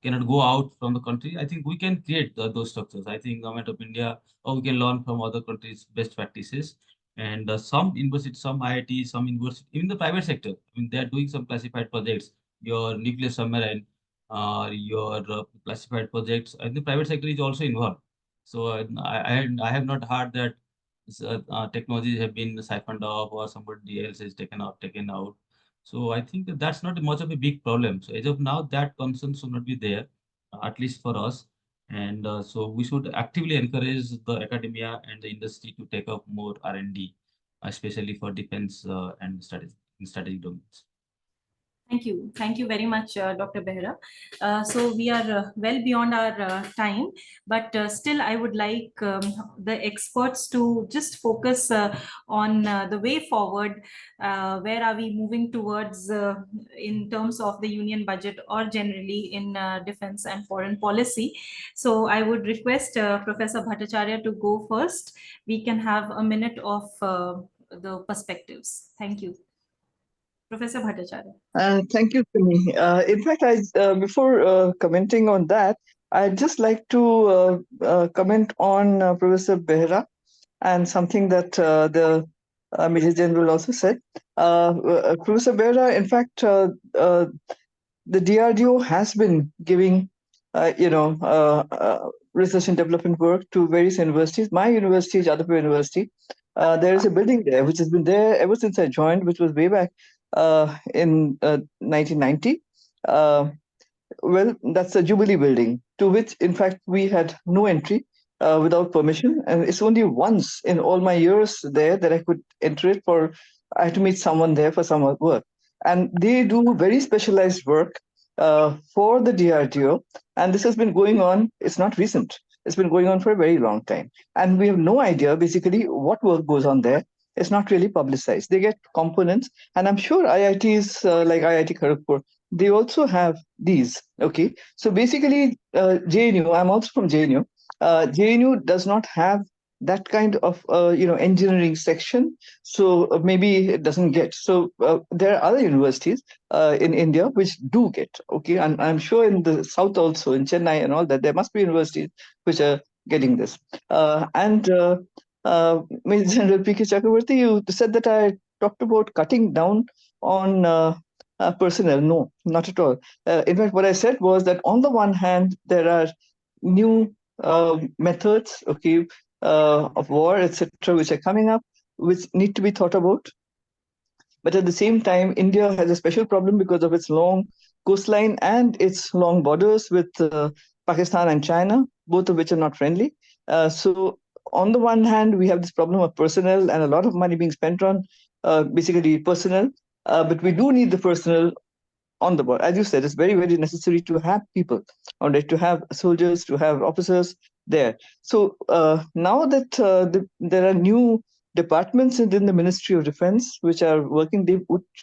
cannot go out from the country. I think we can create those structures. I think Government of India, or we can learn from other countries' best practices. And some universities, some IITs, some universities, even the private sector, I mean, they are doing some classified projects. Your nuclear submarine, your classified projects, and the private sector is also involved. So I have not heard that technologies have been siphoned off or somebody else is taken out. So I think that's not much of a big problem. So as of now, that concern should not be there, at least for us. And so we should actively encourage the academia and the industry to take up more R&D, especially for defense and strategic domains. Thank you. Thank you very much, Dr. Behera. So we are well beyond our time, but still I would like the experts to just focus on the way forward. Where are we moving towards in terms of the union budget or generally in defense and foreign policy? So I would request Professor Bhattacharya to go first. We can have a minute of the perspectives. Thank you. Professor Bhattacharya. Thank you, Simi. In fact, before commenting on that, I'd just like to comment on Professor Behra and something that the Major General also said. Professor Behra, in fact, the DRDO has been giving, research and development work to various universities. My university, Jadavpur University, there is a building there which has been there ever since I joined, which was way back in 1990. Well, that's a Jubilee building, to which, in fact, we had no entry without permission. And it's only once in all my years there that I could enter it I had to meet someone there for some work. And they do very specialized work for the DRDO. And this has been going on, it's not recent. It's been going on for a very long time. And we have no idea, basically, what work goes on there. It's not really publicized. They get components. And I'm sure IITs like IIT Kharagpur, they also have these. Okay, so basically, JNU. I'm also from JNU. JNU does not have that kind of engineering section, so maybe it doesn't get. So there are other universities in India which do get. Okay, and I'm sure in the south also, in Chennai and all that, there must be universities which are getting this. Major General K Chakravorty, you said that I talked about cutting down on personnel. No, not at all. In fact, what I said was that on the one hand, there are new methods, okay, of war, etc., which are coming up, which need to be thought about. But at the same time, India has a special problem because of its long coastline and its long borders with Pakistan and China, both of which are not friendly. So on the one hand, we have this problem of personnel and a lot of money being spent on basically personnel, but we do need the personnel on the board. As you said, it's very, very necessary to have people, all right, to have soldiers, to have officers there. So now that there are new departments within the Ministry of Defense which are working,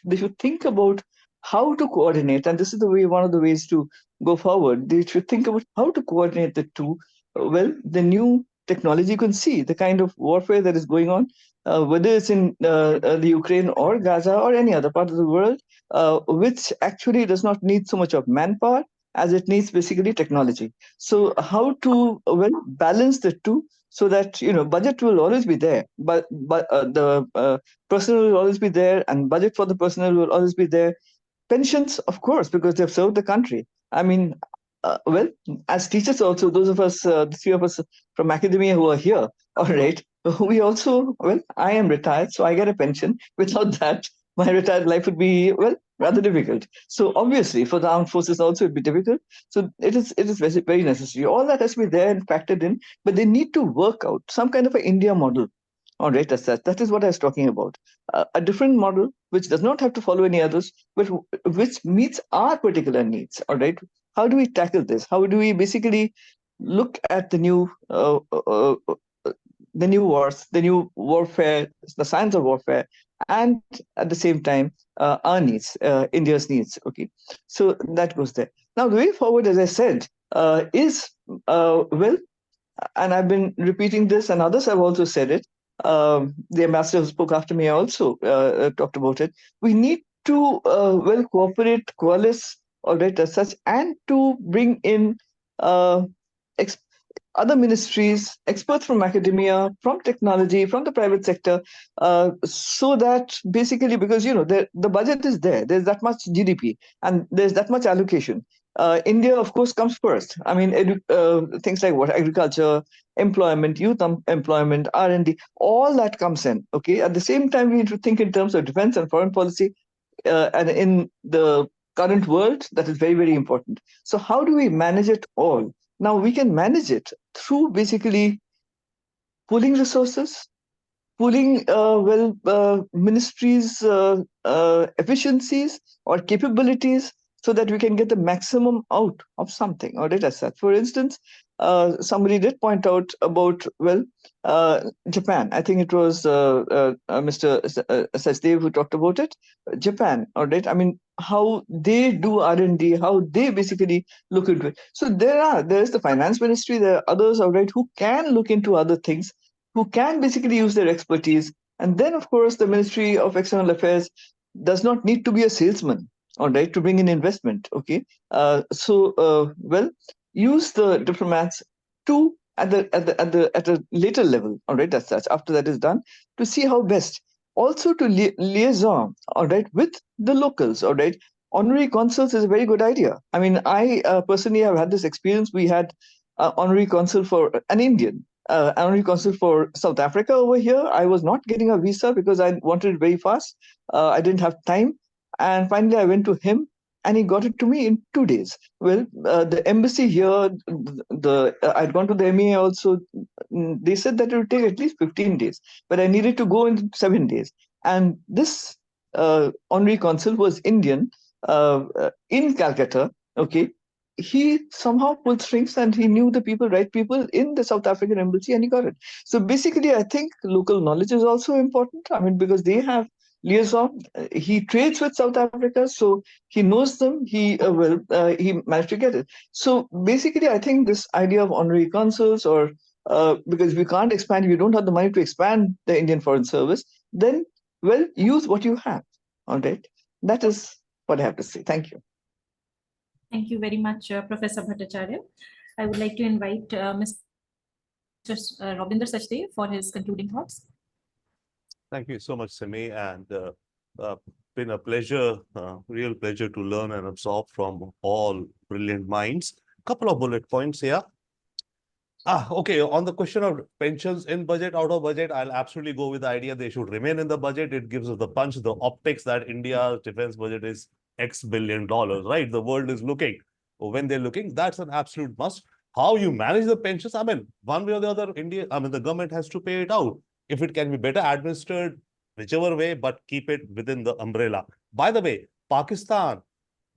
they should think about how to coordinate, and this is the way, one of the ways to go forward. They should think about how to coordinate the two. Well, the new technology, you can see the kind of warfare that is going on, whether it's in the Ukraine or Gaza or any other part of the world, which actually does not need so much of manpower as it needs basically technology. So how to balance the two so that budget will always be there, but the personnel will always be there, and budget for the personnel will always be there. Pensions, of course, because they've served the country. I mean, as teachers also, those of us, the three of us from academia who are here, all right, we also, I am retired, so I get a pension. Without that, my retired life would be, rather difficult. So obviously, for the armed forces also, it'd be difficult. So it is very, very necessary. All that has to be there and factored in, but they need to work out some kind of an India model. All right, that is what I was talking about. A different model which does not have to follow any others, but which meets our particular needs. All right, how do we tackle this? How do we basically look at the new wars, the new warfare, the science of warfare, and at the same time our needs, India's needs? Okay, so that goes there. Now the way forward, as I said, is and I've been repeating this, and others have also said it. The ambassador who spoke after me also talked about it. We need to cooperate, coalesce, all right, as such, and to bring in other ministries, experts from academia, from technology, from the private sector, so that basically, because the budget is there, there's that much GDP, and there's that much allocation. India, of course, comes first. I mean, things like agriculture, employment, youth employment, R&D, all that comes in. Okay. At the same time, we need to think in terms of defense and foreign policy, and in the current world, that is very, very important. So how do we manage it all? Now we can manage it through basically pooling resources, pooling ministries' efficiencies or capabilities, so that we can get the maximum out of something, or data set. For instance, somebody did point out about, Japan. I think it was Mr. Sachdev who talked about it. Japan, all right. I mean, how they do R&D, how they basically look into it. So there's the finance ministry, there are others, all right, who can look into other things, who can basically use their expertise And then, of course, the Ministry of External Affairs does not need to be a salesman, all right, to bring in investment. Okay, well, use the diplomats to at a later level, all right, as such. After that is done, to see how best, also to liaison, all right, with the locals, all right. Honorary consuls is a very good idea. I mean, I personally have had this experience. We had honorary consul for an Indian, honorary consul for South Africa over here. I was not getting a visa because I wanted it very fast. I didn't have time. And finally, I went to him and he got it to me in 2 days. Well, the embassy here, I'd gone to the MEA also. They said that it would take at least 15 days, but I needed to go in 7 days. And this honorary consul was Indian in Calcutta. Okay, he somehow pulled strings and he knew the people, right people in the South African embassy, and he got it. So basically, I think local knowledge is also important. I mean, because they have liaison. He trades with South Africa, so he knows them. He managed to get it. So basically, I think this idea of honorary consuls, or because we can't expand, we don't have the money to expand the Indian Foreign Service, then, well, use what you have. All right. That is what I have to say. Thank you. Thank you very much, Professor Bhattacharya. I would like to invite Mr. Rabinder Sachdev for his concluding thoughts. Thank you so much, Simi, and been a pleasure, real pleasure to learn and absorb from all brilliant minds. Couple of bullet points here. Okay, on the question of pensions in budget, out of budget, I'll absolutely go with the idea they should remain in the budget. It gives us the punch, the optics that India's defense budget is X billion dollars, right? The world is looking. When they're looking, that's an absolute must. How you manage the pensions, I mean, one way or the other, the government has to pay it out. If it can be better administered, whichever way, but keep it within the umbrella. By the way, Pakistan,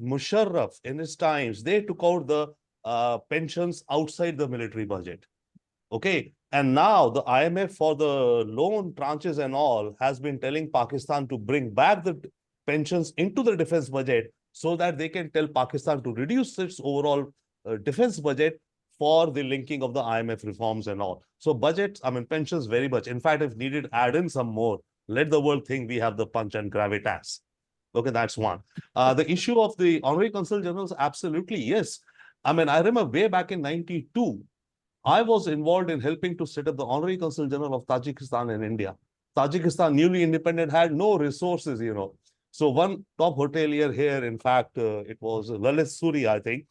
Musharraf, in his times, they took out the pensions outside the military budget. Okay. And now the IMF, for the loan tranches and all, has been telling Pakistan to bring back the pensions into the defense budget so that they can tell Pakistan to reduce its overall defense budget for the linking of the IMF reforms and all. So budgets, pensions very much. In fact, if needed, add in some more. Let the world think we have the punch and gravitas. Okay, that's one. The issue of the honorary consul generals, absolutely, yes. I remember way back in 92, I was involved in helping to set up the honorary consul general of Tajikistan in India. Tajikistan, newly independent, had no resources, So one top hotelier here, in fact, it was Lalit Suri, I think,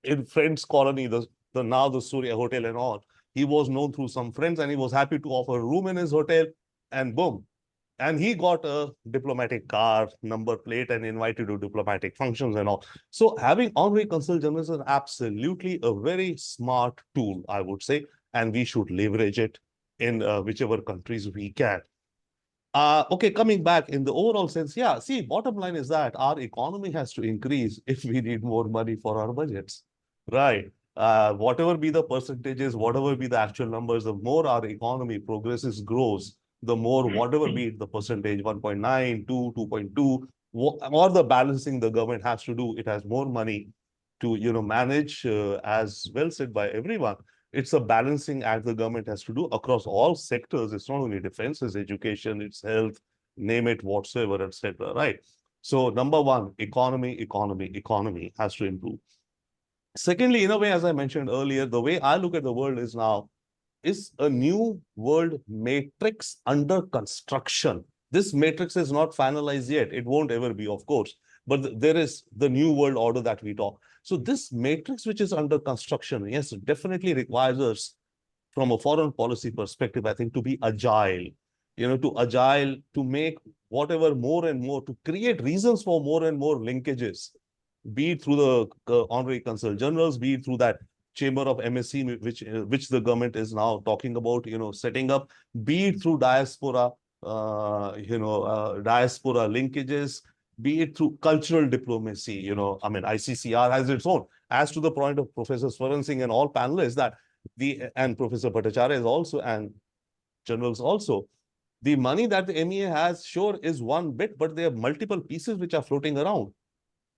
in Friends Colony, now the Surya Hotel and all. He was known through some friends and he was happy to offer a room in his hotel, and boom. And he got a diplomatic car, number plate, and invited to diplomatic functions and all. So having honorary consul generals is absolutely a very smart tool, I would say, and we should leverage it in whichever countries we can. Okay, coming back in the overall sense, yeah, see, bottom line is that our economy has to increase if we need more money for our budgets, right? Whatever be the percentages, whatever be the actual numbers, the more our economy progresses, grows, the more whatever be the percentage, 1.9, 2, 2.2, or the balancing the government has to do, it has more money to, manage, as well said by everyone. It's a balancing act the government has to do across all sectors. It's not only defense, it's education, it's health, name it, whatsoever, etc. Right? So number one, economy has to improve. Secondly, in a way, as I mentioned earlier, the way I look at the world is now, is a new world matrix under construction. This matrix is not finalized yet. It won't ever be, of course. But there is the new world order that we talk. So this matrix, which is under construction, yes, definitely requires us, from a foreign policy perspective, I think, to be agile, to make whatever more and more, to create reasons for more and more linkages, be it through the honorary consul generals, be it through that chamber of MSc, which the government is now talking about, setting up, be it through diaspora, diaspora linkages, be it through cultural diplomacy, ICCR has its own. As to the point of Professor Swaran Singh and all panelists, that and Professor Bhattacharya is also, and generals also, the money that the MEA has, sure, is one bit, but there are multiple pieces which are floating around.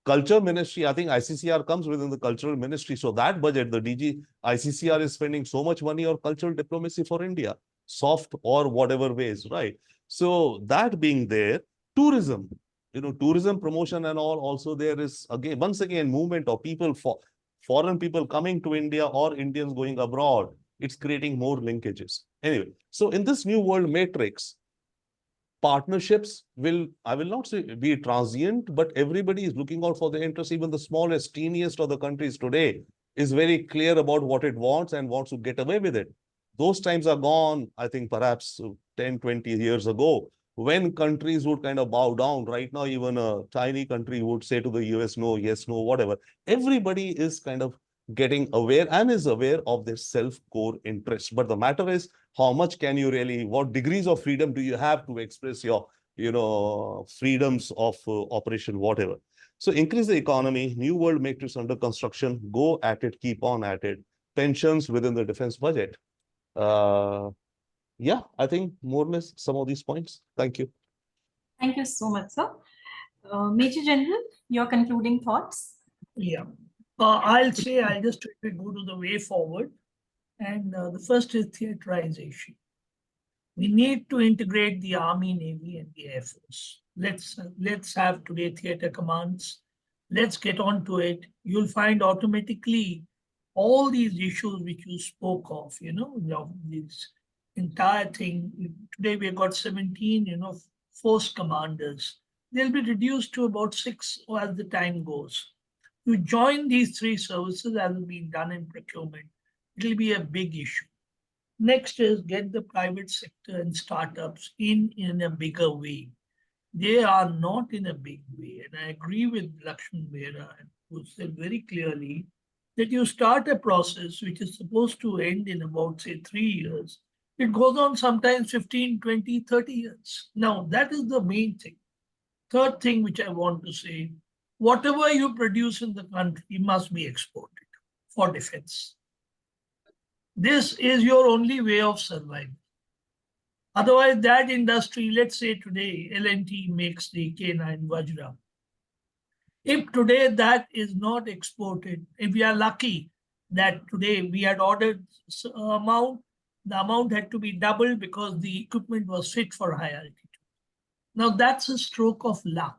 Culture Ministry, I think ICCR comes within the Cultural Ministry. So that budget, the DG, ICCR is spending so much money on cultural diplomacy for India, soft or whatever ways, right? So that being there, tourism, tourism promotion and all, also there is again, once again, movement of people, foreign people coming to India or Indians going abroad. It's creating more linkages. Anyway, so in this new world matrix, partnerships I will not say be transient, but everybody is looking out for the interest. Even the smallest, teeniest of the countries today is very clear about what it wants and wants to get away with it. Those times are gone, I think perhaps 10, 20 years ago, when countries would kind of bow down. Right now, even a tiny country would say to the US, no, yes, no, whatever. Everybody is kind of getting aware and is aware of their self-core interest. But the matter is, how much can you really, what degrees of freedom do you have to express your, freedoms of operation, whatever. So increase the economy, new world matrix under construction, go at it, keep on at it. Pensions within the defense budget. Yeah, I think more or less some of these points. Thank you. Thank you so much, sir. Major General, your concluding thoughts? Yeah, I'll just go to the way forward. And the first is theaterization. We need to integrate the Army, Navy, and the Air Force. Let's have today theater commands. Let's get on to it. You'll find automatically all these issues which you spoke of, this entire thing. Today we've got 17, force commanders. They'll be reduced to about 6 as the time goes. You join these 3 services as has been done in procurement. It'll be a big issue. Next is get the private sector and startups in a bigger way. They are not in a big way. And I agree with Lakshman Mehta, who said very clearly that you start a process which is supposed to end in about, say, 3 years. It goes on sometimes 15, 20, 30 years. Now, that is the main thing. Third thing which I want to say, whatever you produce in the country must be exported for defense. This is your only way of survival. Otherwise, that industry, let's say today, L&T makes the K9 Vajra. If today that is not exported, if we are lucky that today we had ordered amount, the amount had to be doubled because the equipment was fit for high altitude. Now that's a stroke of luck.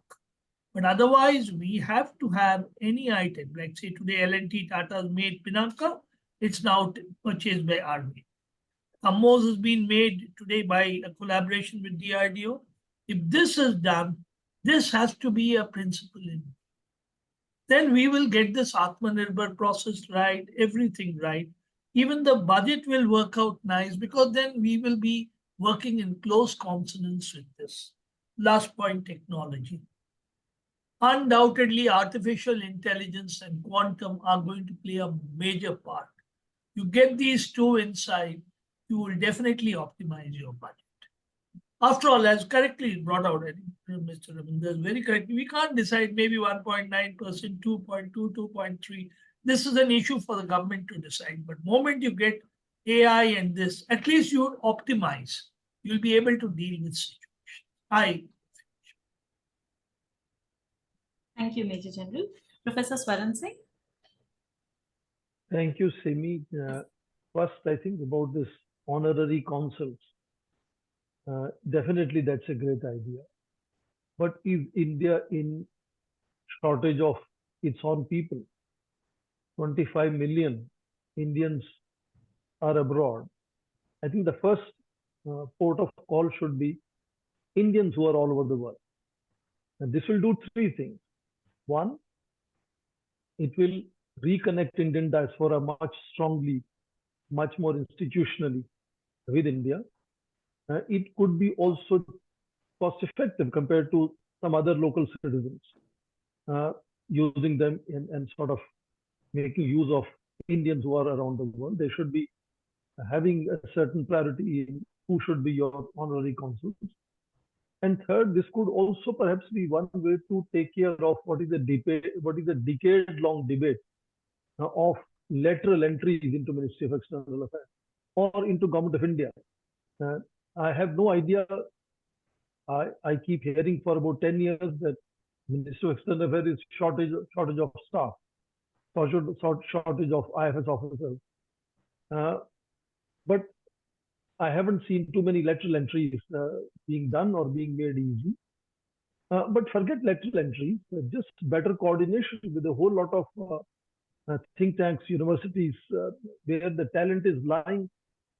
But otherwise, we have to have any item, like say today L&T Tata's made Pinaka, it's now purchased by Army. BrahMos has been made today by a collaboration with DRDO. If this is done, this has to be a principle in. Then we will get this Atmanirbhar process right, everything right. Even the budget will work out nice because then we will be working in close consonance with this. Last point, technology. Undoubtedly, artificial intelligence and quantum are going to play a major part. You get these 2 inside, you will definitely optimize your budget. After all, as correctly brought out, Mr. Ravinder is very correct. We can't decide maybe 1.9%, 2.2, 2.3. This is an issue for the government to decide. But the moment you get AI and this, at least you optimize. You'll be able to deal with situations. Thank you, Major General. Professor Swaran Singh. Thank you, Simi. First, I think about this honorary consuls. Definitely, that's a great idea. But is India in shortage of its own people? 25 million Indians are abroad. I think the first port of call should be Indians who are all over the world. And this will do 3 things. One, it will reconnect Indian diaspora much strongly, much more institutionally with India. It could be also cost effective compared to some other local citizens, using them and sort of making use of Indians who are around the world. They should be having a certain priority in who should be your honorary consuls. And third, this could also perhaps be one way to take care of what is a decade-long debate of lateral entries into Ministry of External Affairs or into Government of India. I have no idea. I keep hearing for about 10 years that Ministry of External Affairs is shortage of staff, shortage of IFS officers. But I haven't seen too many lateral entries being done or being made easy. But forget lateral entries, just better coordination with a whole lot of think tanks, universities, where the talent is lying.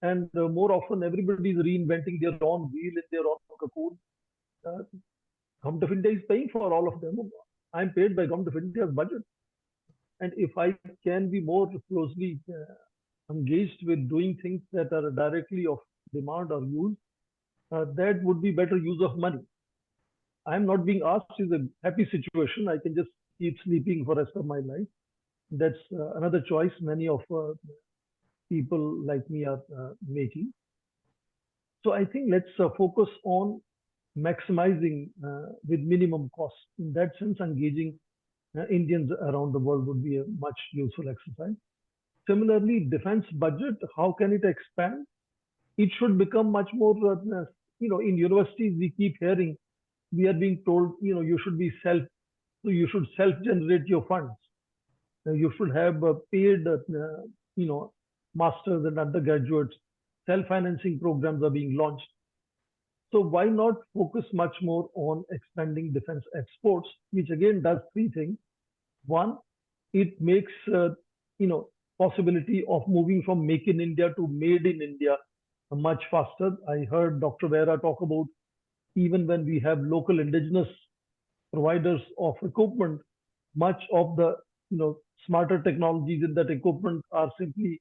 And more often, everybody is reinventing their own wheel in their own cocoon. Government of India is paying for all of them. I'm paid by Government of India's budget. And if I can be more closely engaged with doing things that are directly of demand or use, that would be better use of money. I'm not being asked is a happy situation. I can just keep sleeping for the rest of my life. That's another choice many of people like me are making. So I think let's focus on maximizing with minimum cost. In that sense, engaging Indians around the world would be a much useful exercise. Similarly, defense budget, how can it expand? It should become much more, in universities, we keep hearing, we are being told, you should be you should self-generate your funds. You should have paid, masters and undergraduates. Self-financing programs are being launched. So why not focus much more on expanding defense exports, which again does three things. One, it makes, possibility of moving from make in India to made in India much faster. I heard Dr. Vera talk about even when we have local indigenous providers of equipment, much of the smarter technologies in that equipment are simply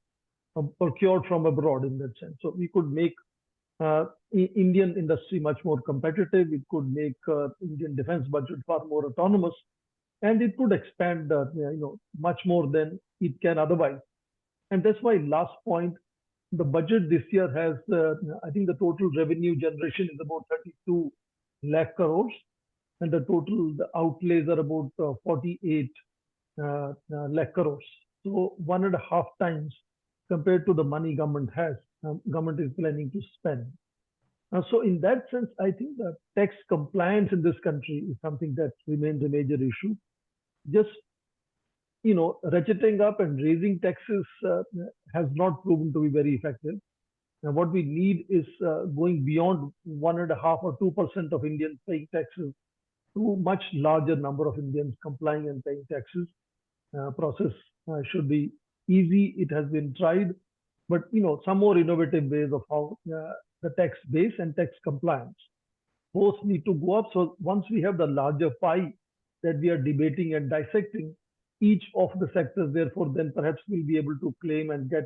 procured from abroad in that sense. So we could make Indian industry much more competitive. It could make Indian defense budget far more autonomous, and it could expand much more than it can otherwise. And that's why last point, the budget this year has, I think the total revenue generation is about 32 lakh crores, and the outlays are about 48 lakh crores. So 1.5 times compared to the money government has, government is planning to spend. So in that sense, I think that tax compliance in this country is something that remains a major issue. Just ratcheting up and raising taxes has not proven to be very effective. Now, what we need is going beyond 1.5 or 2% of Indians paying taxes to much larger number of Indians complying and paying taxes. Process should be easy. It has been tried, but some more innovative ways of how the tax base and tax compliance both need to go up. So once we have the larger pie that we are debating and dissecting, each of the sectors, therefore, then perhaps we'll be able to claim and get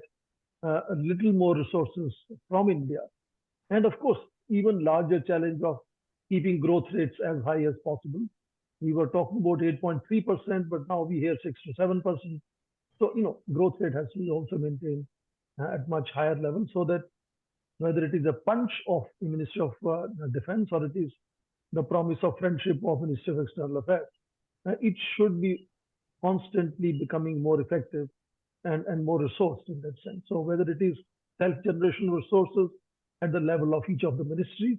a little more resources from India. And of course, even larger challenge of keeping growth rates as high as possible. We were talking about 8.3%, but now we hear 6 to 7%. So, growth rate has to be also maintained at much higher level, so that whether it is a punch of the Ministry of Defense or it is the promise of friendship of Ministry of External Affairs, it should be constantly becoming more effective and more resourced in that sense. So whether it is self-generation resources at the level of each of the ministries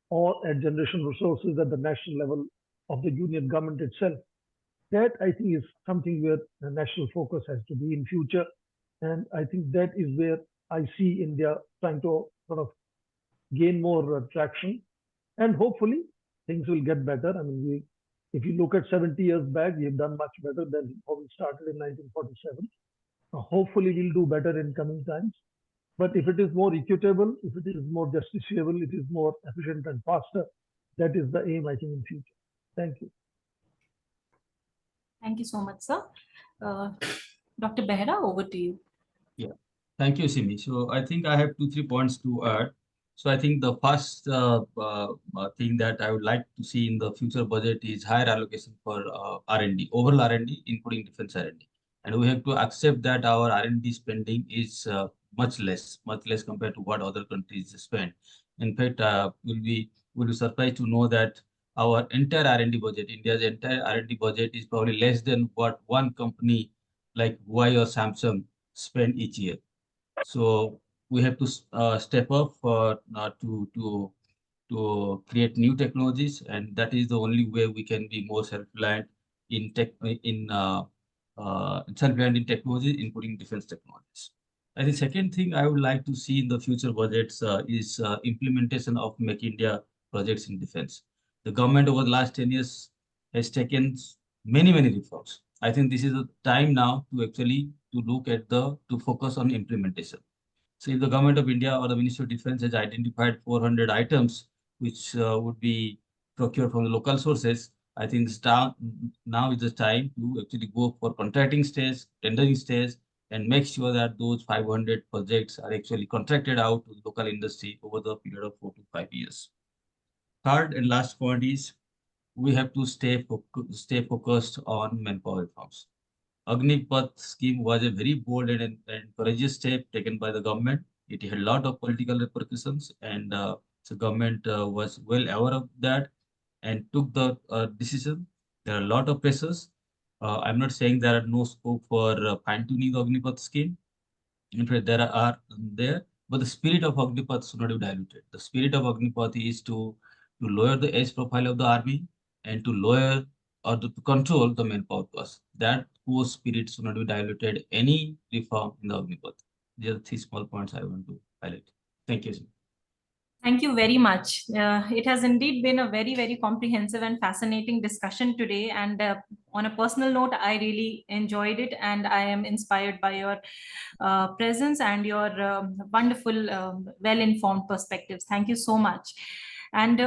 or at generation resources at the national level of the union government itself, that I think is something where the national focus has to be in future. And I think that is where I see India trying to sort of gain more traction. And hopefully things will get better. I mean, if you look at 70 years back, we have done much better than how we started in 1947. Hopefully we'll do better in coming times. But if it is more equitable, if it is more justiciable, it is more efficient and faster, that is the aim, I think, in future. Thank you. Thank you so much, sir. Dr. Behra, over to you. Yeah, thank you, Simi. So I think I have 2-3 points to add. So I think the first thing that I would like to see in the future budget is higher allocation for R&D, overall R&D, including defense R&D. And we have to accept that our R&D spending is much less compared to what other countries spend. In fact, we'll be surprised to know that our entire R&D budget, India's entire R&D budget, is probably less than what one company like Huawei or Samsung spend each year. So we have to step up to create new technologies, and that is the only way we can be more self-reliant in technology, including defense technologies. And the second thing I would like to see in the future budgets is implementation of Make India projects in defense. The government over the last 10 years has taken many reforms. I think this is the time now to actually to look at to focus on implementation. So if the government of India or the Ministry of Defense has identified 400 items which would be procured from the local sources, I think now is the time to actually go for contracting stage, tendering stage, and make sure that those 500 projects are actually contracted out to the local industry over the period of 4 to 5 years. Third and last point is we have to stay focused on manpower reforms. Agnipath scheme was a very bold and courageous step taken by the government. It had a lot of political repercussions, and the government was well aware of that and took the decision. There are a lot of pressures. I'm not saying there are no scope for fine-tuning the Agnipath scheme. In fact, there are there, but the spirit of Agnipath should not be diluted. The spirit of Agnipath is to lower the age profile of the army and to lower or to control the manpower cost. That core spirit should not be diluted. Any reform in the Agnipath. These are 3 small points I want to highlight. Thank you. Thank you very much. It has indeed been a very comprehensive and fascinating discussion today. And on a personal note, I really enjoyed it, and I am inspired by your presence and your wonderful, well-informed perspectives. Thank you so much. And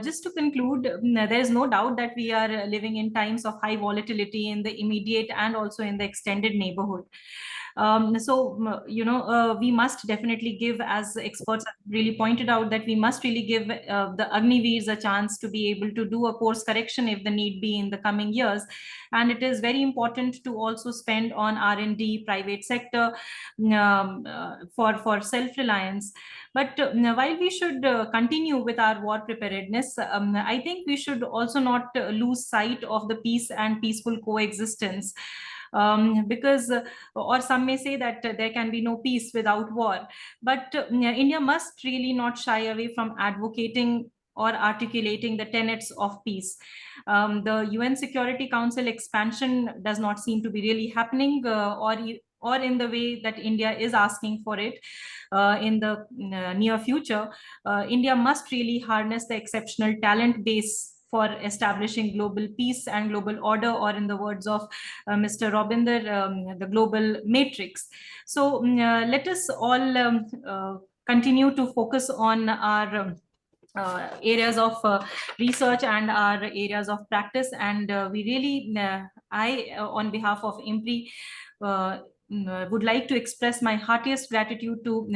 just to conclude, there is no doubt that we are living in times of high volatility in the immediate and also in the extended neighborhood. We must definitely give, as experts have really pointed out, that we must really give the Agniveers a chance to be able to do a course correction if the need be in the coming years. And it is very important to also spend on R&D, private sector, for self-reliance. But while we should continue with our war preparedness, I think we should also not lose sight of the peace and peaceful coexistence. Because or some may say that there can be no peace without war, but India must really not shy away from advocating or articulating the tenets of peace. The UN Security Council expansion does not seem to be really happening, or in the way that India is asking for it in the near future. India must really harness the exceptional talent base for establishing global peace and global order, or in the words of Mr. Robinder, the global matrix. So let us all continue to focus on our areas of research and our areas of practice. And we really, on behalf of IMPRI, would like to express my heartiest gratitude to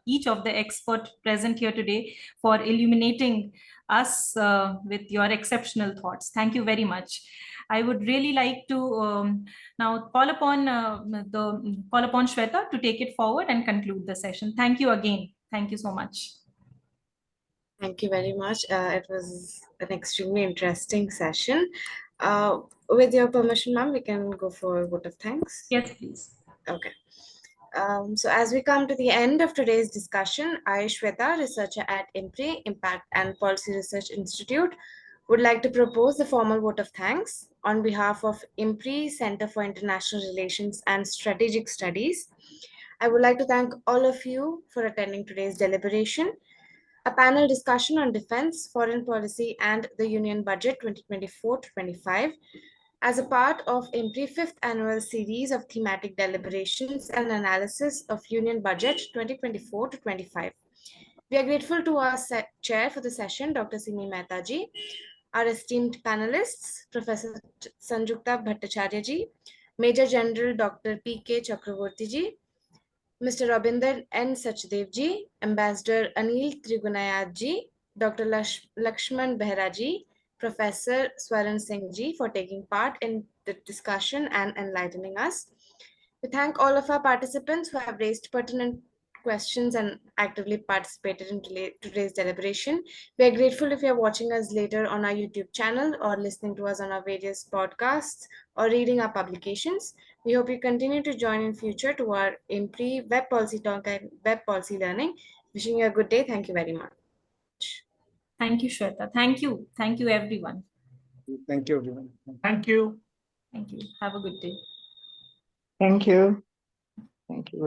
each of the experts present here today for illuminating us with your exceptional thoughts. Thank you very much. I would really like to now call upon Shweta to take it forward and conclude the session. Thank you again. Thank you so much. Thank you very much. It was an extremely interesting session. With your permission, ma'am, we can go for a vote of thanks. Yes, please. Okay. So as we come to the end of today's discussion, I, Shweta, researcher at IMPRI, Impact and Policy Research Institute, would like to propose the formal vote of thanks on behalf of IMPRI, Center for International Relations and Strategic Studies. I would like to thank all of you for attending today's deliberation, a panel discussion on defense, foreign policy, and the Union Budget 2024-25. As a part of IMPRI 5th annual series of thematic deliberations and analysis of Union Budget 2024-25. We are grateful to our chair for the session, Dr. Simi Mehta ji, our esteemed panelists, Professor Sanjukta Bhattacharya ji, Major General Dr. K Chakravorty ji, Mr. Rabinder N. Sachdev ji, Ambassador Anil Trigunayat ji, Dr. Lakshman Behra ji, Professor Swaran Singh ji for taking part in the discussion and enlightening us. We thank all of our participants who have raised pertinent questions and actively participated in today's deliberation. We are grateful if you are watching us later on our YouTube channel or listening to us on our various podcasts or reading our publications. We hope you continue to join in future to our IMPRI Web Policy Talk and Web Policy Learning. Wishing you a good day. Thank you very much. Thank you, Shweta. Thank you. Thank you, everyone. Thank you, everyone. Thank you. Thank you. Have a good day. Thank you. Thank you.